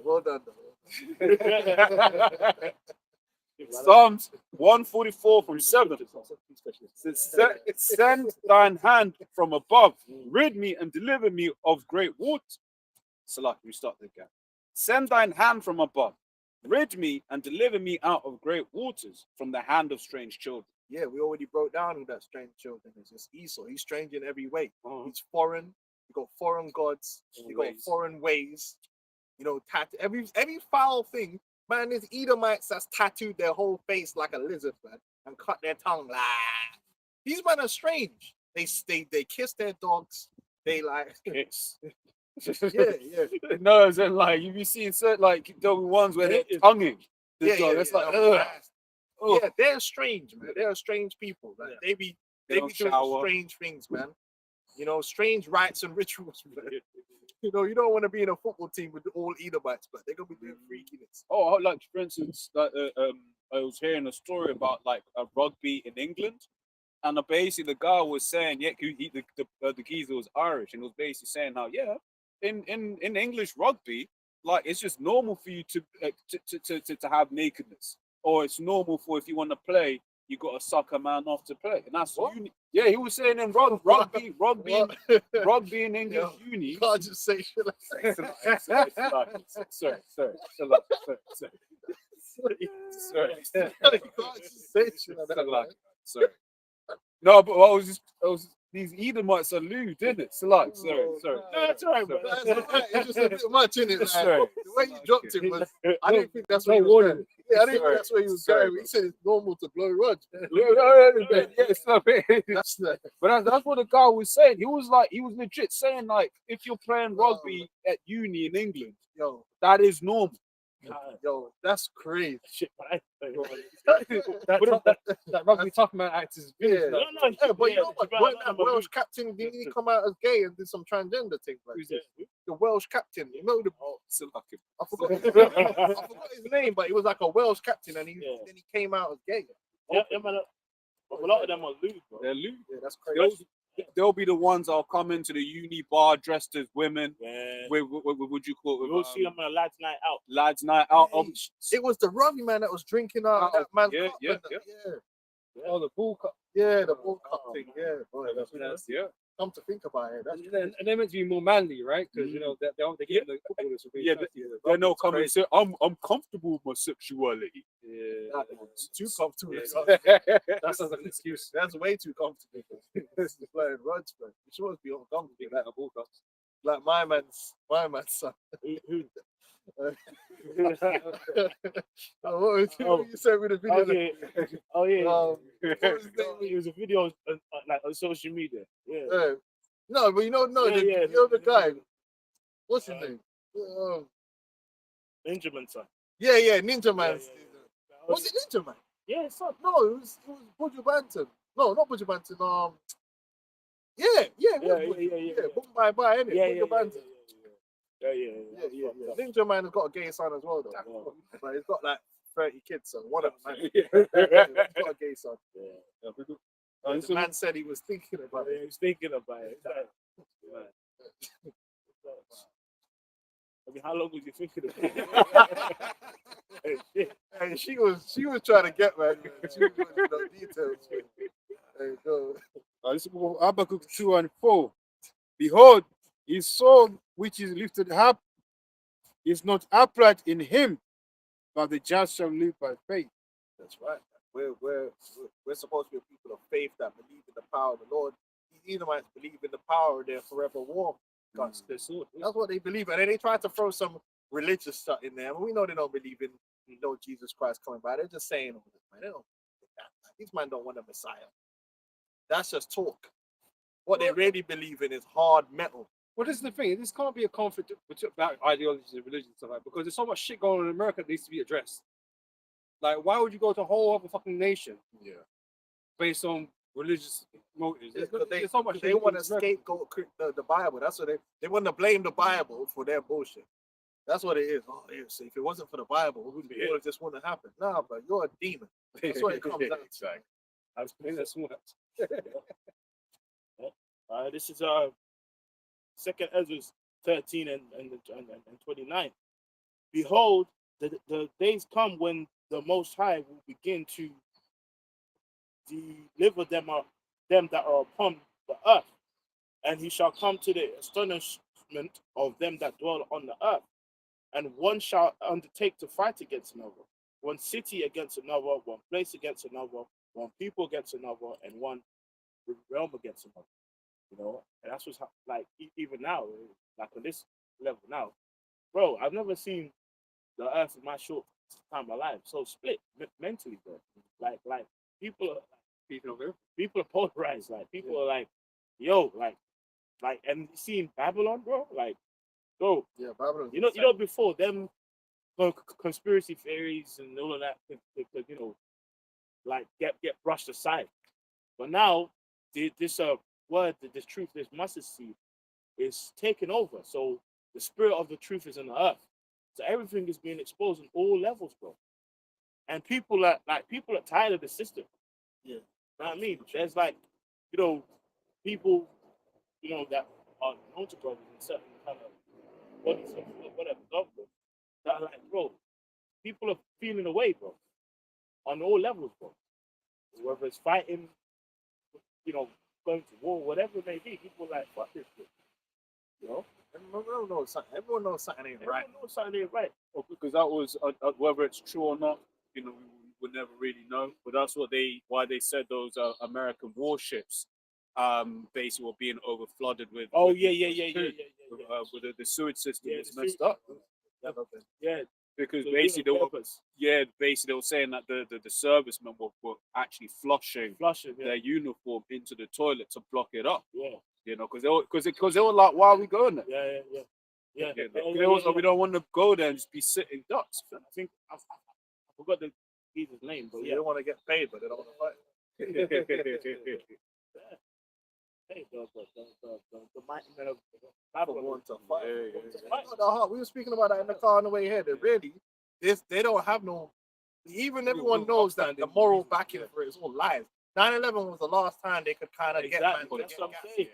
Well done, though. Psalms 144 from 7. Send thine hand from above, rid me and deliver me of great water. Salah, we start again. Send thine hand from above, rid me and deliver me out of great waters, from the hand of strange children. Yeah, we already broke down who that strange children is. It's Esau. He's strange in every way. He's foreign. You got foreign gods. You got foreign ways. You know, every foul thing. Man, there's Edomites that's tattooed their whole face like a lizard, man, and cut their tongue. Like, these men are strange. They kiss their dogs. They like yeah. No, as in like you be seeing certain like the ones where they're tonguing the dog. It's like, yeah, they're strange, man. They're strange people. Like, they be doing strange things, man. You know, strange rites and rituals, man. You know, you don't want to be in a football team with all Edomites, but they're gonna be doing freakiness. Oh, like for instance, like I was hearing a story about like a rugby in England, and basically the guy was saying, yeah, the geezer was Irish, and was basically saying how in English rugby, like it's just normal for you to have nakedness, or it's normal for if you want to play, you got to suck a man off to play, and that's yeah. He was saying in rugby in English uni. You can't just say shit like that. Sorry. You can't just say shit like that. Sorry. No, but I was these Edomites are lewd, didn't it? So like, sorry. No, that's all right, bro. That's all right. It's just a bit much, innit? Like, Sorry. the way you dropped it was, I didn't think that's where he was going. Yeah, I didn't think that's where he was going. He said it's normal to blow rods. But that's what the guy was saying. He was legit saying like, if you're playing rugby at uni in England, that is normal. Yo, that's crazy. Shit, man. That rugby tough man act is Yeah, but you know what? Yeah, Wasn't that Welsh captain, didn't he come out as gay and did some transgender thing? Like, the Welsh captain, you know, I forgot his name, but he was like a Welsh captain, and then he came out as gay. Yeah, man. A lot of them are lewd, bro. They're lewd. Yeah, that's crazy. They'll be the ones that'll come into the uni bar dressed as women. Yeah. With would you call it? We'll see them on a lads' night out. Lads' night out. It was the rugby man that was drinking out that man's cup. Yeah. Oh, the ball cup. Yeah, the ball cup thing. Yeah, boy, That's come to think about it. That's And they're meant to be more manly, right? Because you know they get the footballers. They're no coming to say I'm comfortable with my sexuality. Yeah, it's too comfortable. that sounds like an excuse. That's way too comfortable. This is playing rods, man. You're supposed to be uncomfortable. Like a ball cup. Like my man's son. Who? What you sent me the video? Oh yeah. What was his name? It was a video like on social media. Yeah. No, but you know the guy. What's his name? Ninja Man, son. Yeah, Ninja Man. Was it Ninja Man? Yeah, son. No, it was Buju Banton. No, not Buju Banton. Yeah. Boom bye, innit? Buju Banton. Yeah. Ninja Man has got a gay son as well, though. But he's got like 30 kids, so one of them. He's got a gay okay, son. Yeah, we go- The so- man said he was thinking about But it. he was thinking about it. It's like, I mean, how long was you thinking about it? Hey, shit. And she was trying to get man. She was wanting to know details. Man. There you go. This is book of Habakkuk 2 and 4. Behold, his soul which is lifted up is not upright in him, but the just shall live by faith. That's right. We're supposed to be a people of faith that believe in the power of the Lord. These Edomites believe in the power of their forever warm. God's their sword. That's what they believe. And then they try to throw some religious stuff in there. I mean, we know they don't believe in Jesus Christ coming by. They're just saying all this, man. They don't believe that, man. These men don't want a Messiah. That's just talk. What they really believe in is hard metal. Well, this is the thing. This can't be a conflict about ideologies and religion and stuff like that, because there's so much shit going on in America that needs to be addressed. Like, why would you go to a whole other fucking nation Yeah. based on religious motives? They There's so much. they want to scapegoat the Bible. That's what they want to blame the Bible for their bullshit. That's what it is. Oh, yeah, so if it wasn't for the Bible, all of this wouldn't happen. Nah, but you're a demon. That's what it comes down to. Exactly. I was playing that smart. This is 2nd Ezra 13 and 29. Behold, the days come when the Most High will begin to deliver them that are upon the earth, and he shall come to the astonishment of them that dwell on the earth, and one shall undertake to fight against another, one city against another, one place against another, one people against another, and one realm against another. You know, and that's what's like even now, like on this level now, bro. I've never seen the earth in my short time of my life so split mentally, bro. Like people are polarized. Like people are like, yo, like, and seeing Babylon, bro. Like, bro, Yeah, Babylon. you know, before them conspiracy theories and all of that could, you know, like get brushed aside. But now this word, this truth, this mustard seed is taken over. So the spirit of the truth is in the earth. So everything is being exposed on all levels, bro. And people are tired of the system. Yeah. You know what I mean? There's like, you know, people, you know, that are known to brothers in certain kind of bodies or whatever, government, that are like, bro, people are feeling away, bro. On all levels, bro. Whether it's fighting, you know, going to war, whatever it may be, people are like, fuck this shit. You know? Everyone knows something ain't right. Everyone knows something ain't right. Well, because that was whether it's true or not, you know, we would never really know. But that's why they said those American warships, basically were being over flooded with. Oh, with yeah. with the sewage system Yeah, was the messed sewage- up Yeah, because so basically they doing were on purpose. basically they were saying that the servicemen were actually flushing Flushing, their uniform into the toilet to block it up. yeah. You know, because they were like, why are we going there? Yeah. They was like, we don't want to go there and just be sitting ducks. I think I forgot the geezer's name, but So yeah. they don't want to get paid, but they don't want to fight. Hey, the mighty men of People Babylon. want to fight. Yeah. The heart. We were speaking about that in the car on the way here. That really, they don't have no. Even everyone knows that the moral backing for it is all lies. 9/11 was the last time they could kind of get man Exactly. to That's get what I'm gas. saying.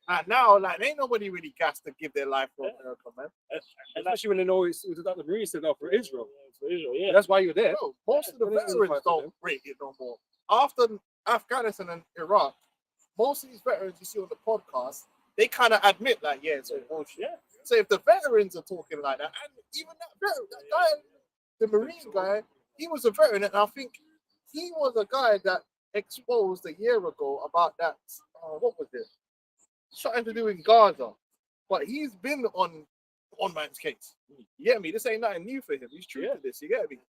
And now, like, ain't nobody really gas to give their life for Yeah. America, man. And Especially when they know it was about the Marines set up for Israel. For Israel, yeah. That's why you're there. Bro, most of the They didn't veterans fight for don't rate it no more. After Afghanistan and Iraq, most of these veterans you see on the podcast, they kind of admit, like, yeah, it's all bullshit. Yeah. So if the veterans are talking like that, and even that veteran, that guy, the Marine guy, he was a veteran, and I think he was a guy that exposed a year ago about that. What was it? Something to do with Gaza. But he's been on one man's case. You get me? This ain't nothing new for him. He's true Yeah. to this. You get me?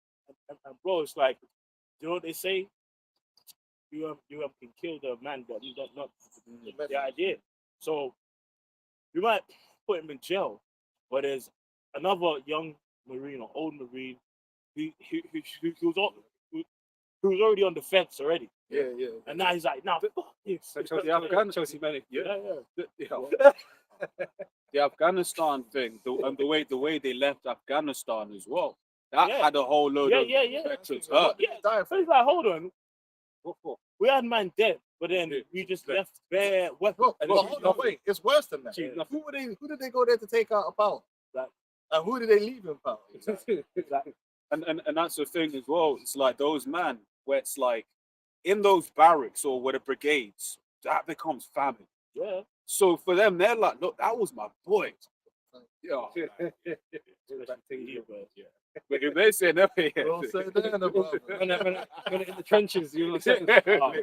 And bro, it's like, you know what they say? You can kill the man, but you don't not the idea. So you might put him in jail, but there's another young Marine or old Marine who was already on the fence already. Yeah. And now he's like, nah, fuck this. That shows the Afghan, Chelsea Manning. Yeah. The Afghanistan thing, and the way they left Afghanistan as well, that Yeah. had a whole load of Yeah. veterans What hurt. did he die So for? it's like, hold on. What for? We had man dead, but then we just left bare weapons. Bro, And but it's hold on, nothing. wait, it's worse than that. Cheap, nothing. Who did they go there to take out a power? Like- And who did they leave in power? And that's the thing as well. It's like those man where it's like in those barracks or where the brigades, that becomes family. Yeah. So for them, they're like, look, that was my boy. Yeah. But if they say never, Well said there, no problem. When in the trenches, you know what I'm saying?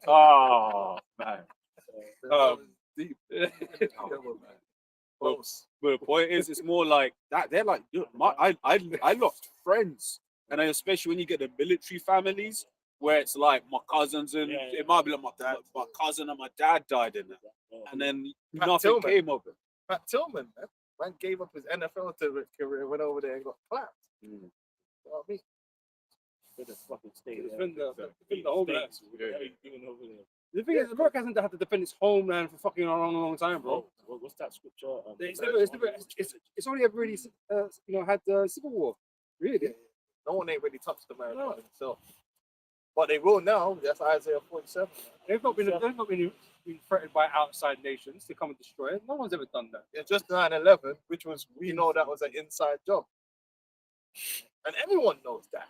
oh man. Deep. Oh. Close. But the point is, it's more like that. They're like, "Yo, I lost friends, and then especially when you get the military families, where it's like my cousins and it might be like my cousin and my dad died in it, and then Pat nothing Tillman. came of it. Pat Tillman, man gave up his NFL career, went over there and got clapped. Mm. You know what I mean? Better fucking stay It's there. been the homeland. What are you doing over there? The thing is, America hasn't had to defend its homeland for fucking a long time, bro. What's that scripture? It's only ever really, had civil war. Really? No one ain't really touched America by themselves. But they will now. That's Isaiah 47. They've not been threatened by outside nations to come and destroy it. No one's ever done that. It's just 9/11, which was, we know that was an inside job. And everyone knows that.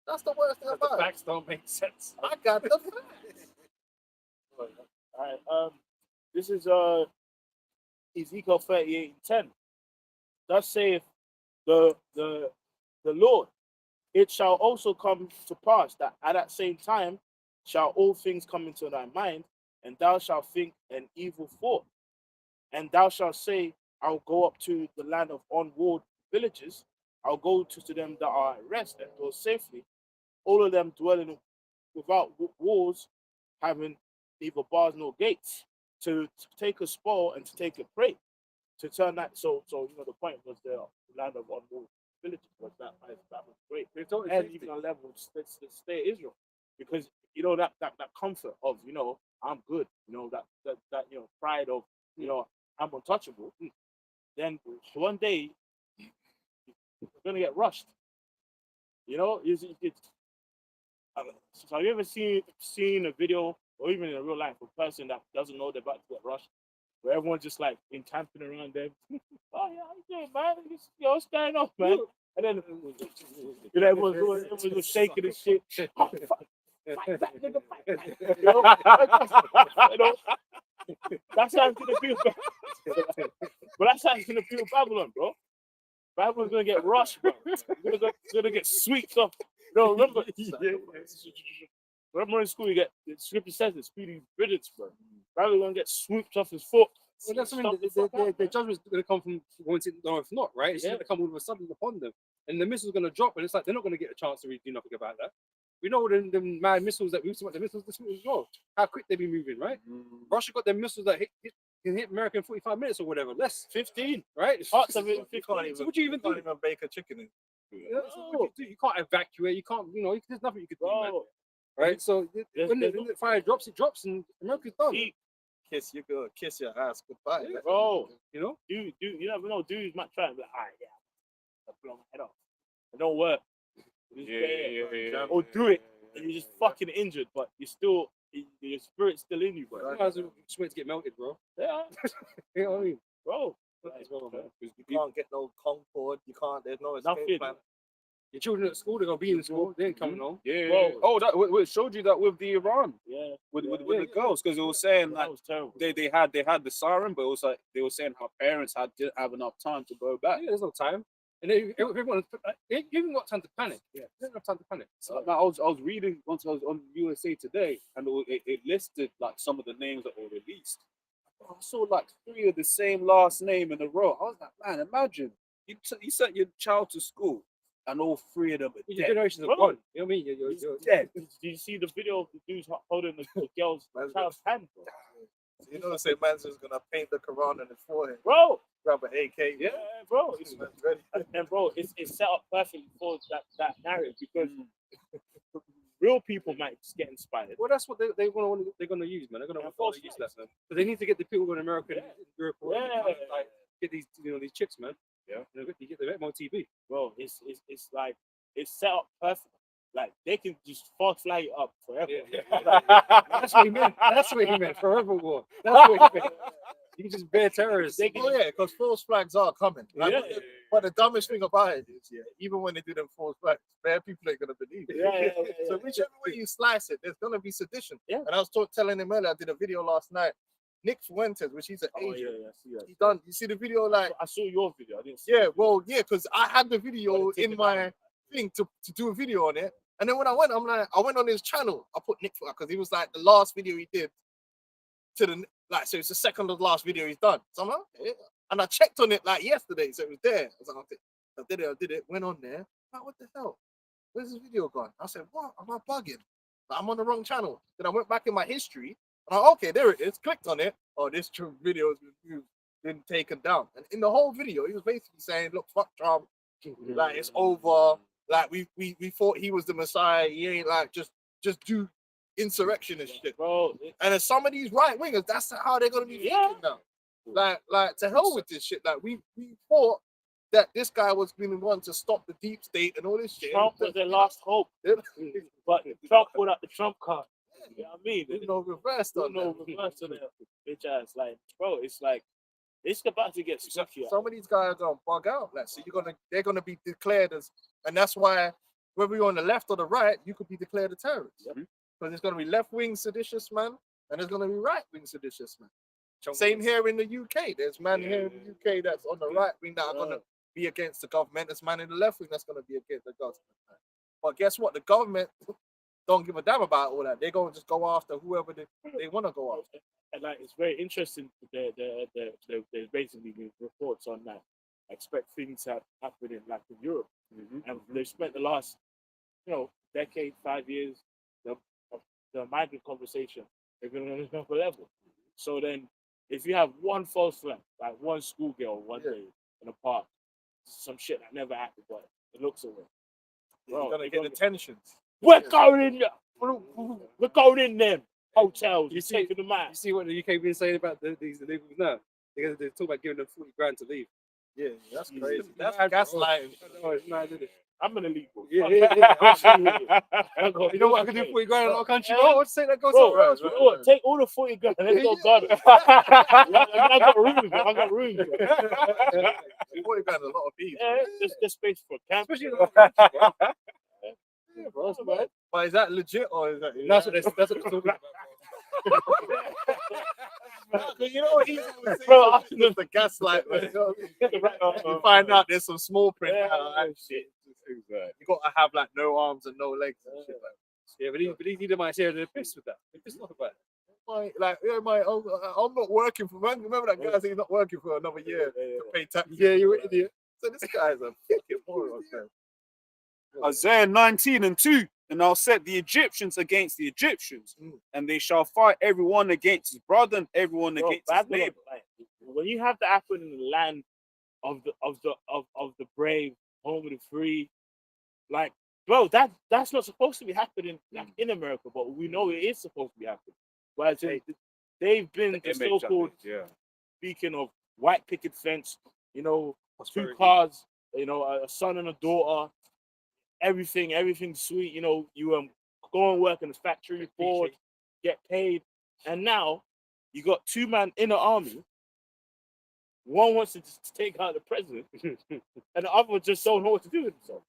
That's the worst thing The about it. facts don't make sense. I got the facts. All right. This is Ezekiel 38:10. Thus saith the Lord, it shall also come to pass that at that same time shall all things come into thy mind, and thou shalt think an evil thought, and thou shalt say, I'll go up to the land of unwalled villages. I'll go to them that are at rest and dwell safely, all of them dwelling without walls, having neither bars nor gates, to take a spoil and to take a prey, to turn that. So the point was the land of unwalled villages was that was great. They've told And even on level, let's stay Israel, because that comfort of I'm good, that pride of I'm untouchable. Then one day you're gonna get rushed. So have you ever seen a video or even in real life a person that doesn't know they're about to get rushed, where everyone's just like encamping around them? Oh yeah, how you doing, man? What's going on, man? And then everyone's just shaking and shit. Oh, fight back, nigga, fight back. That's how it's gonna feel. But that's how it's gonna feel Babylon, bro. Babylon's gonna get rushed, bro. Gonna get swept off. No, remember in school the scripture says the speedy riddance, bro. Babylon's gonna get swooped off his foot. Well, that's something. The judgment's going to come from once it, no, if not, right? It's going to come all of a sudden upon them, and the missile's going to drop, and it's like they're not going to get a chance to really do nothing about that. We know the mad missiles that we've seen, the missiles as well. How quick they be moving, right? Russia got their missiles that can hit America in 45 minutes or whatever, less 15, right? Parts of it, You can't even, So what do you even do? can't even bake a chicken in. Yeah, so what do you do? You can't evacuate. You can't. There's nothing you could do, man. bro. Right? So when there's the fire drops, it drops, and America's done. Kiss your girl, kiss your ass goodbye. Yeah. Bro, You you never know. Dudes might try and be like, I'll blow my head off. It don't work. Yeah. Or do it, and you're just fucking injured, but you're still, your spirit's still in you, bro. might as well just wait to get melted, bro. Yeah, You know what I mean? bro. As well, man. You can't get no Concord. You can't. There's no escape Nothing. plan. Your children at school, they're gonna be in school. They ain't coming home. Yeah. Bro. Oh, that it showed you that with the Iran, Yeah, with the girls, because it was saying that like was terrible. they had the siren, but it was like they were saying how parents didn't have enough time to go back. Yeah, there's no time. And everyone, they haven't got time to panic. Yeah, they don't have time to panic. So, I was reading once I was on USA Today, and it listed like some of the names that were released. I saw like 3 of the same last name in a row. I was like, man, imagine you sent your child to school, and all 3 of them are Your dead. generations are Bro. gone. You know what I mean? You're Dead. Did you see the video of the dudes holding the girl's child's hand, bro? You know, say man's just gonna paint the Quran on his forehead, Bro, grab an AK. yeah, bro. It's, Man's ready. and bro, it's set up perfectly for that narrative, because real people might just get inspired. Well, that's what they're gonna use, man. They're gonna course, use that, man. But they need to get the people in America, Yeah. and Europe, Yeah. like get these these chicks, man. Yeah. You get them on TV. Bro, it's like it's set up perfect. like they can just false flag it up forever. That's what he meant. That's what he meant. Forever war. That's what he meant. You can just bear terrorists. They can- Oh yeah, because false flags are coming. Like, Yeah. but the dumbest thing about it is, yeah, even when they do them false flags, bare people ain't gonna believe it. Yeah. So whichever way you slice it, there's gonna be sedition. Yeah. And I was telling him earlier, I did a video last night. Nick Fuentes, which he's an Oh, Asian, yeah, I see that. he done. You see the video, like, I saw your video. I didn't see yeah, it. well, yeah, because I had the video Oh, they took in it my down. thing to do a video on it. And then when I went, I went on his channel. I put Nick because he was like the last video he did to the like, so it's the second to the last video he's done. So I'm like, okay. And I checked on it like yesterday, so it was there. I was like, okay, I did it, went on there. Like, what the hell? Where's this video gone? I said, what? Am I bugging? Like, I'm on the wrong channel. Then I went back in my history. And I'm like, okay, there it is. Clicked on it. Oh, this video has been taken down. And in the whole video, he was basically saying, look, fuck Trump. Like, it's over. Like, we thought he was the Messiah. He ain't like just do insurrection and shit. Bro, And then some of these right wingers, that's how they're gonna be thinking now. Like to hell with this shit. Like we thought that this guy was going to want to stop the deep state and all this shit. Trump was their last hope. Yeah. But Trump put out the Trump card. You know what I mean? You know, reversed on No that. reverse to the bitch ass. Like, bro, it's like it's about to get stuck here. Some of these guys are gonna bug out. Like, so they're gonna be declared as, and that's why whether you're on the left or the right, you could be declared a terrorist. Because there's gonna be left wing seditious man, and there's gonna be right wing seditious man. Same here in the UK. There's man here in the UK that's on the right wing that are gonna be against the government. There's man in the left wing that's gonna be against the government. But guess what? The government don't give a damn about all that. They're gonna just go after whoever they want to go after. And like it's very interesting. There's basically been reports on that. I expect things to happen in like in Europe, and they've spent the last, decade, 5 years, the migrant conversation. They've been on another level. So then, if you have one false flag, like one schoolgirl one day in a park, some shit that never happened, but it looks away. You're gonna get attentions. We're going in. We're going in them hotels. You You're see- taking them out. You see what the UK been saying about these illegals now? They talk about giving them 40 grand to leave. Yeah, that's It's crazy. That's mad, bro. gaslighting. No, it's mad, isn't it? I'm an illegal. Yeah. Absolutely. You know what I can do 40 grand in our country? Yeah. Oh, I'd say that goes Bro, somewhere else. you know what? Take all the 40 grand and let's go garden. I got room. I got room. Bro. 40 grand a lot of people. Yeah, there's space for camp. Especially in our country, bro. Yeah, bro, that's bad. But is that legit or is that? That's what they're talking about. You know what he's always saying? Bro, It's the gaslight, man. You know what I mean? You find out there's some small print. Yeah. Shit. You gotta have like no arms and no legs and shit like that. Yeah, but these Edomites here, they're pissed with that. They're pissed off about it. I'm not working for. Man, remember that guy saying he's not working for another year to pay tax. Yeah, you're an idiot. So this guy's a fucking moron. Man. Isaiah 19:2, and I'll set the Egyptians against the Egyptians, and they shall fight everyone against his brother and everyone Bro, against his Babylon, neighbor. like, when you have that happen in the land of the brave, home of the free, like, bro, that's not supposed to be happening like in America, but we know it is supposed to be happening. But they've been the Image of so-called, it, yeah. speaking of white picket fence, two cars, a son and a daughter, everything sweet. You go and work in the factory, board, get paid, and now you got two men in the army. One wants to just take out the president, and the other just don't know what to do with himself.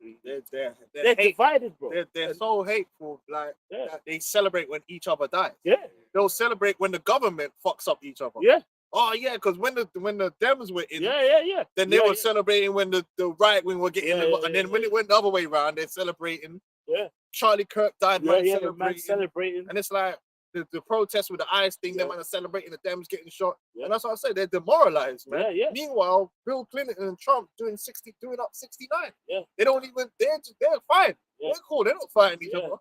They're divided, bro. They're so hateful. Like Yeah. that they celebrate when each other dies. Yeah, They'll celebrate when the government fucks up each other. yeah, Oh yeah, because when the Dems were in, yeah. then they Yeah, were yeah. celebrating when the right wing were getting, Yeah, and then when it went the other way around, they're celebrating. Yeah. Charlie Kirk died. Yeah, man, yeah, the man celebrating. celebrating. And it's like the protest with the ICE thing, Yeah. them man are celebrating the Dems getting shot. Yeah. And that's what I say, they're demoralized, man. Yeah, yeah. Meanwhile, Bill Clinton and Trump doing up 69. Yeah. They don't even, they're fine. Yeah. They're cool. They're not fighting each Yeah. other.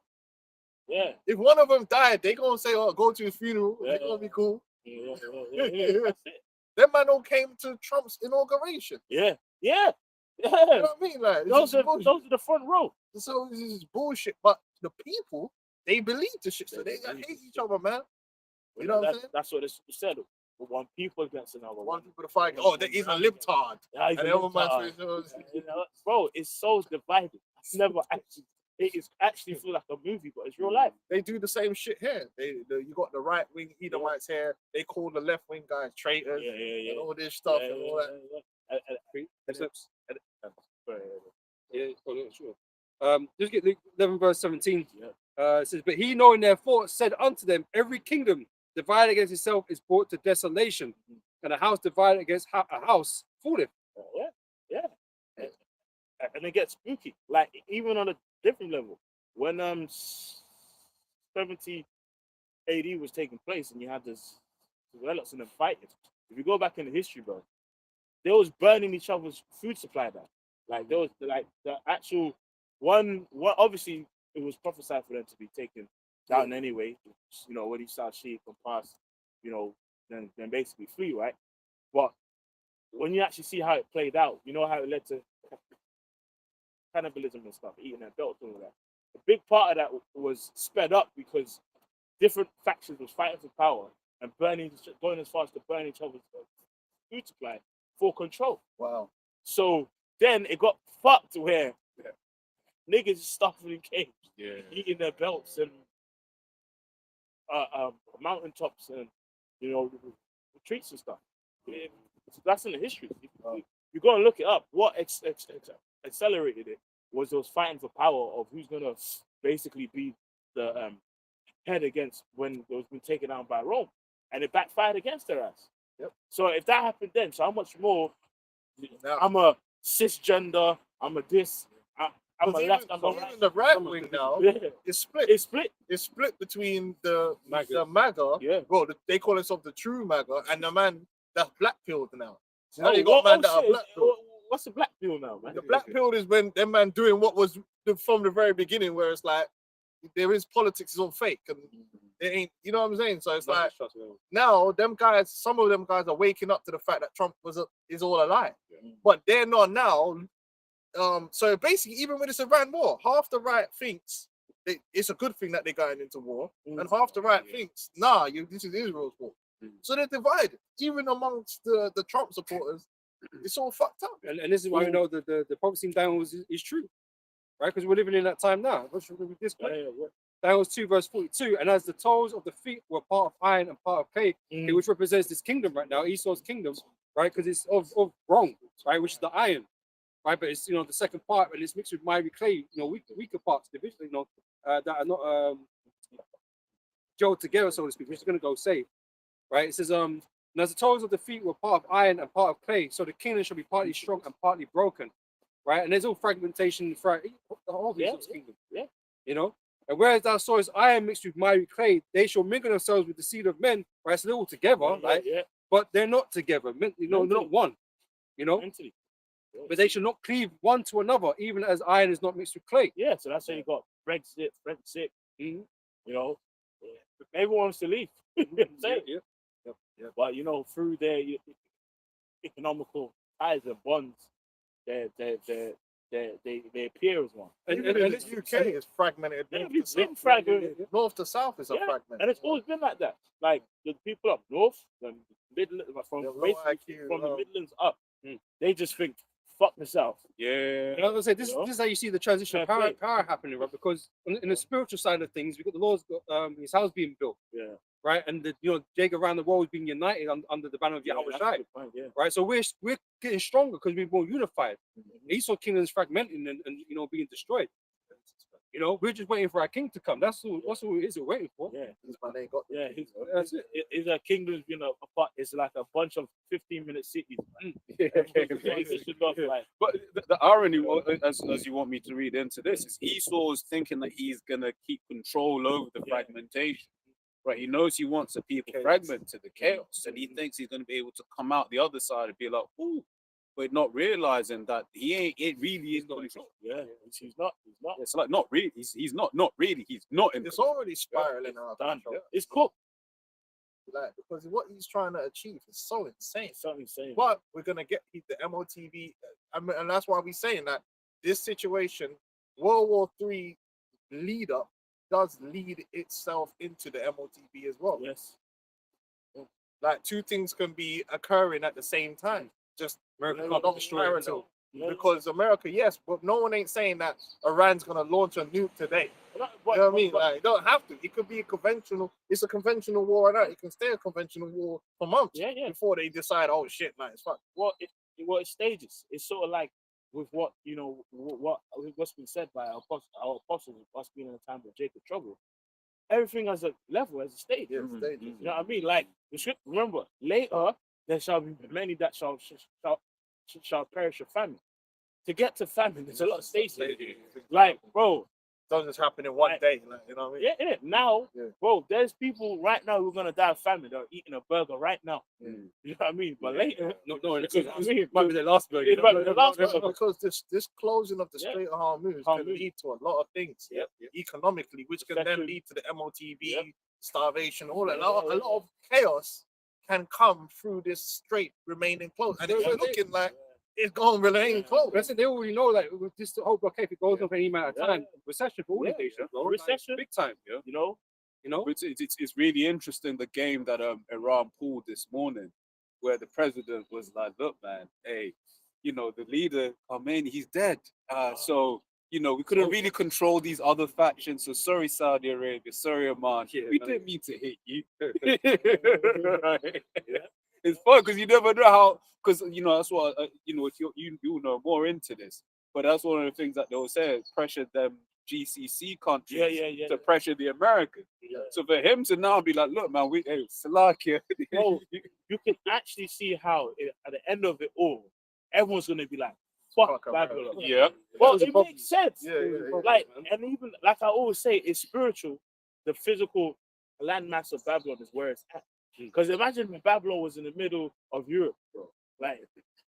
Yeah, If one of them died, they gonna say, oh, go to his funeral. Yeah, They're gonna be cool. yeah. That's it. Them man all came to Trump's inauguration. Yeah. You know what I mean? Like, this Those is are bullshit. the front row. So this is bullshit. But the people, they believe the shit. So they hate each other, man. You know what I'm saying? That's what it's said. One people against another One people to fight. Oh, he's a libtard. Yeah, he's And a the other libtard. man says, Bro, it's so divided. I've never actually it is actually feel like a movie, but it's real life. They do the same shit here. You got the right wing Edomites here. They call the left wing guys traitors and all this stuff and all that. Yeah, sure. Just get Luke 11 verse 17. It says, but he knowing their thoughts said unto them, every kingdom divided against itself is brought to desolation, and a house divided against a house falleth. Yeah. And it gets spooky. Like even on a different level, when 70 AD was taking place, and you had this Israelites and them fighting. If you go back in the history, bro, they was burning each other's food supply down. Like there was like the actual one. Obviously, it was prophesied for them to be taken down anyway. You know, when he saw sheep and pass, you know, then basically flee, right? But when you actually see how it played out, you know how it led to cannibalism and stuff, eating their belts and all that. A big part of that was sped up because different factions was fighting for power and going as far as to burn each other's food supply for control. Wow. So then it got fucked where niggas stuffing in caves, eating their belts and mountaintops and retreats and stuff. That's in the history. You go and look it up. What accelerated it was those fighting for power of who's gonna basically be the head against when it was been taken down by Rome, and it backfired against their ass. Yep. So if that happened then, so how much more? Now, I'm a cisgender. I'm a this. I'm a left. I'm a right. even the right wing now is split. It's split. It's split between the MAGA. MAGA. Yeah. Well, they call themselves the true MAGA, and the man that's black pilled now. So now Oh, you got man that are shit. black pilled. What's the black pill now, man? The black pilled is when them man doing what was from the very beginning, where it's like there is politics is all fake and it ain't. You know what I'm saying? So it's like now them guys, some of them guys are waking up to the fact that Trump is all a lie, but they're not now. So basically, even with this Iran war, half the right thinks it's a good thing that they're going into war, and half the right thinks, nah, this is Israel's war. So they're divided, even amongst the Trump supporters. It's all fucked up. And this is why we know that the prophecy in Daniel is true, right? Because we're living in that time now. Let's read this quick. Daniel 2 verse 42. And as the toes of the feet were part of iron and part of clay, which represents this kingdom right now, Esau's kingdom, right? Because it's of wrong, right? Which is the iron, right? But it's the second part, and it's mixed with miry clay, weaker parts, division, that are not gelled together, so to speak, which is going to go save, right? It says and as the toes of the feet were part of iron and part of clay, so the kingdom shall be partly strong and partly broken, right? And there's all fragmentation throughout the whole of Esau's kingdom, And whereas thou sawest iron mixed with miry clay, they shall mingle themselves with the seed of men, right? So they're all together, but they're not together, they're not one, Mentally. But they shall not cleave one to another, even as iron is not mixed with clay. Yeah, so that's how you got Brexit. Everyone wants to leave. But through their economical ties and bonds, they appear as one. And this UK is fragmented. It's been fragmented. North to south is a fragment. And it's always been like that. Like the people up north, the Midlands, from the Midlands up, they just think, fuck myself. I was gonna say this is how you see the transition of power happening, right? Because in the spiritual side of things, we've got the Lord's got his house being built. Right, and Jacob around the world being united under the banner of Yahweh Shai. Right, so we're getting stronger because we're more unified. Esau kingdom is fragmenting and being destroyed. We're just waiting for our king to come. That's all it is. We're waiting for. That's it. It's a kingdom, apart. It's like a bunch of 15-minute cities. But the irony, as you want me to read into this, is Esau is thinking that he's gonna keep control over the fragmentation. Right, he knows he wants the people fragmented, the chaos, and he thinks he's going to be able to come out the other side and be like, "Ooh," but not realizing that he ain't. It really is not control. He's not. It's like not really. He's not really. He's not in. It's already spiraling out. It's cool. Like, because what he's trying to achieve is so insane. So insane. But we're gonna get the MOTV, and that's why we're saying that this situation, World War III lead up, does lead itself into the MOTB as well. Yes. Like two things can be occurring at the same time. Just America not can't destroy it parallel. itself. Yeah. Because America, yes, but no one ain't saying that Iran's gonna launch a nuke today. But- You know what I but- mean? but- Like, it don't have to. It could be a conventional. It's a conventional war, and it can stay a conventional war for months Yeah, yeah. before they decide, oh shit, like it's fuck. Well, it stages. It's sort of like with what what's been said by our apostles, us being in a time of Jacob trouble. Everything has a level, has a stage. Yeah, Mhm, stages. You know what I mean? Like the script. Remember, later there shall be many that shall perish of famine. To get to famine, there's a lot of stages. Like, bro, Doesn't just happen in one Like- day. Like, you know what I mean? yeah, innit? Now, Yeah. bro, there's people right now who are gonna die of famine. They're eating a burger right now. Mm. You know what I mean? But later, No, you know what I mean? might be the last burger. It might be the last Because- burger. because this closing of the Yeah. Strait of Hormuz Hormuz. can lead to a lot of things Yep. economically, which can then Especially- lead to the MOTV, Yep. starvation, all that. Yeah, A lot of chaos can come through this strait remaining closed, and it's looking like it's going to remain closed. Listen, they already know that with this whole blockade, if it goes on for any amount of Yeah. time, recession for all Yeah. the nations, bro. Recession. Like, big time, Yeah. You know, you know. It's really interesting the game that Iran pulled this morning, where the president was like, "Look, man, hey, you know the leader Khomeini, he's dead. So you know we couldn't really control these other factions. So sorry, Saudi Arabia, sorry, Oman, Yeah, we no. didn't mean to hit you." Right? It's fun because you never know how. Because you know that's what you know. If you know more into this, but that's one of the things that they will say: pressure them GCC countries yeah. to pressure the Americans. Yeah. So for him to now be like, look, man, hey, Salakia. Bro, you can actually see how at the end of it all, everyone's gonna be like, "Fuck Fuck America." Babylon." Yeah. Well, That was a it problem. makes sense. Yeah, yeah, yeah. Like, and even like I always say, it's spiritual. The physical landmass of Babylon is where it's at. Because imagine if Babylon was in the middle of Europe, bro. Like,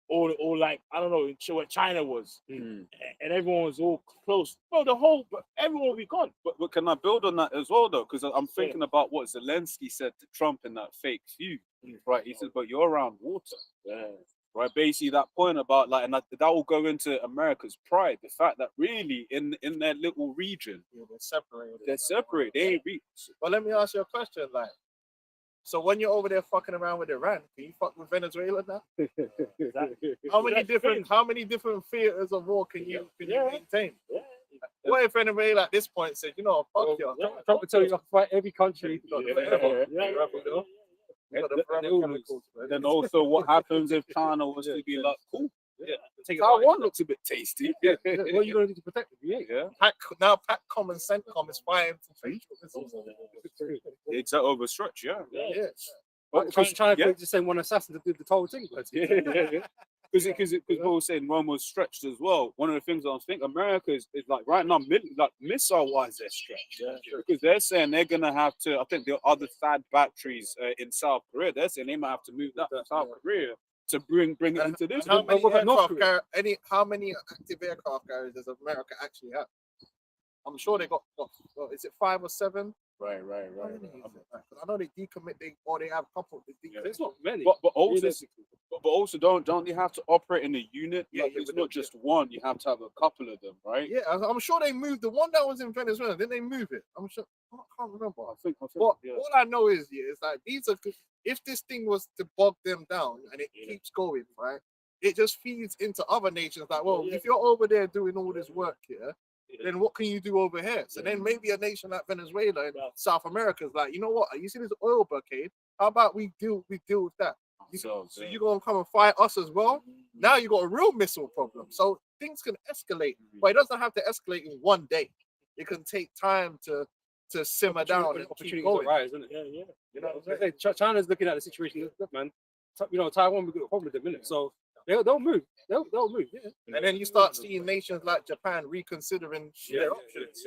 or like I don't know, where China was, and everyone was all close. Bro, everyone would be gone. But can I build on that as well, though? Because I'm thinking about what Zelensky said to Trump in that fake feud, right? He said, but you're around water. Right, basically that point about like, and that will go into America's pride, the fact that really in their little region, Yeah, they're separated. they're separate. They ain't reach. But let me ask you a question, like, so when you're over there fucking around with Iran, can you fuck with Venezuela now? How many different theaters of war can you maintain? Yeah. What if Venezuela at this point said, you know, fuck you? Trump would tell you to fight every country. You got the They forever all chemicals, man. Then also, what happens if China was to be like, cool, Take Taiwan looks a bit tasty. What are you going to do to protect it? Yeah. Yeah, PACCOM and CENTCOM is fighting for facial missiles. it's an overstretch. Yeah, Yeah. But China just send one assassin to do the whole thing. But Because what we're saying, Rome was stretched as well. One of the things I was thinking, America is like right now, like missile wise, they're stretched. Because they're saying they're gonna have to. I think the other THAAD batteries in South Korea, they're saying they might have to move that to South Korea to bring it into this. How many what about North how many active aircraft carriers does America actually have? I'm sure they got is it 5 or 7? Right. How many is it? I know they decommit, they have a couple. there's not many. But also, Realistically. but also don't they have to operate in a unit? Yeah, Like, yeah, it's but not just one. You have to have a couple of them, right? Yeah, I'm sure they moved the one that was in Venezuela. Didn't they move it? I'm sure. I can't remember. I think But yeah. all I know is, it's like these are. If this thing was to bog them down and it keeps going, right, it just feeds into other nations. Like, well, if you're over there doing all this work here, then what can you do over here? So then maybe a nation like Venezuela and South America is like, you know what? You see this oil blockade? How about we deal with that? So you're gonna come and fight us as well? Now you got a real missile problem. So things can escalate, but it doesn't have to escalate in one day. It can take time to simmer down and keep Opportunities going. arise, isn't it? Yeah. You know, China's looking at the situation. Look, man, you know, Taiwan we got a problem with them, innit? So they'll move. They'll move. Yeah. And then you start seeing nations like Japan reconsidering their options.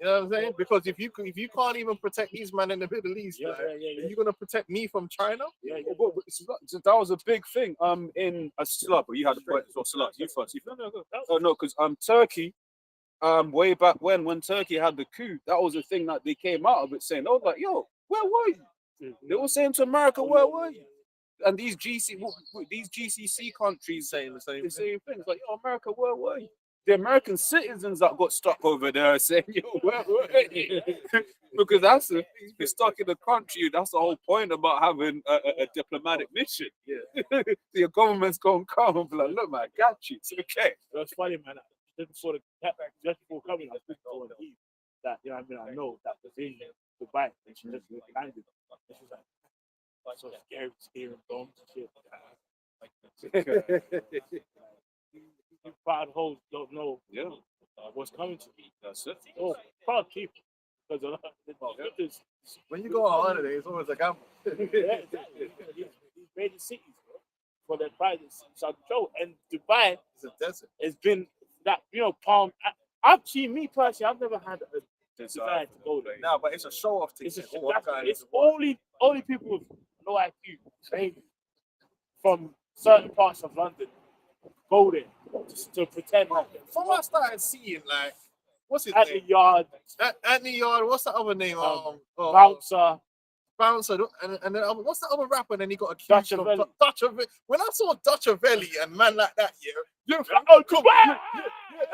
You know what I'm saying? Because if you can't even protect these men in the Middle East, like, are you gonna protect me from China? So that was a big thing. In Salah, but you had a point as well. Salah, you first. Oh no, because Turkey, way back when Turkey had the coup, that was the thing that they came out of it saying, "Oh, like, yo, where were you?" They were saying to America, "Where were you?" And these GCC countries saying the same thing. It's like, "Yo, America, where were you?" The American citizens that got stuck over there are saying, "Yo, where were you?" because that's the thing. If you're stuck in the country, that's the whole point about having a diplomatic mission. Yeah. Your government's gonna come and be like, look, man, I got you. It's okay. It was funny, man. Just before coming, I was speaking to her Eve that, you know what I mean, I know that the vision to buy it, and she just landed. And she's like, so scary, hearing bombs and shit. You proud hoes don't know Yeah. what's coming to me. That's it. Oh, proud people. Because the scriptures, When you go on holiday, it's always a gamble. yeah, exactly. These major cities, bro, for their pride is out control. And Dubai It's a desert. has been that, Palm. I've seen me personally, I've never had a desire to go there. No, but it's a show off thing. It's It's only people with low IQ, maybe, from certain parts of London go there to pretend From what I started seeing, like, what's his at the name? yard, Anthony Yard. What's the other name? bouncer. Bouncer. And then what's the other rapper? And then he got accused Dutch of Avelli. Dutch Avelli. When I saw Dutch Avelli and man like that, Oh,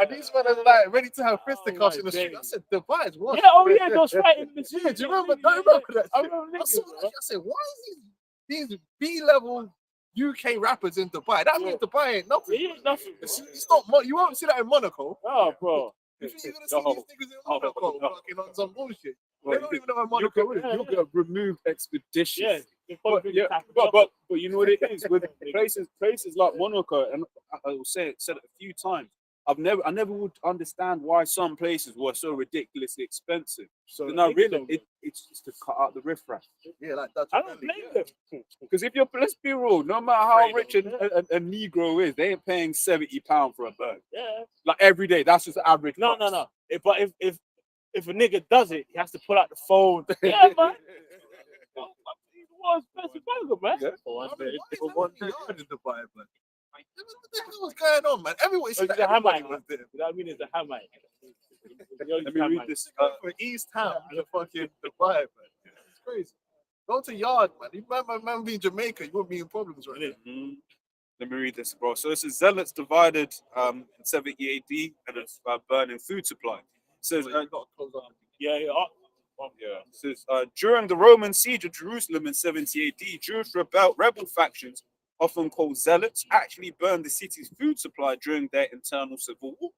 and these men are like ready to have fisticuffs my in the street. I days. said, Dubai is what? Yeah, oh yeah, those fighting in the street. Yeah, do you remember? I remember that. I shit. remember I saw niggas, that. bro. shit. I said, why is these B-level UK rappers in Dubai? That means Dubai ain't nothing. It ain't nothing, bro. It's not. You won't see that in Monaco. Oh, bro. You think you're gonna see these niggas in Monaco no. fucking on some bullshit? Well, They don't even know where you Monaco is. you'll get removed expeditiously. Yeah. But you know what it is with places like Monaco, and I will said it a few times. I never would understand why some places were so ridiculously expensive. So now really, it's just to cut out the riffraff. Yeah, like Dutch I don't Avelli, blame yeah. them. Because if you're, let's be real, no matter how rich a Negro is, they ain't paying £70 for a burger. Yeah. Like every day, that's just the average. No. price. But if a nigga does it, he has to pull out the phone. Yeah, man. What's expensive burger, man? Yeah. Why is everybody yard in Dubai, man? What the hell was going on, man? Everybody Oh, it's a everybody Hamite, was there. You know what I mean? It's a Hamite. Let me read this. For East Ham to fucking Dubai, man. It's crazy. Go to yard, man. You man be in Jamaica, you wouldn't be in problems right now. Let me read this, bro. So this is Zealots divided in 70 AD and it's burning food supply. It says, Yeah. it says during the Roman siege of Jerusalem in 70 AD, Jewish rebel factions, often called Zealots, actually burned the city's food supply during their internal civil war,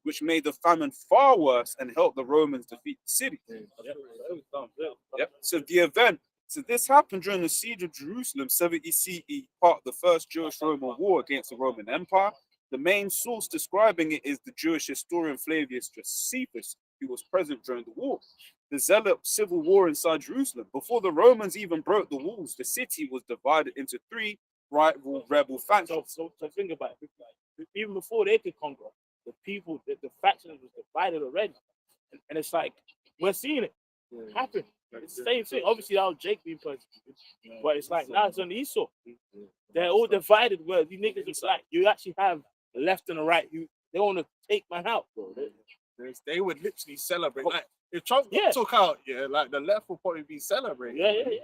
which made the famine far worse and helped the Romans defeat the city. Yep. So this happened during the siege of Jerusalem, 70 CE, part of the first Jewish-Roman war against the Roman Empire. The main source describing it is the Jewish historian Flavius Josephus, who was present during the war. The Zealot civil war inside Jerusalem. Before the Romans even broke the walls, the city was divided into three rival rebel factions. So think about it. Even before they could conquer, the people, the factions was divided already. And it's like, we're seeing it happen. It's the same thing. Obviously, that was Jake being persecuted. But it's like, now it's on Esau. They're all divided where these niggas is like, you actually have a left and a right. They want to take man out, bro. They would literally celebrate. Like, if Trump got took out, like the left will probably be celebrating. Yeah.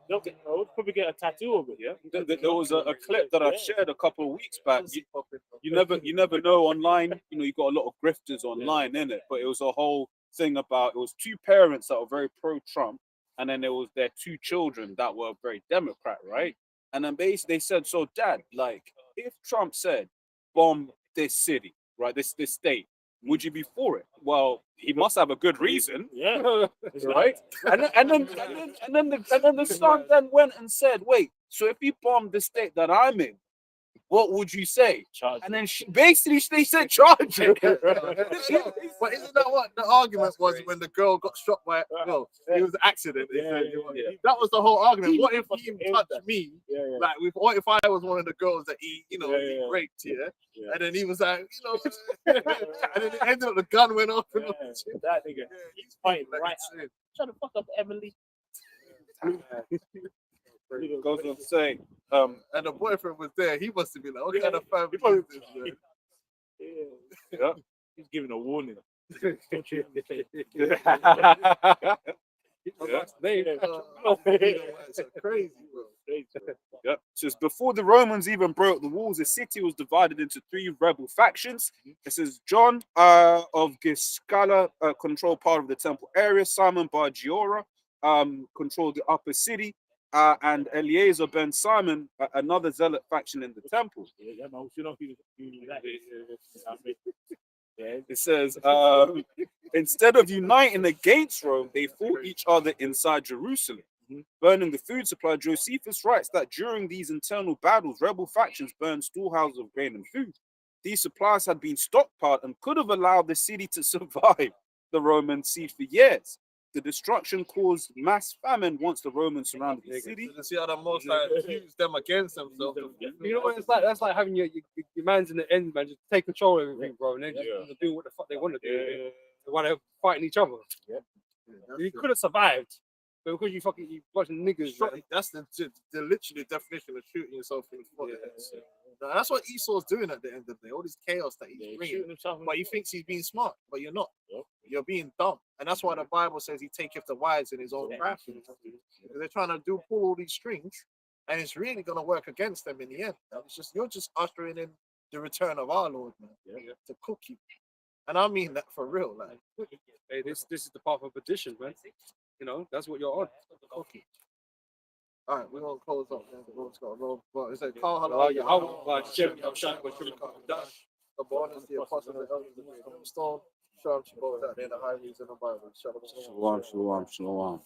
They'll probably get a tattoo of it. Yeah, there was a clip that I shared a couple of weeks back. You never know online. You know, you got a lot of grifters online, in it. But it was a whole thing about, it was two parents that were very pro-Trump, and then there was their two children that were very Democrat, right? And then basically they said, so Dad, like, if Trump said bomb this city, right, this state, would you be for it? Well, he must have a good reason, right? And then the son then went and said, wait, so if he bombed the state that I'm in, what would you say? And then they said charge him. But isn't that what the argument was when the girl got shot by a girl? It was an accident. That was the whole argument. What if he touched me? Like, what if I was one of the girls that he raped? And then he was like, and then it ended up the gun went off. And all that shit. That nigga, he's fighting right. Insane. Trying to fuck up Emily. Goes on to say, and the boyfriend was there. He must have been like, what kind of family is this, man? Yeah. He's giving a warning. It's crazy, bro. Crazy, bro. Yep. says before the Romans even broke the walls, the city was divided into 3 rebel factions. It says John of Giscala controlled part of the temple area. Simon Bar Giora controlled the upper city, and Eleazar ben Simon, another zealot faction in the temple. Yeah, man, you know, It says instead of uniting against Rome, they fought each other inside Jerusalem. Burning the food supply, Josephus writes that during these internal battles, rebel factions burned storehouses of grain and food. These supplies had been stockpiled and could have allowed the city to survive the Roman siege for years. The destruction caused mass famine once the Romans surrounded the city. You see how the Most High used them against themselves. You know what it's like? That's like having your man's in the end, man. Just take control of everything, bro, and then just do what the fuck they want to do. They want to fighting each other. You could have survived, but because you watching niggas, man. That's the literally definition of shooting yourself in the foot. Now, that's what Esau's doing at the end of the day. All this chaos that he's bringing. But he thinks he's being smart, but you're not. You're being dumb. And that's why the Bible says he taketh the wise in his own craft. Because they're trying to pull all these strings, and it's really going to work against them in the end. It's just you're just ushering in the return of our Lord, man, to cook you. And I mean that for real. Like, Hey, this is the path of perdition, man. You know, that's what you're on. cookie. All right, we're going to close up, man. The road's got to roll. But it's like, Carl, the born is the apostle of the elders of the stone. Shalom, Shabbat, in the highways and the byways. Shalom, Shalom, shalom, shalom.